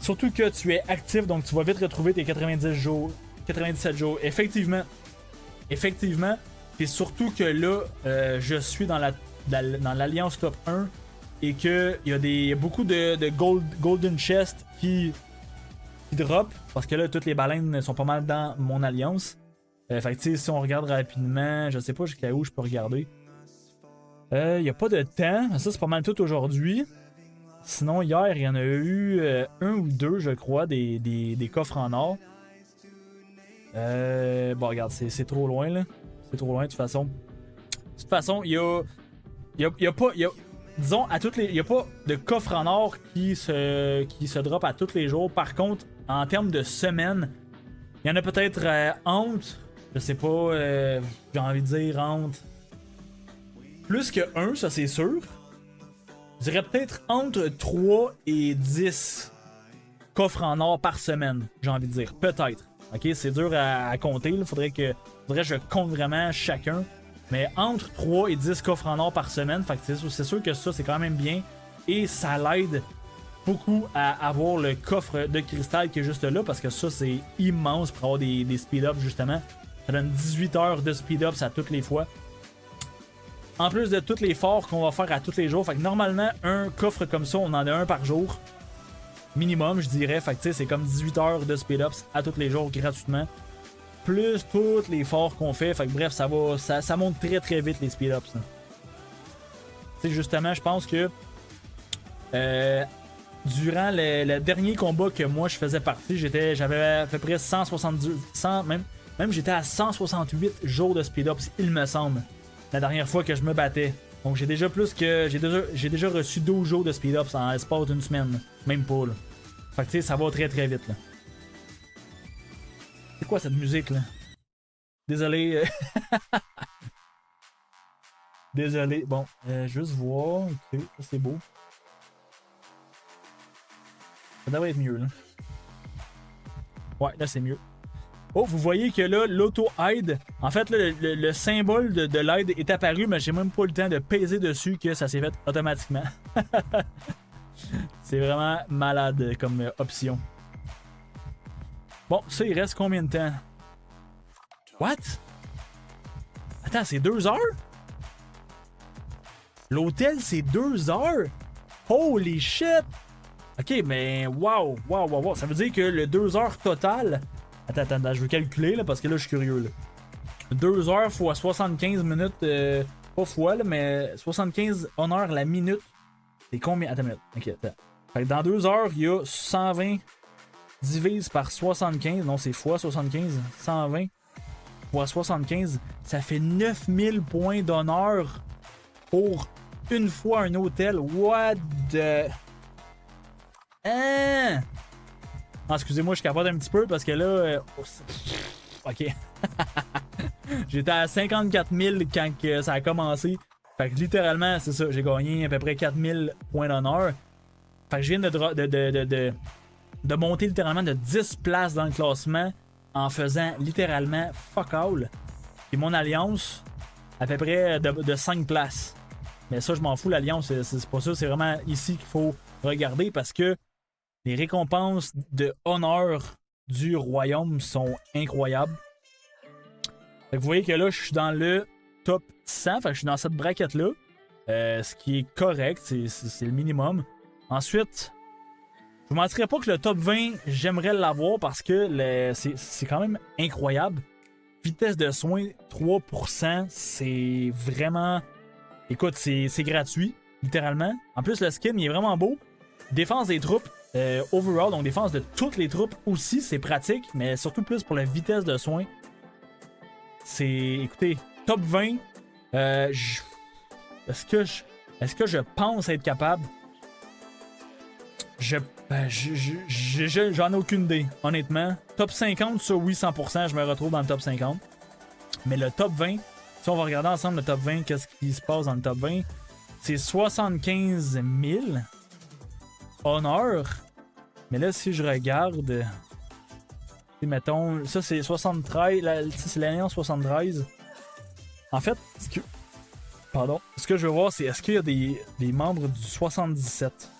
Surtout que tu es actif, donc tu vas vite retrouver tes 90 jours, 97 jours. Effectivement. Et surtout que là, je suis dans l'Alliance Top 1 et qu'il y a beaucoup de Golden Chest qui drop. Parce que là, toutes les baleines sont pas mal dans mon alliance. Fait que tu sais, si on regarde rapidement, je sais pas jusqu'à où je peux regarder. Il n'y a pas de temps. Ça, c'est pas mal tout aujourd'hui. Sinon, hier, il y en a eu 1 ou 2, je crois, des coffres en or. Bon, regarde, c'est trop loin, là. C'est trop loin, de toute façon. De toute façon, il y a pas... disons, il n'y a pas de coffre en or qui se drop à tous les jours. Par contre, en termes de semaines, il y en a peut-être entre... Je sais pas, j'ai envie de dire entre... Plus que 1, ça c'est sûr. Je dirais peut-être entre 3 et 10 coffres en or par semaine, j'ai envie de dire. Peut-être. Ok, c'est dur à compter. Il faudrait que je compte vraiment chacun. Mais entre 3 et 10 coffres en or par semaine. Fait que c'est sûr que ça, c'est quand même bien. Et ça l'aide beaucoup à avoir le coffre de cristal qui est juste là. Parce que ça, c'est immense pour avoir des speed-ups, justement. Ça donne 18 heures de speed-ups à toutes les fois. En plus de tous les forts qu'on va faire à tous les jours. Fait que normalement, un coffre comme ça, on en a un par jour. Minimum, je dirais. Fait que tu sais, c'est comme 18 heures de speed-ups à tous les jours gratuitement. Plus tous les forts qu'on fait. Fait que bref, ça monte très très vite les speed-ups. Tu sais, justement, je pense que durant le dernier combat que moi je faisais partie, j'avais à peu près 170, même j'étais à 168 jours de speed-ups, il me semble. La dernière fois que je me battais. Donc j'ai déjà reçu 12 jours de speed-ups en l'espace d'une semaine. Même pas là. Fait que tu sais, ça va très très vite là. C'est quoi cette musique là? Désolé. Désolé. Bon, juste voir. Ok, ça c'est beau. Ça devrait être mieux là. Ouais, là c'est mieux. Oh, vous voyez que là, l'auto-aide, en fait, là, le symbole de l'aide est apparu, mais j'ai même pas eu le temps de peser dessus que ça s'est fait automatiquement. C'est vraiment malade comme option. Bon, ça, il reste combien de temps? What? Attends, c'est 2 heures? L'hôtel, c'est 2 heures? Holy shit! Ok, mais wow. Ça veut dire que le 2 heures total... Attends, je veux calculer là, parce que là je suis curieux. Là. 2 heures fois 75 minutes, pas fois, là, mais 75 honneurs la minute. C'est combien? Attends une minute. Ok, attends. Fait que dans 2 heures, il y a 120 divise par 75. Non, c'est fois 75. 120 fois 75. Ça fait 9000 points d'honneur pour une fois un hôtel. What the... Hein? Ah, excusez-moi, je capote un petit peu parce que là... Ok. J'étais à 54 000 quand ça a commencé. Fait que littéralement, c'est ça, j'ai gagné à peu près 4000 points d'honneur. Fait que je viens de monter littéralement de 10 places dans le classement en faisant littéralement fuck all. Et mon alliance, à peu près de 5 places. Mais ça, je m'en fous, l'alliance, c'est pas ça. C'est vraiment ici qu'il faut regarder parce que les récompenses de honneur du royaume sont incroyables. Fait que vous voyez que là, je suis dans le top 100. Fait que je suis dans cette braquette-là. Ce qui est correct. C'est le minimum. Ensuite, je vous mentirais pas que le top 20, j'aimerais l'avoir parce que c'est quand même incroyable. Vitesse de soin, 3%. C'est vraiment... Écoute, c'est gratuit, littéralement. En plus, le skin, il est vraiment beau. Défense des troupes. Overall, donc défense de toutes les troupes aussi, c'est pratique, mais surtout plus pour la vitesse de soin. C'est, écoutez, top 20. Est-ce que Est-ce que je pense être capable? J'en ai aucune idée, honnêtement. Top 50, ça oui, 100%, je me retrouve dans le top 50. Mais le top 20, si on va regarder ensemble le top 20, qu'est-ce qui se passe dans le top 20? C'est 75 000 honneurs. Mais là, si je regarde, mettons, ça c'est 73, c'est l'année en 73. En fait, ce que je veux voir, c'est est-ce qu'il y a des membres du 77?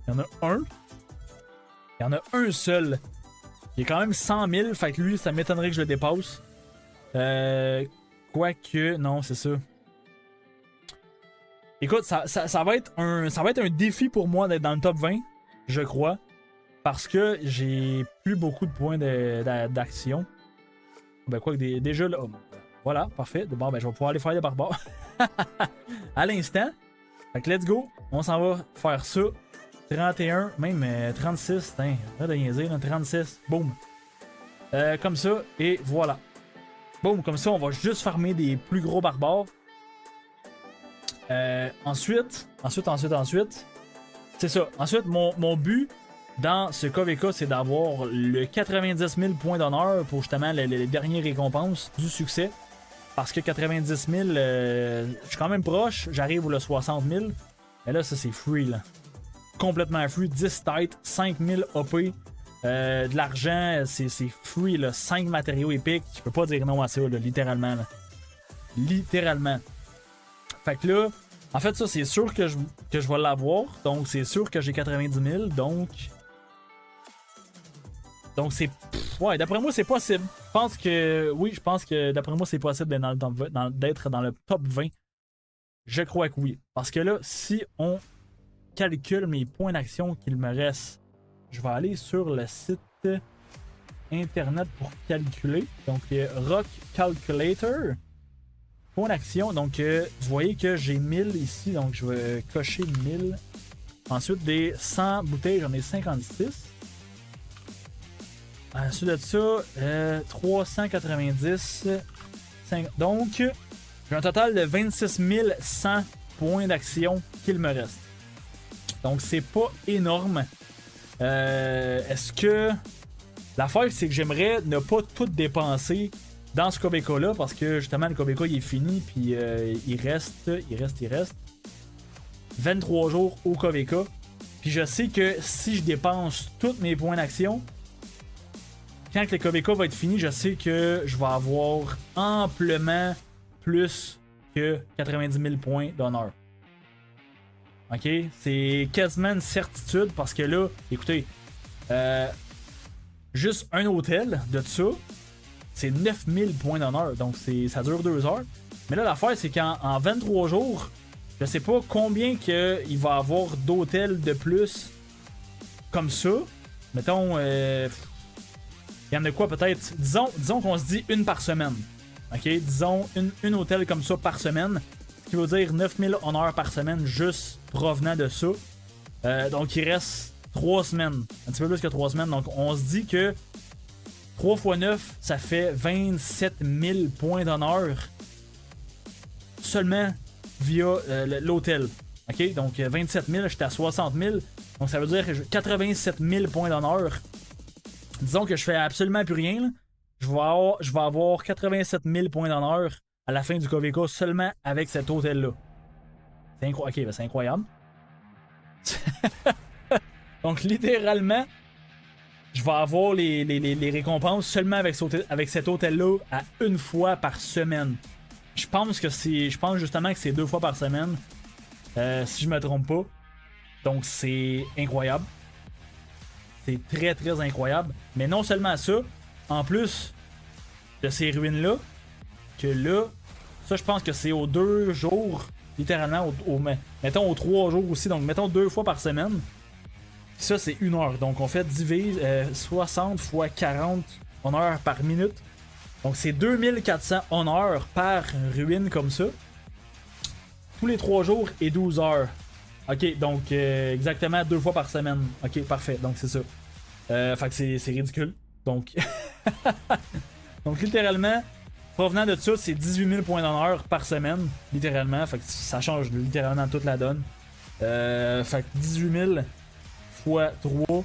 Il y en a un. Il y en a un seul. Il est quand même 100 000, fait que lui, ça m'étonnerait que je le dépasse. Quoique, non, c'est ça. Écoute, ça va être un défi pour moi d'être dans le top 20, je crois. Parce que j'ai plus beaucoup de points d'action. Ben, quoi que déjà là. Oh, voilà, parfait. Bon, ben, je vais pouvoir aller faire des barbares. À l'instant. Fait que let's go. On s'en va faire ça. 31, même 36. Arrête de niaiser, 36. Boum. Comme ça. Et voilà. Boum, comme ça, on va juste farmer des plus gros barbares. Ensuite. C'est ça. Ensuite, mon but dans ce KVK, c'est d'avoir le 90 000 points d'honneur pour justement les dernières récompenses du succès. Parce que 90 000, je suis quand même proche. J'arrive au 60 000. Mais là, ça, c'est free, là. Complètement free. 10 têtes, 5 000 OP. De l'argent, c'est free, là. 5 matériaux épiques. Je peux pas dire non à ça, là, littéralement. Là. Littéralement. Fait que là, en fait, ça, c'est sûr que je vais l'avoir. Donc, c'est sûr que j'ai 90 000. Donc, c'est. Ouais, d'après moi, c'est possible. Je pense que d'après moi, c'est possible d'être dans le top 20. Je crois que oui. Parce que là, si on calcule mes points d'action qu'il me reste, je vais aller sur le site internet pour calculer. Donc, Rock Calculator. Points d'action. Donc, vous voyez que j'ai 1000 ici. Donc, je vais cocher 1000. Ensuite, des 100 bouteilles, j'en ai 56. Ensuite de ça, 390. Donc, j'ai un total de 26 100 points d'action qu'il me reste. Donc, c'est pas énorme. Est-ce que... L'affaire, c'est que j'aimerais ne pas tout dépenser dans ce KVK-là, parce que justement, le KVK, il est fini, puis il reste 23 jours au KVK. Puis je sais que si je dépense tous mes points d'action, quand le KVK va être fini, je sais que je vais avoir amplement plus que 90 000 points d'honneur. Ok? C'est quasiment une certitude parce que là, écoutez, juste un hôtel de ça, c'est 9000 points d'honneur. Donc ça dure 2 heures. Mais là, l'affaire, c'est qu'en 23 jours, je sais pas combien il va y avoir d'hôtels de plus comme ça. Mettons... il y en a quoi peut-être? Disons qu'on se dit une par semaine. Ok? Disons une hôtel comme ça par semaine. Ce qui veut dire 9000 honneurs par semaine juste provenant de ça. Donc il reste 3 semaines. Un petit peu plus que 3 semaines. Donc on se dit que 3 x 9, ça fait 27 000 points d'honneur seulement via l'hôtel. Ok? Donc 27 000, j'étais à 60 000. Donc ça veut dire que j'ai 87 000 points d'honneur. Disons que je fais absolument plus rien. Là. Je vais avoir 87 000 points d'honneur à la fin du KVK seulement avec cet hôtel-là. C'est incroyable. Ok, ben c'est incroyable. Donc littéralement, je vais avoir les récompenses seulement avec cet hôtel-là à une fois par semaine. Je pense justement que c'est 2 fois par semaine. Si je me trompe pas. Donc c'est incroyable. C'est très très incroyable. Mais non seulement ça, en plus de ces ruines-là, que là, ça je pense que c'est aux 2 jours, littéralement, mettons aux 3 jours aussi, donc mettons 2 fois par semaine. Ça c'est 1 heure. Donc on fait divise 60 x 40 honneurs par minute. Donc c'est 2400 honneurs par ruine comme ça. Tous les 3 jours et 12 heures. Ok, donc exactement 2 fois par semaine. Ok, parfait, donc c'est ça. Fait que c'est ridicule. Donc, donc littéralement, Provenant de ça, c'est 18 000 points d'honneur par semaine, littéralement. Fait que ça change littéralement toute la donne. Fait que 18 000 fois 3.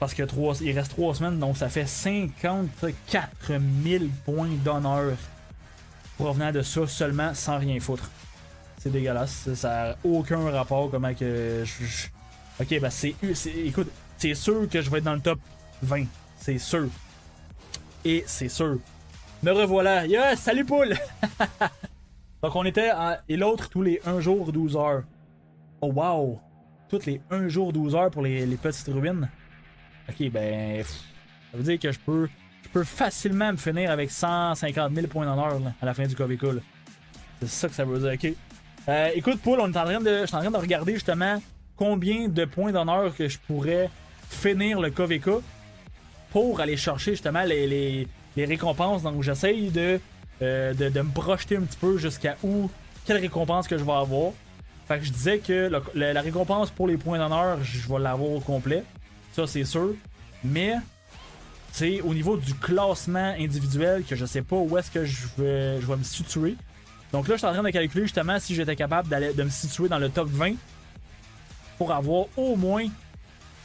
Parce que il reste 3 semaines, donc ça fait 54 000 points d'honneur provenant de ça seulement sans rien foutre. C'est dégueulasse. Ça n'a aucun rapport comment que Ok, ben écoute, c'est sûr que je vais être dans le top 20. C'est sûr. Et c'est sûr. Me revoilà. Yes, salut poule! Donc on était et l'autre tous les 1 jour 12 heures. Oh wow! Toutes les 1 jour 12 heures pour les petites ruines. Ok, ben. Ça veut dire que je peux facilement me finir avec 150 000 points d'honneur à la fin du KVK. C'est ça que ça veut dire, ok. Écoute, Paul, je suis en train de regarder justement combien de points d'honneur que je pourrais finir le KVK pour aller chercher justement les récompenses. Donc j'essaye de me projeter un petit peu jusqu'à où, quelle récompense que je vais avoir. Fait que je disais que la récompense pour les points d'honneur, je vais l'avoir au complet. Ça, c'est sûr. Mais, c'est au niveau du classement individuel que je sais pas où est-ce que je vais me situer. Donc là, je suis en train de calculer justement si j'étais capable de me situer dans le top 20 pour avoir au moins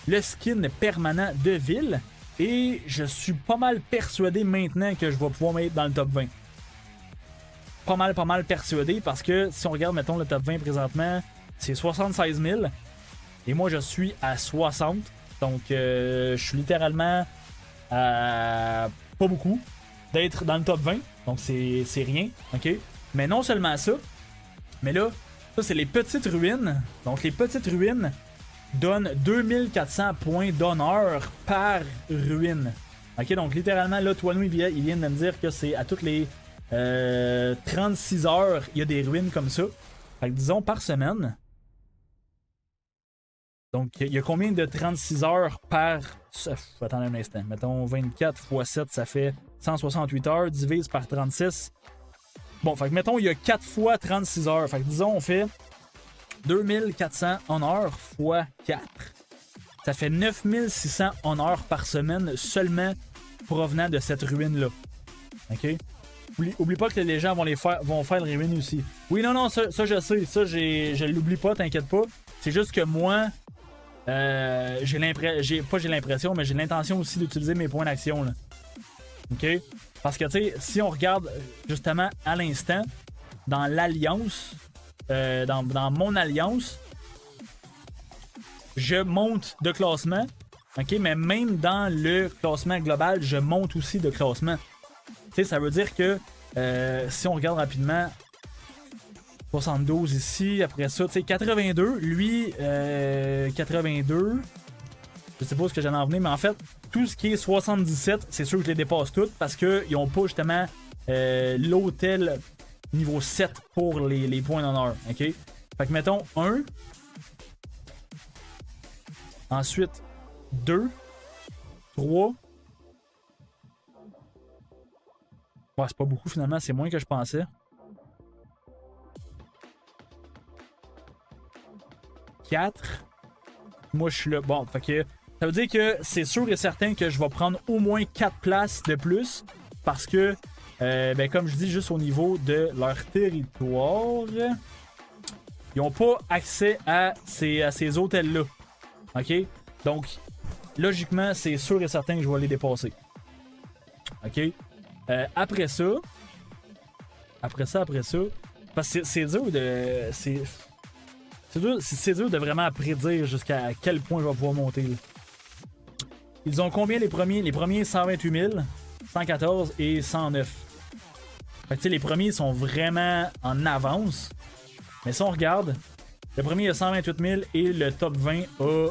le skin permanent de ville. Et je suis pas mal persuadé maintenant que je vais pouvoir mettre dans le top 20. Pas mal persuadé parce que si on regarde, mettons, le top 20 présentement, c'est 76 000. Et moi, je suis à 60. Donc, je suis littéralement à pas beaucoup d'être dans le top 20. Donc, c'est rien. OK? Mais non seulement ça, mais là, ça, c'est les petites ruines. Donc, les petites ruines donnent 2400 points d'honneur par ruine. OK? Donc, littéralement, là, Toinou, il vient de me dire que c'est à toutes les 36 heures, il y a des ruines comme ça. Fait que, disons, par semaine. Donc, il y a combien de 36 heures par... Attendez un instant. Mettons 24 x 7, ça fait 168 heures. Divise par 36. Bon, fait que mettons, il y a 4 fois 36 heures. Fait que disons, on fait 2400 honneurs x 4. Ça fait 9600 honneurs par semaine seulement provenant de cette ruine-là. OK? Oublie pas que les gens vont faire les ruines aussi. Oui, non, ça je sais. Ça, je l'oublie pas, t'inquiète pas. C'est juste que moi... j'ai l'impression, mais j'ai l'intention aussi d'utiliser mes points d'action. Là. OK? Parce que, tu sais, si on regarde justement à l'instant, dans l'alliance, dans mon alliance, je monte de classement. OK? Mais même dans le classement global, je monte aussi de classement. Tu sais, ça veut dire que si on regarde rapidement, 72 ici, après ça, tu sais, 82, lui, 82, je sais pas ce que j'en ai en venir, mais en fait, tout ce qui est 77, c'est sûr que je les dépasse toutes parce qu'ils n'ont pas justement l'hôtel niveau 7 pour les points d'honneur, ok? Fait que mettons 1, ensuite 2, 3, ouais, c'est pas beaucoup finalement, c'est moins que je pensais. 4. Moi, je suis là. Bon, fait que ça veut dire que c'est sûr et certain que je vais prendre au moins 4 places de plus parce que, ben, comme je dis, juste au niveau de leur territoire, ils n'ont pas accès à ces hôtels-là. OK? Donc, logiquement, c'est sûr et certain que je vais les dépasser. OK? Après ça, parce que c'est dur de... C'est dur de vraiment prédire jusqu'à quel point je vais pouvoir monter. Là. Ils ont combien les premiers? Les premiers 128 000, 114 et 109. Fait que, les premiers sont vraiment en avance. Mais si on regarde, le premier a 128 000 et le top 20 a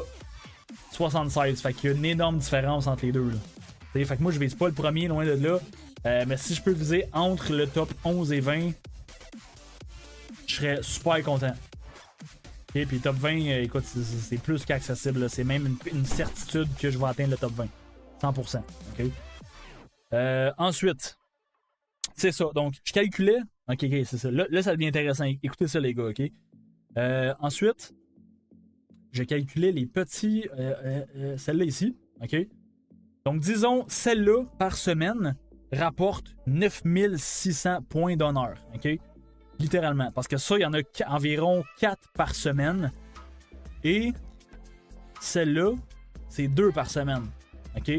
76. Fait qu'il y a une énorme différence entre les deux. Là. Fait que moi je vise pas le premier loin de là. Mais si je peux viser entre le top 11 et 20, je serais super content. Ok, puis top 20, écoute, c'est plus qu'accessible. C'est même une certitude que je vais atteindre le top 20. 100%. Ok. Ensuite, c'est ça. Donc, je calculais. Ok, c'est ça. Là, ça devient intéressant. Écoutez ça, les gars, ok. Ensuite, je calculais les petits. Celle-là ici. Ok. Donc, disons, celle-là par semaine, rapporte 9600 points d'honneur. OK? Littéralement. Parce que ça, il y en a environ 4 par semaine. Et celle-là, c'est 2 par semaine. OK?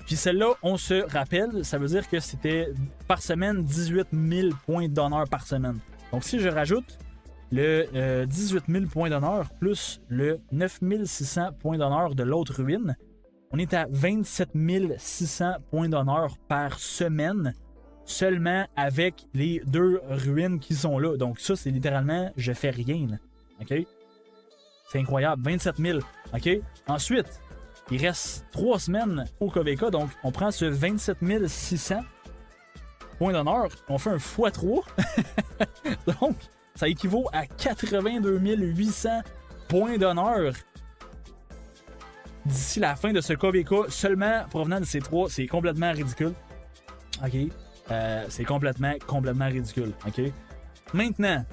Puis celle-là, on se rappelle, ça veut dire que c'était par semaine 18 000 points d'honneur par semaine. Donc si je rajoute le 18 000 points d'honneur plus le 9 600 points d'honneur de l'autre ruine, on est à 27 600 points d'honneur par semaine seulement avec les 2 ruines qui sont là. Donc ça, c'est littéralement, je fais rien. Là. OK? C'est incroyable. 27 000. OK? Ensuite, il reste 3 semaines au KVK. Donc, on prend ce 27 600 points d'honneur. On fait un x3. Donc, ça équivaut à 82 800 points d'honneur d'ici la fin de ce KVK seulement provenant de ces 3. C'est complètement ridicule. OK? C'est complètement ridicule. OK? Maintenant,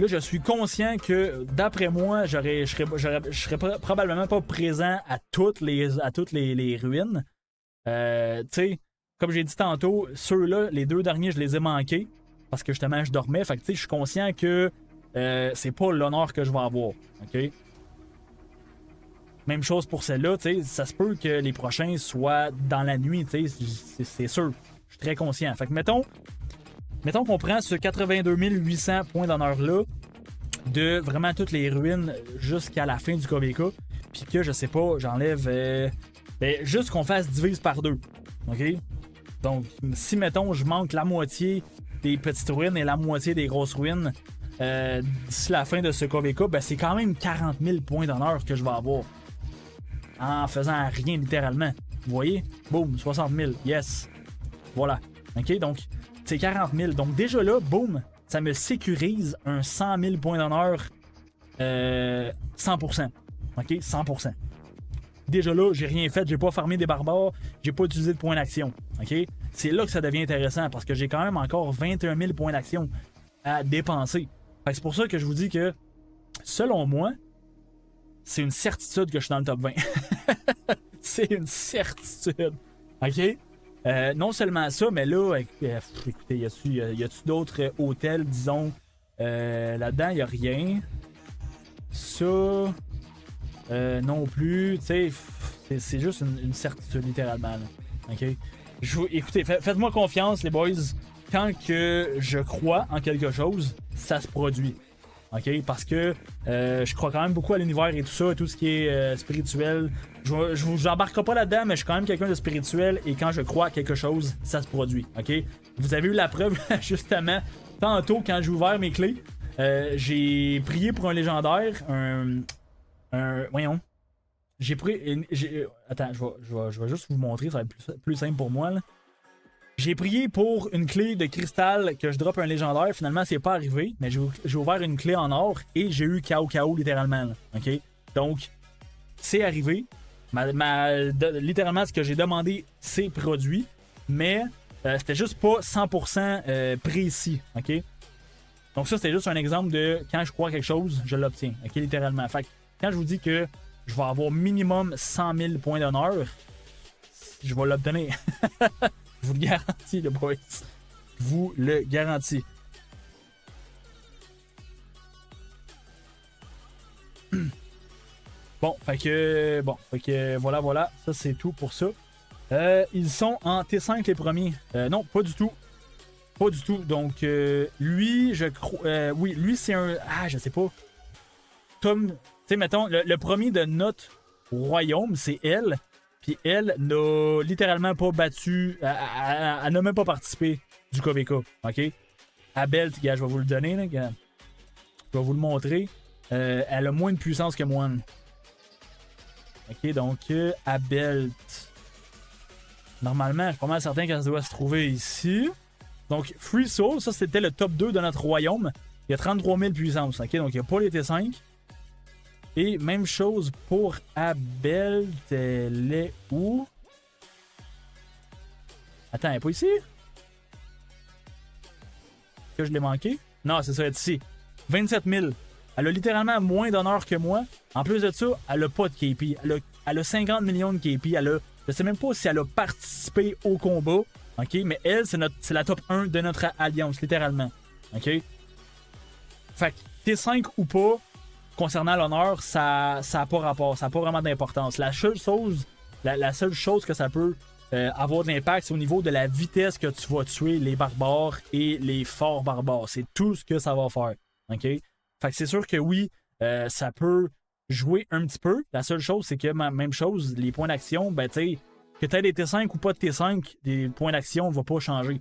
là, je suis conscient que, d'après moi, je serais probablement pas présent à toutes les ruines. Tu sais, comme j'ai dit tantôt, ceux-là, les 2 derniers, je les ai manqués parce que justement, je dormais. Fait que, tu sais, je suis conscient que c'est pas l'honneur que je vais avoir. OK? Même chose pour celle-là, tu sais, ça se peut que les prochains soient dans la nuit, tu sais, c'est sûr. Je suis très conscient. Fait que, mettons qu'on prend ce 82 800 points d'honneur-là de vraiment toutes les ruines jusqu'à la fin du KVK, puis que, je sais pas, j'enlève... juste qu'on fasse divise par 2. OK? Donc, si, mettons, je manque la moitié des petites ruines et la moitié des grosses ruines d'ici la fin de ce KVK, ben, c'est quand même 40 000 points d'honneur que je vais avoir. En faisant rien, littéralement. Vous voyez? Boum, 60 000. Yes. Voilà. OK? Donc, c'est 40 000. Donc, déjà là, boum, ça me sécurise un 100 000 points d'honneur 100%. OK? 100%. Déjà là, j'ai rien fait, j'ai pas farmé des barbares, j'ai pas utilisé de points d'action. OK? C'est là que ça devient intéressant parce que j'ai quand même encore 21 000 points d'action à dépenser. Fait que c'est pour ça que je vous dis que, selon moi, c'est une certitude que je suis dans le top 20. C'est une certitude. OK? Non seulement ça, mais là, écoutez, y a-tu d'autres hôtels, disons, là-dedans, il n'y a rien. Ça, non plus. Tu sais, c'est juste une certitude, littéralement. Là. OK? Écoutez, faites-moi confiance, les boys. Quand que je crois en quelque chose, ça se produit. OK? Parce que je crois quand même beaucoup à l'univers et tout ça, et tout ce qui est spirituel. Je vous embarquerai pas là-dedans, mais je suis quand même quelqu'un de spirituel et quand je crois à quelque chose, ça se produit. OK? Vous avez eu la preuve, justement, tantôt, quand j'ai ouvert mes clés. J'ai prié pour un légendaire, voyons. J'ai pris... attends, je vais juste vous montrer, ça va être plus simple pour moi, là. J'ai prié pour une clé de cristal que je drop un légendaire. Finalement, c'est pas arrivé, mais j'ai ouvert une clé en or et j'ai eu KO littéralement. Là. OK? Donc, c'est arrivé. Littéralement, ce que j'ai demandé, c'est produit. Mais c'était juste pas 100% précis. OK? Donc, ça, c'était juste un exemple de quand je crois à quelque chose, je l'obtiens. OK? Littéralement. Fait que quand je vous dis que je vais avoir minimum 100 000 points d'honneur, je vais l'obtenir. Je vous le garantis, les boys. Je vous le garantis. Bon, fait que voilà. Ça, c'est tout pour ça. Ils sont en T5 les premiers. Non, pas du tout. Pas du tout. Donc, lui, je crois... oui, lui, c'est un... Ah, je sais pas. Tom... Tu sais, mettons, le premier de notre royaume, c'est elle. Puis elle n'a littéralement pas battu... Elle n'a même pas participé du KVK. OK? Abel, gars, je vais vous le donner. Là, gars. Je vais vous le montrer. Elle a moins de puissance que moi. OK, donc Abel. Normalement, je suis pas mal certain qu'elle doit se trouver ici. Donc, Free Soul, ça c'était le top 2 de notre royaume. Il y a 33 000 puissance. OK, donc il n'y a pas les T5. Et même chose pour Abel. Elle est où? Attends, elle est pas ici? Est-ce que je l'ai manqué? Non, c'est ça, elle est ici. 27 000. Elle a littéralement moins d'honneur que moi. En plus de ça, elle a pas de KP. Elle a 50 millions de KP. Je sais même pas si elle a participé au combat. OK? Mais elle, c'est la top 1 de notre alliance, littéralement. OK? Fait que T5 ou pas, concernant l'honneur, ça n'a pas rapport. Ça n'a pas vraiment d'importance. La seule chose que ça peut avoir de l'impact, c'est au niveau de la vitesse que tu vas tuer les barbares et les forts barbares. C'est tout ce que ça va faire. OK? Fait que c'est sûr que oui, ça peut jouer un petit peu. La seule chose, c'est que même chose, les points d'action, ben tu sais, que tu aies des T5 ou pas de T5, les points d'action ne vont pas changer.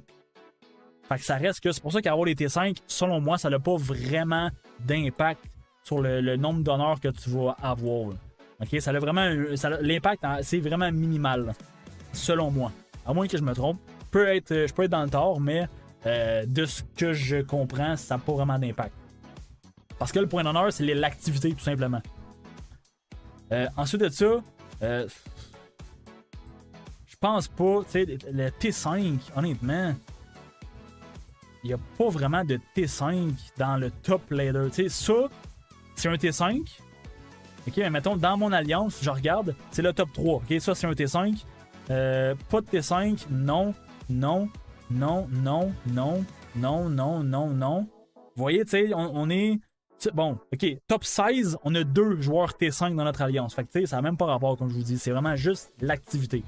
Fait que ça reste que c'est pour ça qu'avoir les T5, selon moi, ça n'a pas vraiment d'impact sur le nombre d'honneurs que tu vas avoir. Là. OK? Ça a vraiment. L'impact, c'est vraiment minimal, là, selon moi. À moins que je me trompe. Je peux être dans le tort, mais de ce que je comprends, ça n'a pas vraiment d'impact. Parce que le point d'honneur, c'est l'activité, tout simplement. Ensuite de ça, je pense pas, tu sais, le T5, honnêtement, il n'y a pas vraiment de T5 dans le top ladder. Tu sais, ça, c'est un T5. Ok, mais mettons, dans mon alliance, je regarde, c'est le top 3. Ok, ça, c'est un T5. Pas de T5, non, non, non, non, non, non, non, non, non. Vous voyez, tu sais, on est. Bon, ok, top 16, on a 2 joueurs T5 dans notre alliance. Fait que, tu sais, ça n'a même pas rapport, comme je vous dis. C'est vraiment juste l'activité.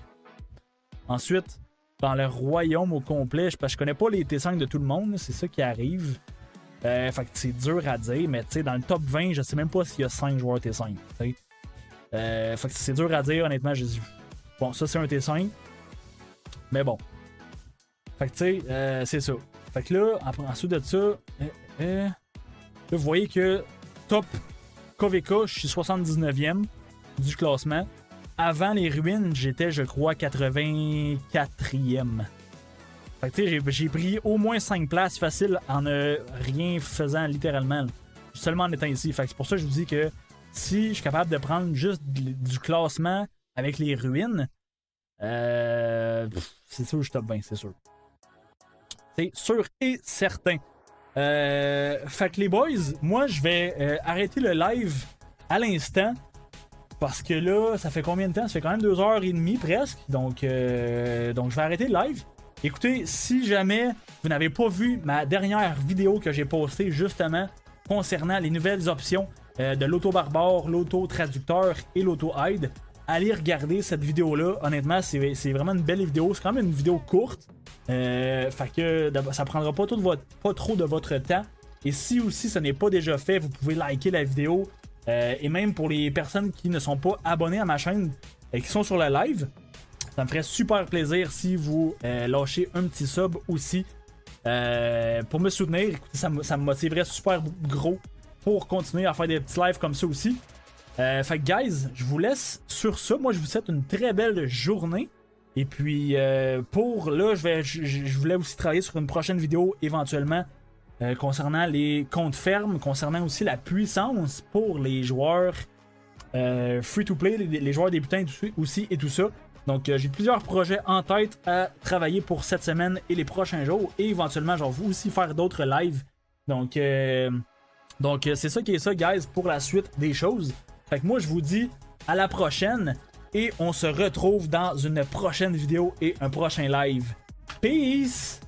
Ensuite, dans le royaume au complet, parce que je connais pas les T5 de tout le monde, c'est ça qui arrive. Fait que c'est dur à dire, mais tu sais, dans le top 20, je sais même pas s'il y a 5 joueurs T5. Fait que c'est dur à dire, honnêtement. Bon, ça c'est un T5. Mais bon. Fait que tu sais, c'est ça. Fait que là, ensuite de ça, là, vous voyez que top KVK, je suis 79e du classement. Avant les ruines, j'étais, je crois, 84e. Fait que tu sais, j'ai pris au moins 5 places faciles en ne rien faisant littéralement. Seulement en étant ici. Fait que c'est pour ça que je vous dis que si je suis capable de prendre juste du classement avec les ruines, c'est sûr que je top 20, c'est sûr. C'est sûr et certain. Fait que les boys, moi je vais arrêter le live à l'instant. Parce que là, ça fait combien de temps? Ça fait quand même 2h30 presque. Donc je vais arrêter le live. Écoutez, si jamais vous n'avez pas vu ma dernière vidéo que j'ai postée justement concernant les nouvelles options de l'auto-barbare, l'auto-traducteur et l'auto-aide, allez regarder cette vidéo-là. Honnêtement, c'est vraiment une belle vidéo. C'est quand même une vidéo courte. Fait que ça prendra pas trop de votre temps. Et si aussi ce n'est pas déjà fait, vous pouvez liker la vidéo. Et même pour les personnes qui ne sont pas abonnées à ma chaîne et qui sont sur le live, ça me ferait super plaisir si vous lâchez un petit sub aussi pour me soutenir. Écoutez, ça me motiverait super gros pour continuer à faire des petits lives comme ça aussi. Fait que guys, je vous laisse sur ça. Moi je vous souhaite une très belle journée. Et puis pour là, je voulais aussi travailler sur une prochaine vidéo éventuellement. Concernant les comptes fermes, concernant aussi la puissance pour les joueurs free-to-play, les joueurs débutants aussi et tout ça. Donc j'ai plusieurs projets en tête à travailler pour cette semaine et les prochains jours. Et éventuellement, j'en vais aussi faire d'autres lives. Donc c'est ça qui est ça, guys, pour la suite des choses. Fait que moi, je vous dis à la prochaine. Et on se retrouve dans une prochaine vidéo et un prochain live. Peace!